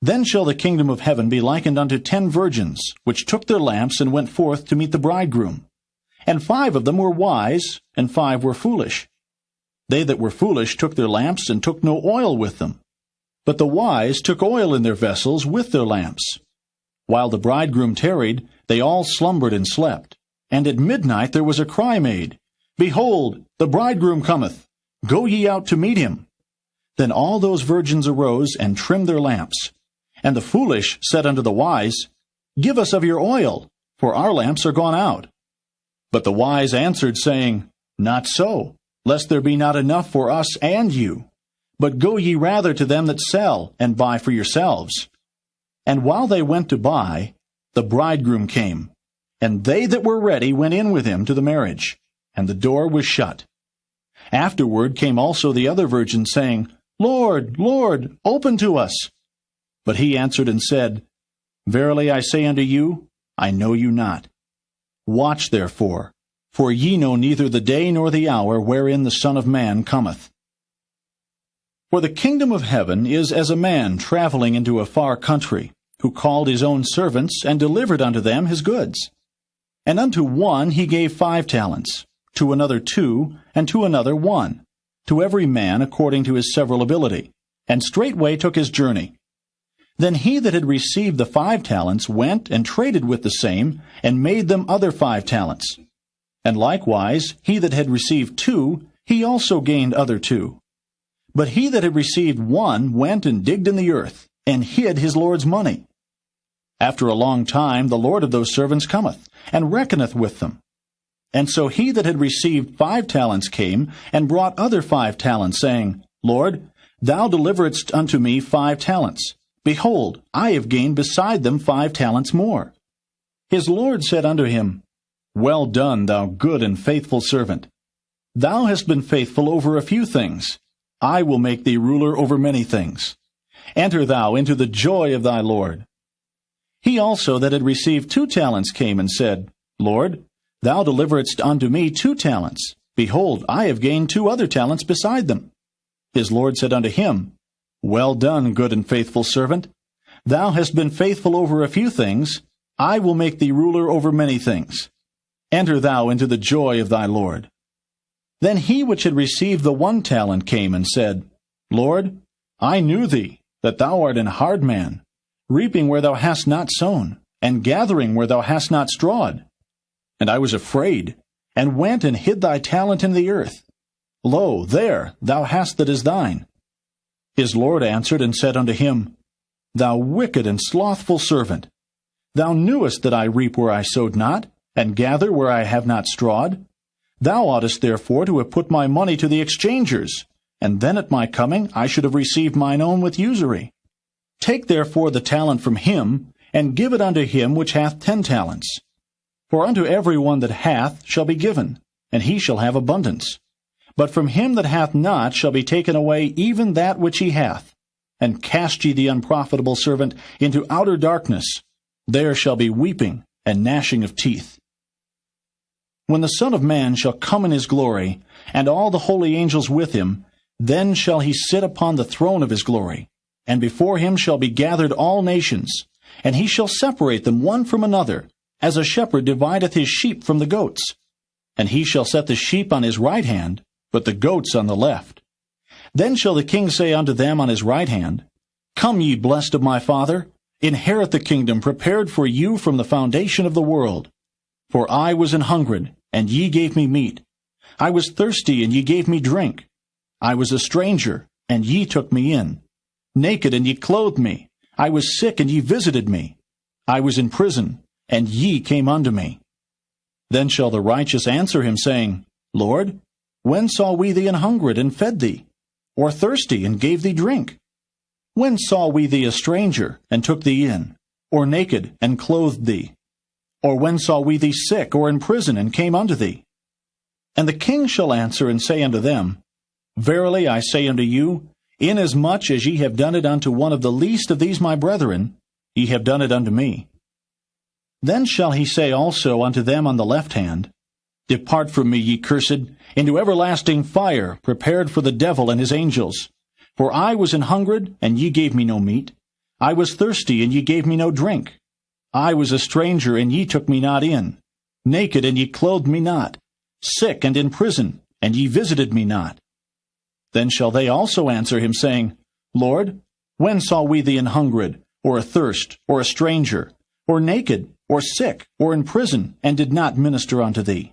S2: Then shall the kingdom of heaven be likened unto 10 virgins, which took their lamps and went forth to meet the bridegroom. And 5 of them were wise, and 5 were foolish. They that were foolish took their lamps and took no oil with them. But the wise took oil in their vessels with their lamps. While the bridegroom tarried, they all slumbered and slept. And at midnight there was a cry made, Behold, the bridegroom cometh, go ye out to meet him. Then all those virgins arose and trimmed their lamps. And the foolish said unto the wise, Give us of your oil, for our lamps are gone out. But the wise answered, saying, Not so, lest there be not enough for us and you. But go ye rather to them that sell, and buy for yourselves. And while they went to buy, the bridegroom came, and they that were ready went in with him to the marriage, and the door was shut. Afterward came also the other virgins, saying, Lord, Lord, open to us. But he answered and said, Verily I say unto you, I know you not. Watch therefore, for ye know neither the day nor the hour wherein the Son of Man cometh. For the kingdom of heaven is as a man traveling into a far country, who called his own servants, and delivered unto them his goods. And unto one he gave 5 talents, to another 2, and to another 1, to every man according to his several ability, and straightway took his journey. Then he that had received the 5 talents went and traded with the same, and made them other 5 talents. And likewise he that had received 2, he also gained other 2. But he that had received 1 went and digged in the earth, and hid his Lord's money. After a long time the Lord of those servants cometh, and reckoneth with them. And so he that had received 5 talents came, and brought other 5 talents, saying, Lord, thou deliveredst unto me 5 talents. Behold, I have gained beside them 5 talents more. His Lord said unto him, Well done, thou good and faithful servant. Thou hast been faithful over a few things. I will make thee ruler over many things. Enter thou into the joy of thy Lord. He also that had received 2 talents came and said, Lord, thou deliveredst unto me 2 talents. Behold, I have gained 2 other talents beside them. His Lord said unto him, Well done, good and faithful servant. Thou hast been faithful over a few things. I will make thee ruler over many things. Enter thou into the joy of thy Lord. Then he which had received the 1 talent came and said, Lord, I knew thee, that thou art an hard man, reaping where thou hast not sown, and gathering where thou hast not strawed. And I was afraid, and went and hid thy talent in the earth. Lo, there thou hast that is thine. His Lord answered and said unto him, Thou wicked and slothful servant, thou knewest that I reap where I sowed not, and gather where I have not strawed. Thou oughtest therefore to have put my money to the exchangers, and then at my coming I should have received mine own with usury. Take therefore the talent from him, and give it unto him which hath 10 talents. For unto every one that hath shall be given, and he shall have abundance. But from him that hath not shall be taken away even that which he hath. And cast ye the unprofitable servant into outer darkness. There shall be weeping and gnashing of teeth. When the Son of Man shall come in his glory, and all the holy angels with him, then shall he sit upon the throne of his glory. And before him shall be gathered all nations, and he shall separate them one from another, as a shepherd divideth his sheep from the goats. And he shall set the sheep on his right hand, but the goats on the left. Then shall the king say unto them on his right hand, Come ye blessed of my Father, inherit the kingdom prepared for you from the foundation of the world. For I was an hungred, and ye gave me meat. I was thirsty, and ye gave me drink. I was a stranger, and ye took me in. Naked, and ye clothed me. I was sick, and ye visited me. I was in prison, and ye came unto me. Then shall the righteous answer him, saying, Lord, when saw we thee an hungred, and fed thee? Or thirsty, and gave thee drink? When saw we thee a stranger, and took thee in? Or naked, and clothed thee? Or when saw we thee sick, or in prison, and came unto thee? And the king shall answer and say unto them, Verily I say unto you, inasmuch as ye have done it unto one of the least of these my brethren, ye have done it unto me. Then shall he say also unto them on the left hand, Depart from me, ye cursed, into everlasting fire, prepared for the devil and his angels. For I was an hungred, and ye gave me no meat. I was thirsty, and ye gave me no drink. I was a stranger, and ye took me not in. Naked, and ye clothed me not. Sick, and in prison, and ye visited me not. Then shall they also answer him, saying, Lord, when saw we thee an hungred, or athirst, or a stranger, or naked, or sick, or in prison, and did not minister unto thee?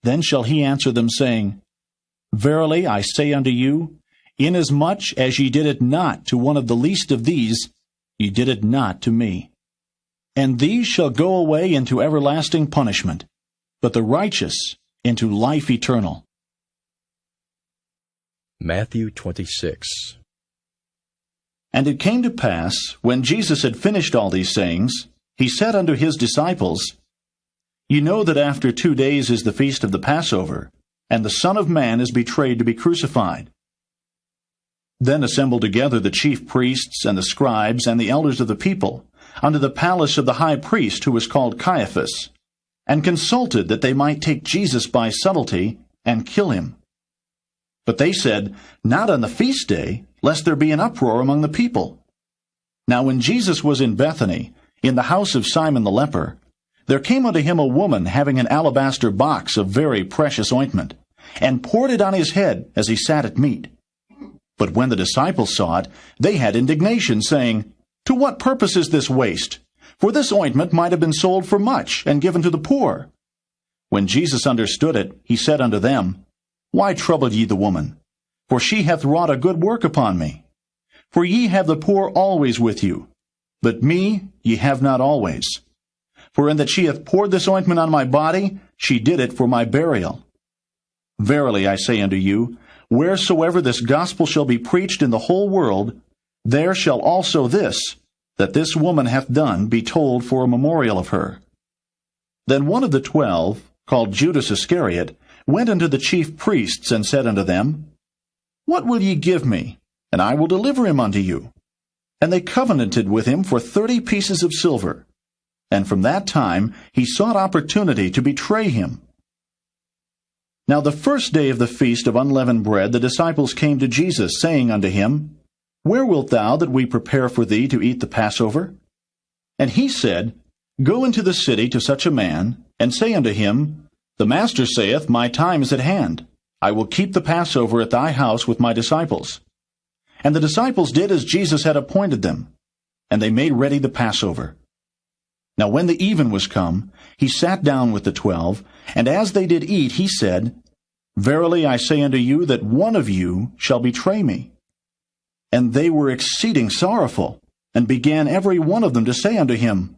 S2: Then shall he answer them, saying, Verily I say unto you, Inasmuch as ye did it not to one of the least of these, ye did it not to me. And these shall go away into everlasting punishment, but the righteous into life eternal.
S1: Matthew 26.
S2: And it came to pass, when Jesus had finished all these sayings, he said unto his disciples, Ye know that after 2 days is the feast of the Passover, and the Son of Man is betrayed to be crucified. Then assembled together the chief priests and the scribes and the elders of the people unto the palace of the high priest, who was called Caiaphas, and consulted that they might take Jesus by subtlety and kill him. But they said, Not on the feast day, lest there be an uproar among the people. Now when Jesus was in Bethany, in the house of Simon the leper, there came unto him a woman having an alabaster box of very precious ointment, and poured it on his head as he sat at meat. But when the disciples saw it, they had indignation, saying, To what purpose is this waste? For this ointment might have been sold for much, and given to the poor. When Jesus understood it, he said unto them, Why trouble ye the woman? For she hath wrought a good work upon me. For ye have the poor always with you, but me ye have not always. For in that she hath poured this ointment on my body, she did it for my burial. Verily I say unto you, wheresoever this gospel shall be preached in the whole world, there shall also this, that this woman hath done, be told for a memorial of her. Then one of the 12, called Judas Iscariot, went unto the chief priests, and said unto them, What will ye give me, and I will deliver him unto you? And they covenanted with him for 30 pieces of silver. And from that time he sought opportunity to betray him. Now the first day of the feast of unleavened bread the disciples came to Jesus, saying unto him, Where wilt thou that we prepare for thee to eat the Passover? And he said, Go into the city to such a man, and say unto him, The Master saith, My time is at hand. I will keep the Passover at thy house with my disciples. And the disciples did as Jesus had appointed them, and they made ready the Passover. Now when the even was come, he sat down with the 12, and as they did eat, he said, Verily I say unto you that one of you shall betray me. And they were exceeding sorrowful, and began every one of them to say unto him,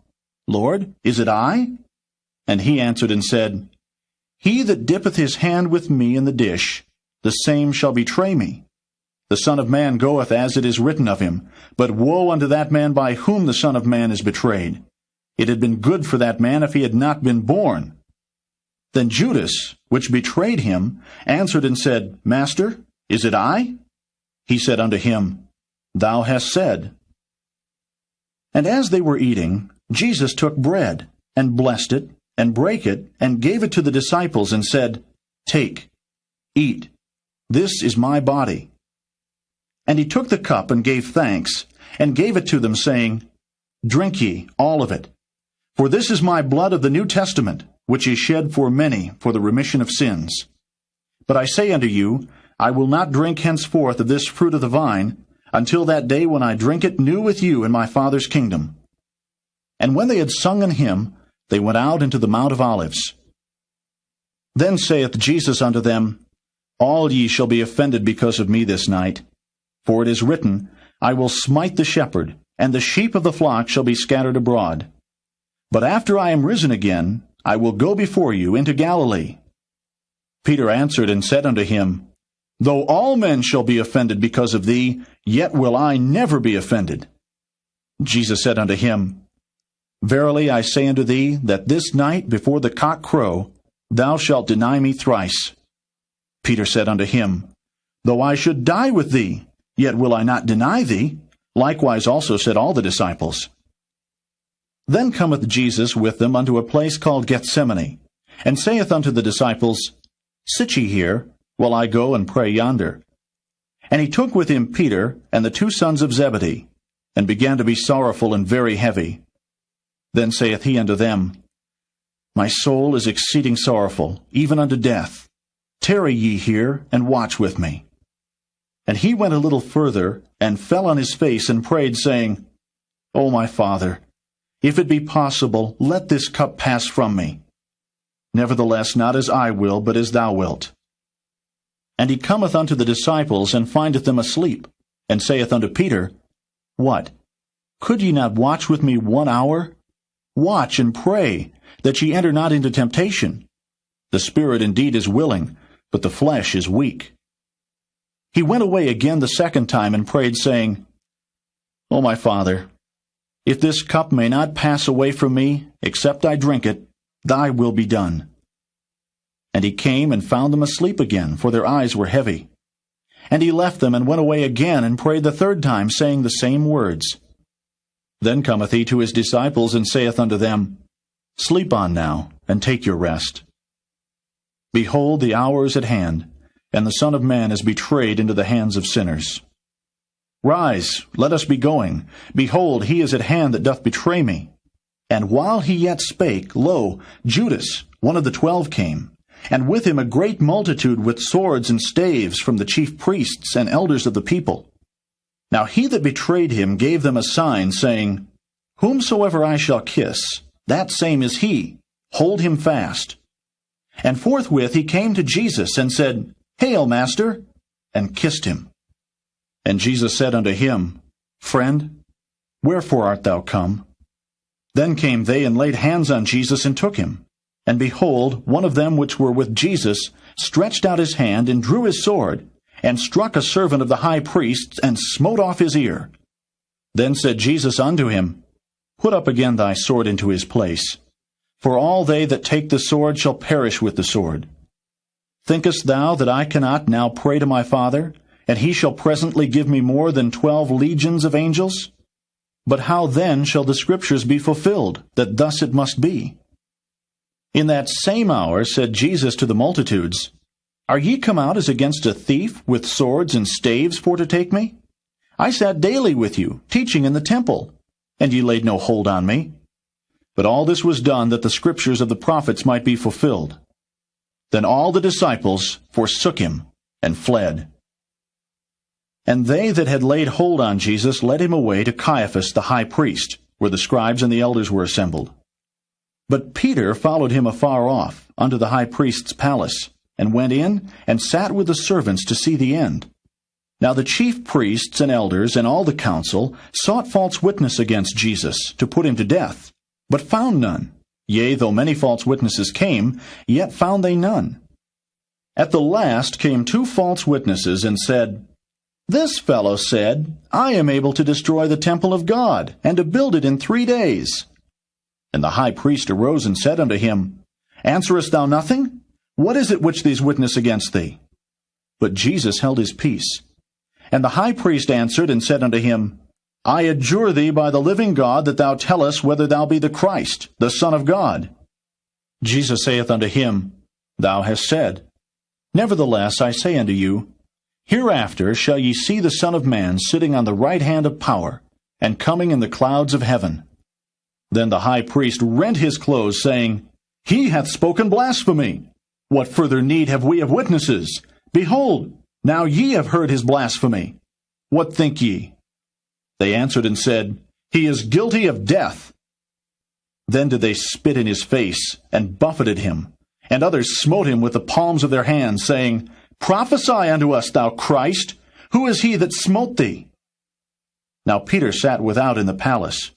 S2: Lord, is it I? And he answered and said, He that dippeth his hand with me in the dish, the same shall betray me. The Son of Man goeth as it is written of him, but woe unto that man by whom the Son of Man is betrayed. It had been good for that man if he had not been born. Then Judas, which betrayed him, answered and said, Master, is it I? He said unto him, Thou hast said. And as they were eating, Jesus took bread, and blessed it, and brake it, and gave it to the disciples, and said, Take, eat, this is my body. And he took the cup, and gave thanks, and gave it to them, saying, Drink ye all of it. For this is my blood of the New Testament, which is shed for many for the remission of sins. But I say unto you, I will not drink henceforth of this fruit of the vine, until that day when I drink it new with you in my Father's kingdom. And when they had sung an hymn, they went out into the Mount of Olives. Then saith Jesus unto them, All ye shall be offended because of me this night. For it is written, I will smite the shepherd, and the sheep of the flock shall be scattered abroad. But after I am risen again, I will go before you into Galilee. Peter answered and said unto him, Though all men shall be offended because of thee, yet will I never be offended. Jesus said unto him, Verily I say unto thee, that this night before the cock crow, thou shalt deny me thrice. Peter said unto him, Though I should die with thee, yet will I not deny thee. Likewise also said all the disciples. Then cometh Jesus with them unto a place called Gethsemane, and saith unto the disciples, Sit ye here, while I go and pray yonder. And he took with him Peter and the 2 sons of Zebedee, and began to be sorrowful and very heavy. Then saith he unto them, My soul is exceeding sorrowful, even unto death. Tarry ye here, and watch with me. And he went a little further, and fell on his face, and prayed, saying, O my Father, if it be possible, let this cup pass from me. Nevertheless, not as I will, but as thou wilt. And he cometh unto the disciples, and findeth them asleep, and saith unto Peter, What? Could ye not watch with me 1 hour? Watch and pray, that ye enter not into temptation. The spirit indeed is willing, but the flesh is weak. He went away again the second time, and prayed, saying, O my Father, if this cup may not pass away from me, except I drink it, thy will be done. And he came and found them asleep again, for their eyes were heavy. And he left them, and went away again, and prayed the third time, saying the same words. Then cometh he to his disciples, and saith unto them, Sleep on now, and take your rest. Behold, the hour is at hand, and the Son of Man is betrayed into the hands of sinners. Rise, let us be going. Behold, he is at hand that doth betray me. And while he yet spake, lo, Judas, one of the 12, came, and with him a great multitude with swords and staves from the chief priests and elders of the people. Now he that betrayed him gave them a sign, saying, Whomsoever I shall kiss, that same is he. Hold him fast. And forthwith he came to Jesus, and said, Hail, Master, and kissed him. And Jesus said unto him, Friend, wherefore art thou come? Then came they, and laid hands on Jesus, and took him. And behold, one of them which were with Jesus stretched out his hand, and drew his sword, and struck a servant of the high priest, and smote off his ear. Then said Jesus unto him, Put up again thy sword into his place. For all they that take the sword shall perish with the sword. Thinkest thou that I cannot now pray to my Father, and he shall presently give me more than 12 legions of angels? But how then shall the Scriptures be fulfilled, that thus it must be? In that same hour said Jesus to the multitudes, Are ye come out as against a thief, with swords and staves for to take me? I sat daily with you, teaching in the temple, and ye laid no hold on me. But all this was done, that the Scriptures of the prophets might be fulfilled. Then all the disciples forsook him, and fled. And they that had laid hold on Jesus led him away to Caiaphas the high priest, where the scribes and the elders were assembled. But Peter followed him afar off, unto the high priest's palace, and went in, and sat with the servants to see the end. Now the chief priests and elders and all the council sought false witness against Jesus, to put him to death, but found none. Yea, though many false witnesses came, yet found they none. At the last came 2 false witnesses, and said, This fellow said, I am able to destroy the temple of God, and to build it in 3 days. And the high priest arose and said unto him, Answerest thou nothing? What is it which these witness against thee? But Jesus held his peace. And the high priest answered and said unto him, I adjure thee by the living God that thou tell us whether thou be the Christ, the Son of God. Jesus saith unto him, Thou hast said. Nevertheless I say unto you, Hereafter shall ye see the Son of Man sitting on the right hand of power, and coming in the clouds of heaven. Then the high priest rent his clothes, saying, He hath spoken blasphemy. What further need have we of witnesses? Behold, now ye have heard his blasphemy. What think ye? They answered and said, He is guilty of death. Then did they spit in his face, and buffeted him. And others smote him with the palms of their hands, saying, Prophesy unto us, thou Christ. Who is he that smote thee? Now Peter sat without in the palace.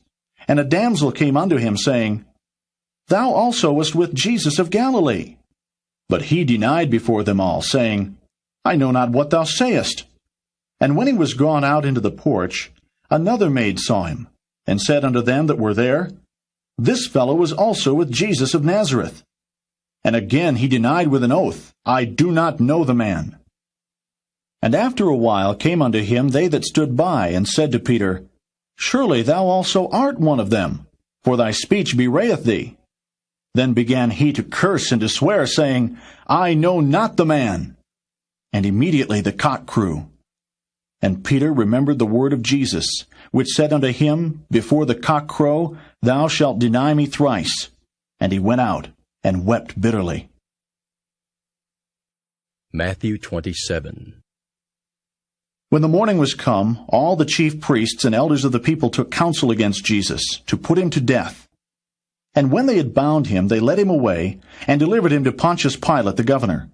S2: And a damsel came unto him, saying, Thou also wast with Jesus of Galilee. But he denied before them all, saying, I know not what thou sayest. And when he was gone out into the porch, another maid saw him, and said unto them that were there, This fellow was also with Jesus of Nazareth. And again he denied with an oath, I do not know the man. And after a while came unto him they that stood by, and said to Peter, Surely thou also art one of them, for thy speech bewrayeth thee. Then began he to curse and to swear, saying, I know not the man. And immediately the cock crew. And Peter remembered the word of Jesus, which said unto him, Before the cock crow, thou shalt deny me thrice. And he went out, and wept bitterly.
S1: Matthew 27.
S2: When the morning was come, all the chief priests and elders of the people took counsel against Jesus, to put him to death. And when they had bound him, they led him away, and delivered him to Pontius Pilate the governor.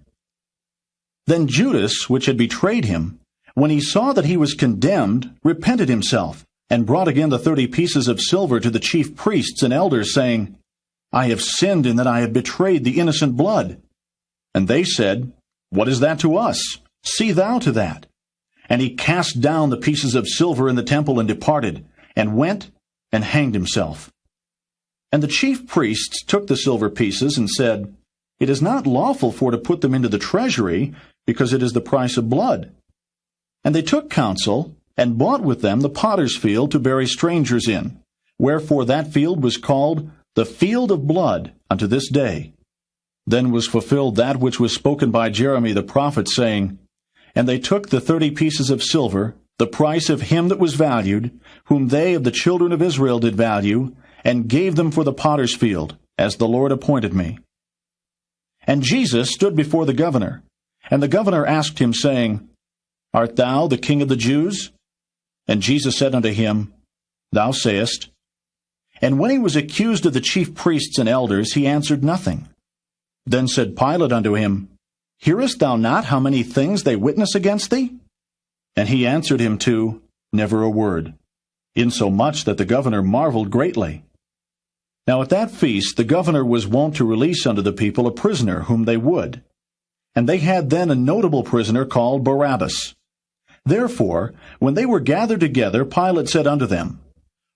S2: Then Judas, which had betrayed him, when he saw that he was condemned, repented himself, and brought again the 30 pieces of silver to the chief priests and elders, saying, I have sinned in that I have betrayed the innocent blood. And they said, What is that to us? See thou to that. And he cast down the pieces of silver in the temple and departed, and went and hanged himself. And the chief priests took the silver pieces and said, It is not lawful for to put them into the treasury, because it is the price of blood. And they took counsel, and bought with them the potter's field to bury strangers in. Wherefore that field was called the field of blood unto this day. Then was fulfilled that which was spoken by Jeremy the prophet, saying, And they took the 30 pieces of silver, the price of him that was valued, whom they of the children of Israel did value, and gave them for the potter's field, as the Lord appointed me. And Jesus stood before the governor, and the governor asked him, saying, Art thou the king of the Jews? And Jesus said unto him, Thou sayest. And when he was accused of the chief priests and elders, he answered nothing. Then said Pilate unto him, Hearest thou not how many things they witness against thee? And he answered him too, Never a word, insomuch that the governor marveled greatly. Now at that feast the governor was wont to release unto the people a prisoner whom they would. And they had then a notable prisoner called Barabbas. Therefore, when they were gathered together, Pilate said unto them,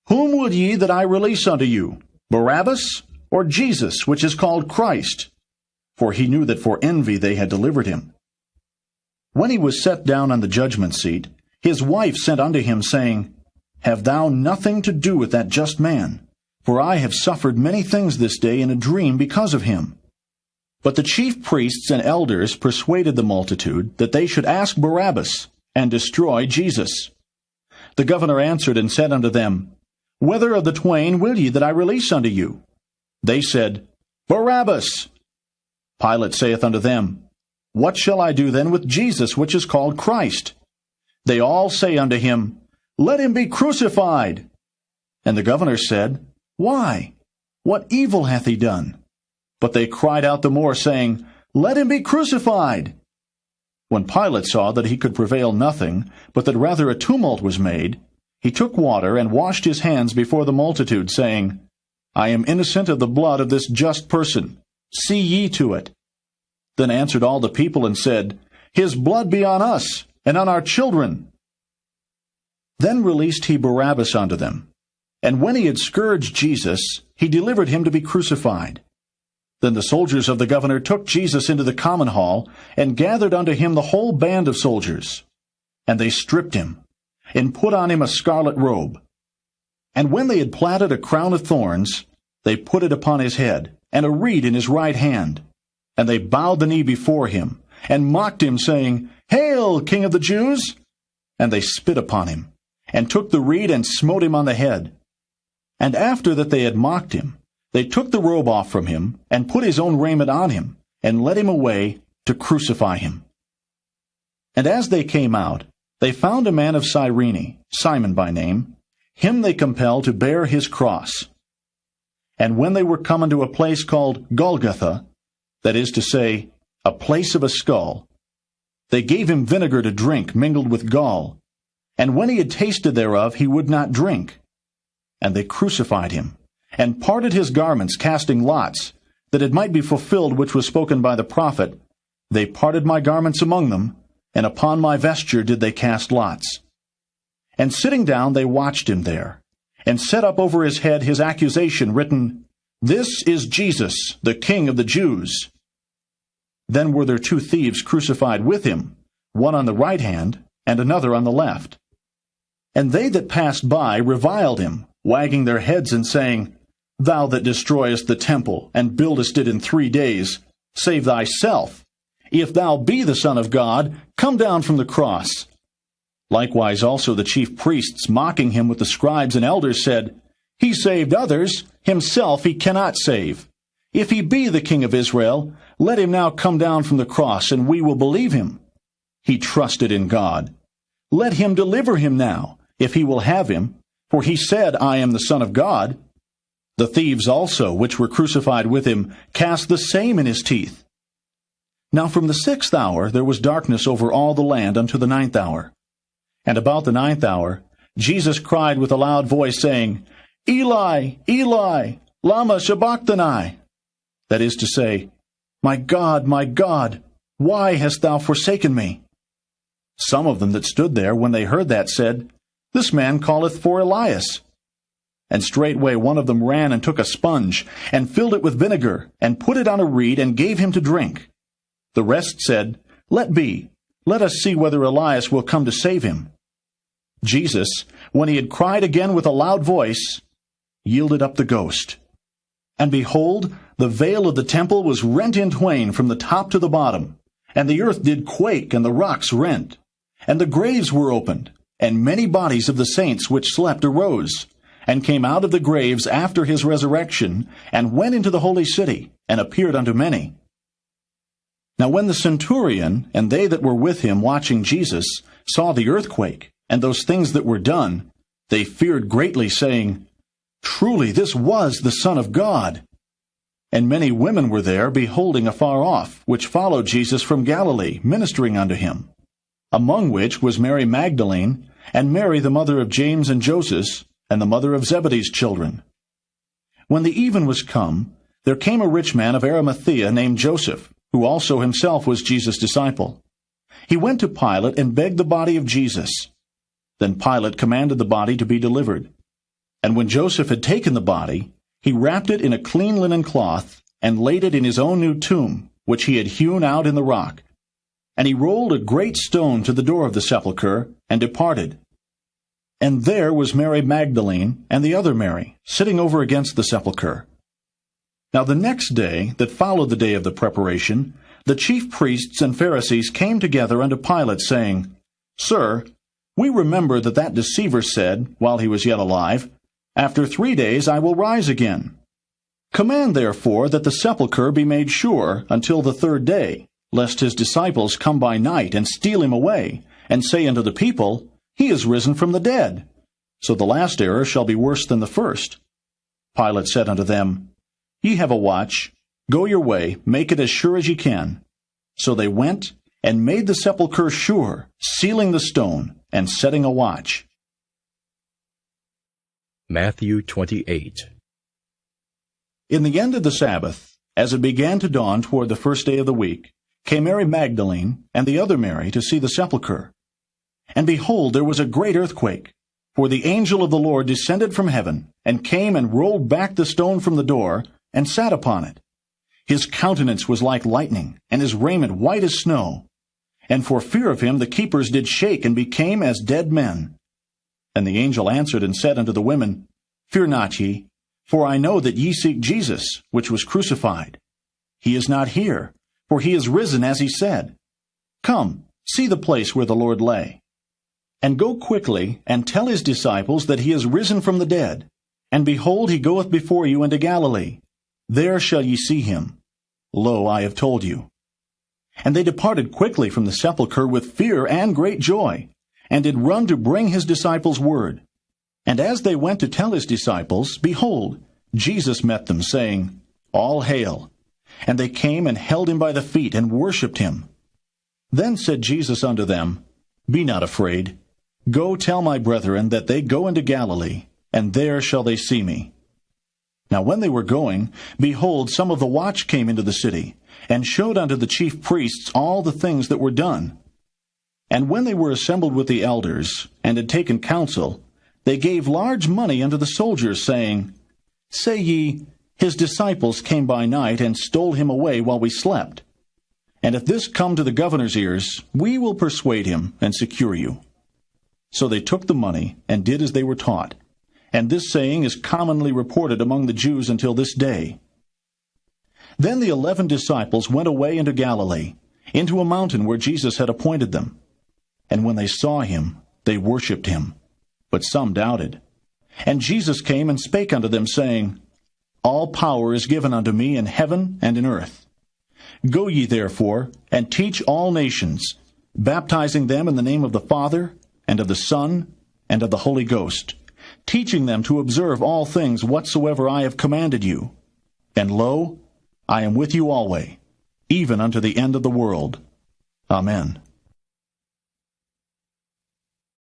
S2: Whom would ye that I release unto you, Barabbas, or Jesus, which is called Christ? For he knew that for envy they had delivered him. When he was set down on the judgment seat, his wife sent unto him, saying, Have thou nothing to do with that just man? For I have suffered many things this day in a dream because of him. But the chief priests and elders persuaded the multitude that they should ask Barabbas, and destroy Jesus. The governor answered and said unto them, Whether of the twain will ye that I release unto you? They said, Barabbas. Pilate saith unto them, What shall I do then with Jesus, which is called Christ? They all say unto him, Let him be crucified. And the governor said, Why? What evil hath he done? But they cried out the more, saying, Let him be crucified. When Pilate saw that he could prevail nothing, but that rather a tumult was made, he took water and washed his hands before the multitude, saying, I am innocent of the blood of this just person. See ye to it. Then answered all the people and said, His blood be on us, and on our children. Then released he Barabbas unto them. And when he had scourged Jesus, he delivered him to be crucified. Then the soldiers of the governor took Jesus into the common hall, and gathered unto him the whole band of soldiers. And they stripped him, and put on him a scarlet robe. And when they had platted a crown of thorns, they put it upon his head, and a reed in his right hand. And they bowed the knee before him, and mocked him, saying, Hail, King of the Jews! And they spit upon him, and took the reed, and smote him on the head. And after that they had mocked him, they took the robe off from him, and put his own raiment on him, and led him away to crucify him. And as they came out, they found a man of Cyrene, Simon by name. Him they compelled to bear his cross. And when they were come unto a place called Golgotha, that is to say, a place of a skull, they gave him vinegar to drink mingled with gall. And when he had tasted thereof, he would not drink. And they crucified him, and parted his garments, casting lots, that it might be fulfilled which was spoken by the prophet, They parted my garments among them, and upon my vesture did they cast lots. And sitting down they watched him there, and set up over his head his accusation, written, This is Jesus, the King of the Jews. Then were there 2 thieves crucified with him, one on the right hand, and another on the left. And they that passed by reviled him, wagging their heads and saying, Thou that destroyest the temple, and buildest it in 3 days, save thyself. If thou be the Son of God, come down from the cross. Likewise also the chief priests, mocking him with the scribes and elders, said, He saved others, himself he cannot save. If he be the King of Israel, let him now come down from the cross, and we will believe him. He trusted in God. Let him deliver him now, if he will have him, for he said, I am the Son of God. The thieves also, which were crucified with him, cast the same in his teeth. Now from the 6th hour there was darkness over all the land unto the 9th hour. And about the 9th hour Jesus cried with a loud voice, saying, Eli, Eli, lama sabachthani? That is to say, my God, why hast thou forsaken me? Some of them that stood there, when they heard that, said, This man calleth for Elias. And straightway one of them ran and took a sponge, and filled it with vinegar, and put it on a reed, and gave him to drink. The rest said, Let be, let us see whether Elias will come to save him. Jesus, when he had cried again with a loud voice, yielded up the ghost. And behold, the veil of the temple was rent in twain from the top to the bottom, and the earth did quake, and the rocks rent. And the graves were opened, and many bodies of the saints which slept arose, and came out of the graves after his resurrection, and went into the holy city, and appeared unto many. Now when the centurion, and they that were with him watching Jesus, saw the earthquake, and those things that were done, they feared greatly, saying, Truly this was the Son of God. And many women were there, beholding afar off, which followed Jesus from Galilee, ministering unto him, among which was Mary Magdalene, and Mary the mother of James and Joseph, and the mother of Zebedee's children. When the even was come, there came a rich man of Arimathea named Joseph, who also himself was Jesus' disciple. He went to Pilate and begged the body of Jesus. Then Pilate commanded the body to be delivered. And when Joseph had taken the body, he wrapped it in a clean linen cloth, and laid it in his own new tomb, which he had hewn out in the rock. And he rolled a great stone to the door of the sepulchre, and departed. And there was Mary Magdalene, and the other Mary, sitting over against the sepulchre. Now the next day, that followed the day of the preparation, the chief priests and Pharisees came together unto Pilate, saying, Sir, we remember that deceiver said, while he was yet alive, After 3 days I will rise again. Command therefore that the sepulchre be made sure until the 3rd day, lest his disciples come by night and steal him away, and say unto the people, He is risen from the dead. So the last error shall be worse than the first. Pilate said unto them, Ye have a watch. Go your way, make it as sure as ye can. So they went, and made the sepulchre sure, sealing the stone, and setting a watch.
S1: Matthew 28.
S2: In the end of the Sabbath, as it began to dawn toward the 1st day of the week, came Mary Magdalene and the other Mary to see the sepulchre. And behold, there was a great earthquake, for the angel of the Lord descended from heaven, and came and rolled back the stone from the door, and sat upon it. His countenance was like lightning, and his raiment white as snow. And for fear of him the keepers did shake, and became as dead men. And the angel answered and said unto the women, Fear not ye, for I know that ye seek Jesus, which was crucified. He is not here, for he is risen as he said. Come, see the place where the Lord lay. And go quickly, and tell his disciples that he is risen from the dead. And behold, he goeth before you into Galilee. There shall ye see him. Lo, I have told you. And they departed quickly from the sepulchre with fear and great joy, and did run to bring his disciples word. And as they went to tell his disciples, behold, Jesus met them, saying, All hail. And they came and held him by the feet, and worshipped him. Then said Jesus unto them, Be not afraid. Go tell my brethren that they go into Galilee, and there shall they see me. Now when they were going, behold, some of the watch came into the city, and showed unto the chief priests all the things that were done. And when they were assembled with the elders, and had taken counsel, they gave large money unto the soldiers, saying, Say ye, his disciples came by night, and stole him away while we slept. And if this come to the governor's ears, we will persuade him, and secure you. So they took the money, and did as they were taught. And this saying is commonly reported among the Jews until this day. Then the 11 disciples went away into Galilee, into a mountain where Jesus had appointed them. And when they saw him, they worshipped him. But some doubted. And Jesus came and spake unto them, saying, All power is given unto me in heaven and in earth. Go ye therefore, and teach all nations, baptizing them in the name of the Father, and of the Son, and of the Holy Ghost, teaching them to observe all things whatsoever I have commanded you. And lo, I am with you always, even unto the end of the world. Amen.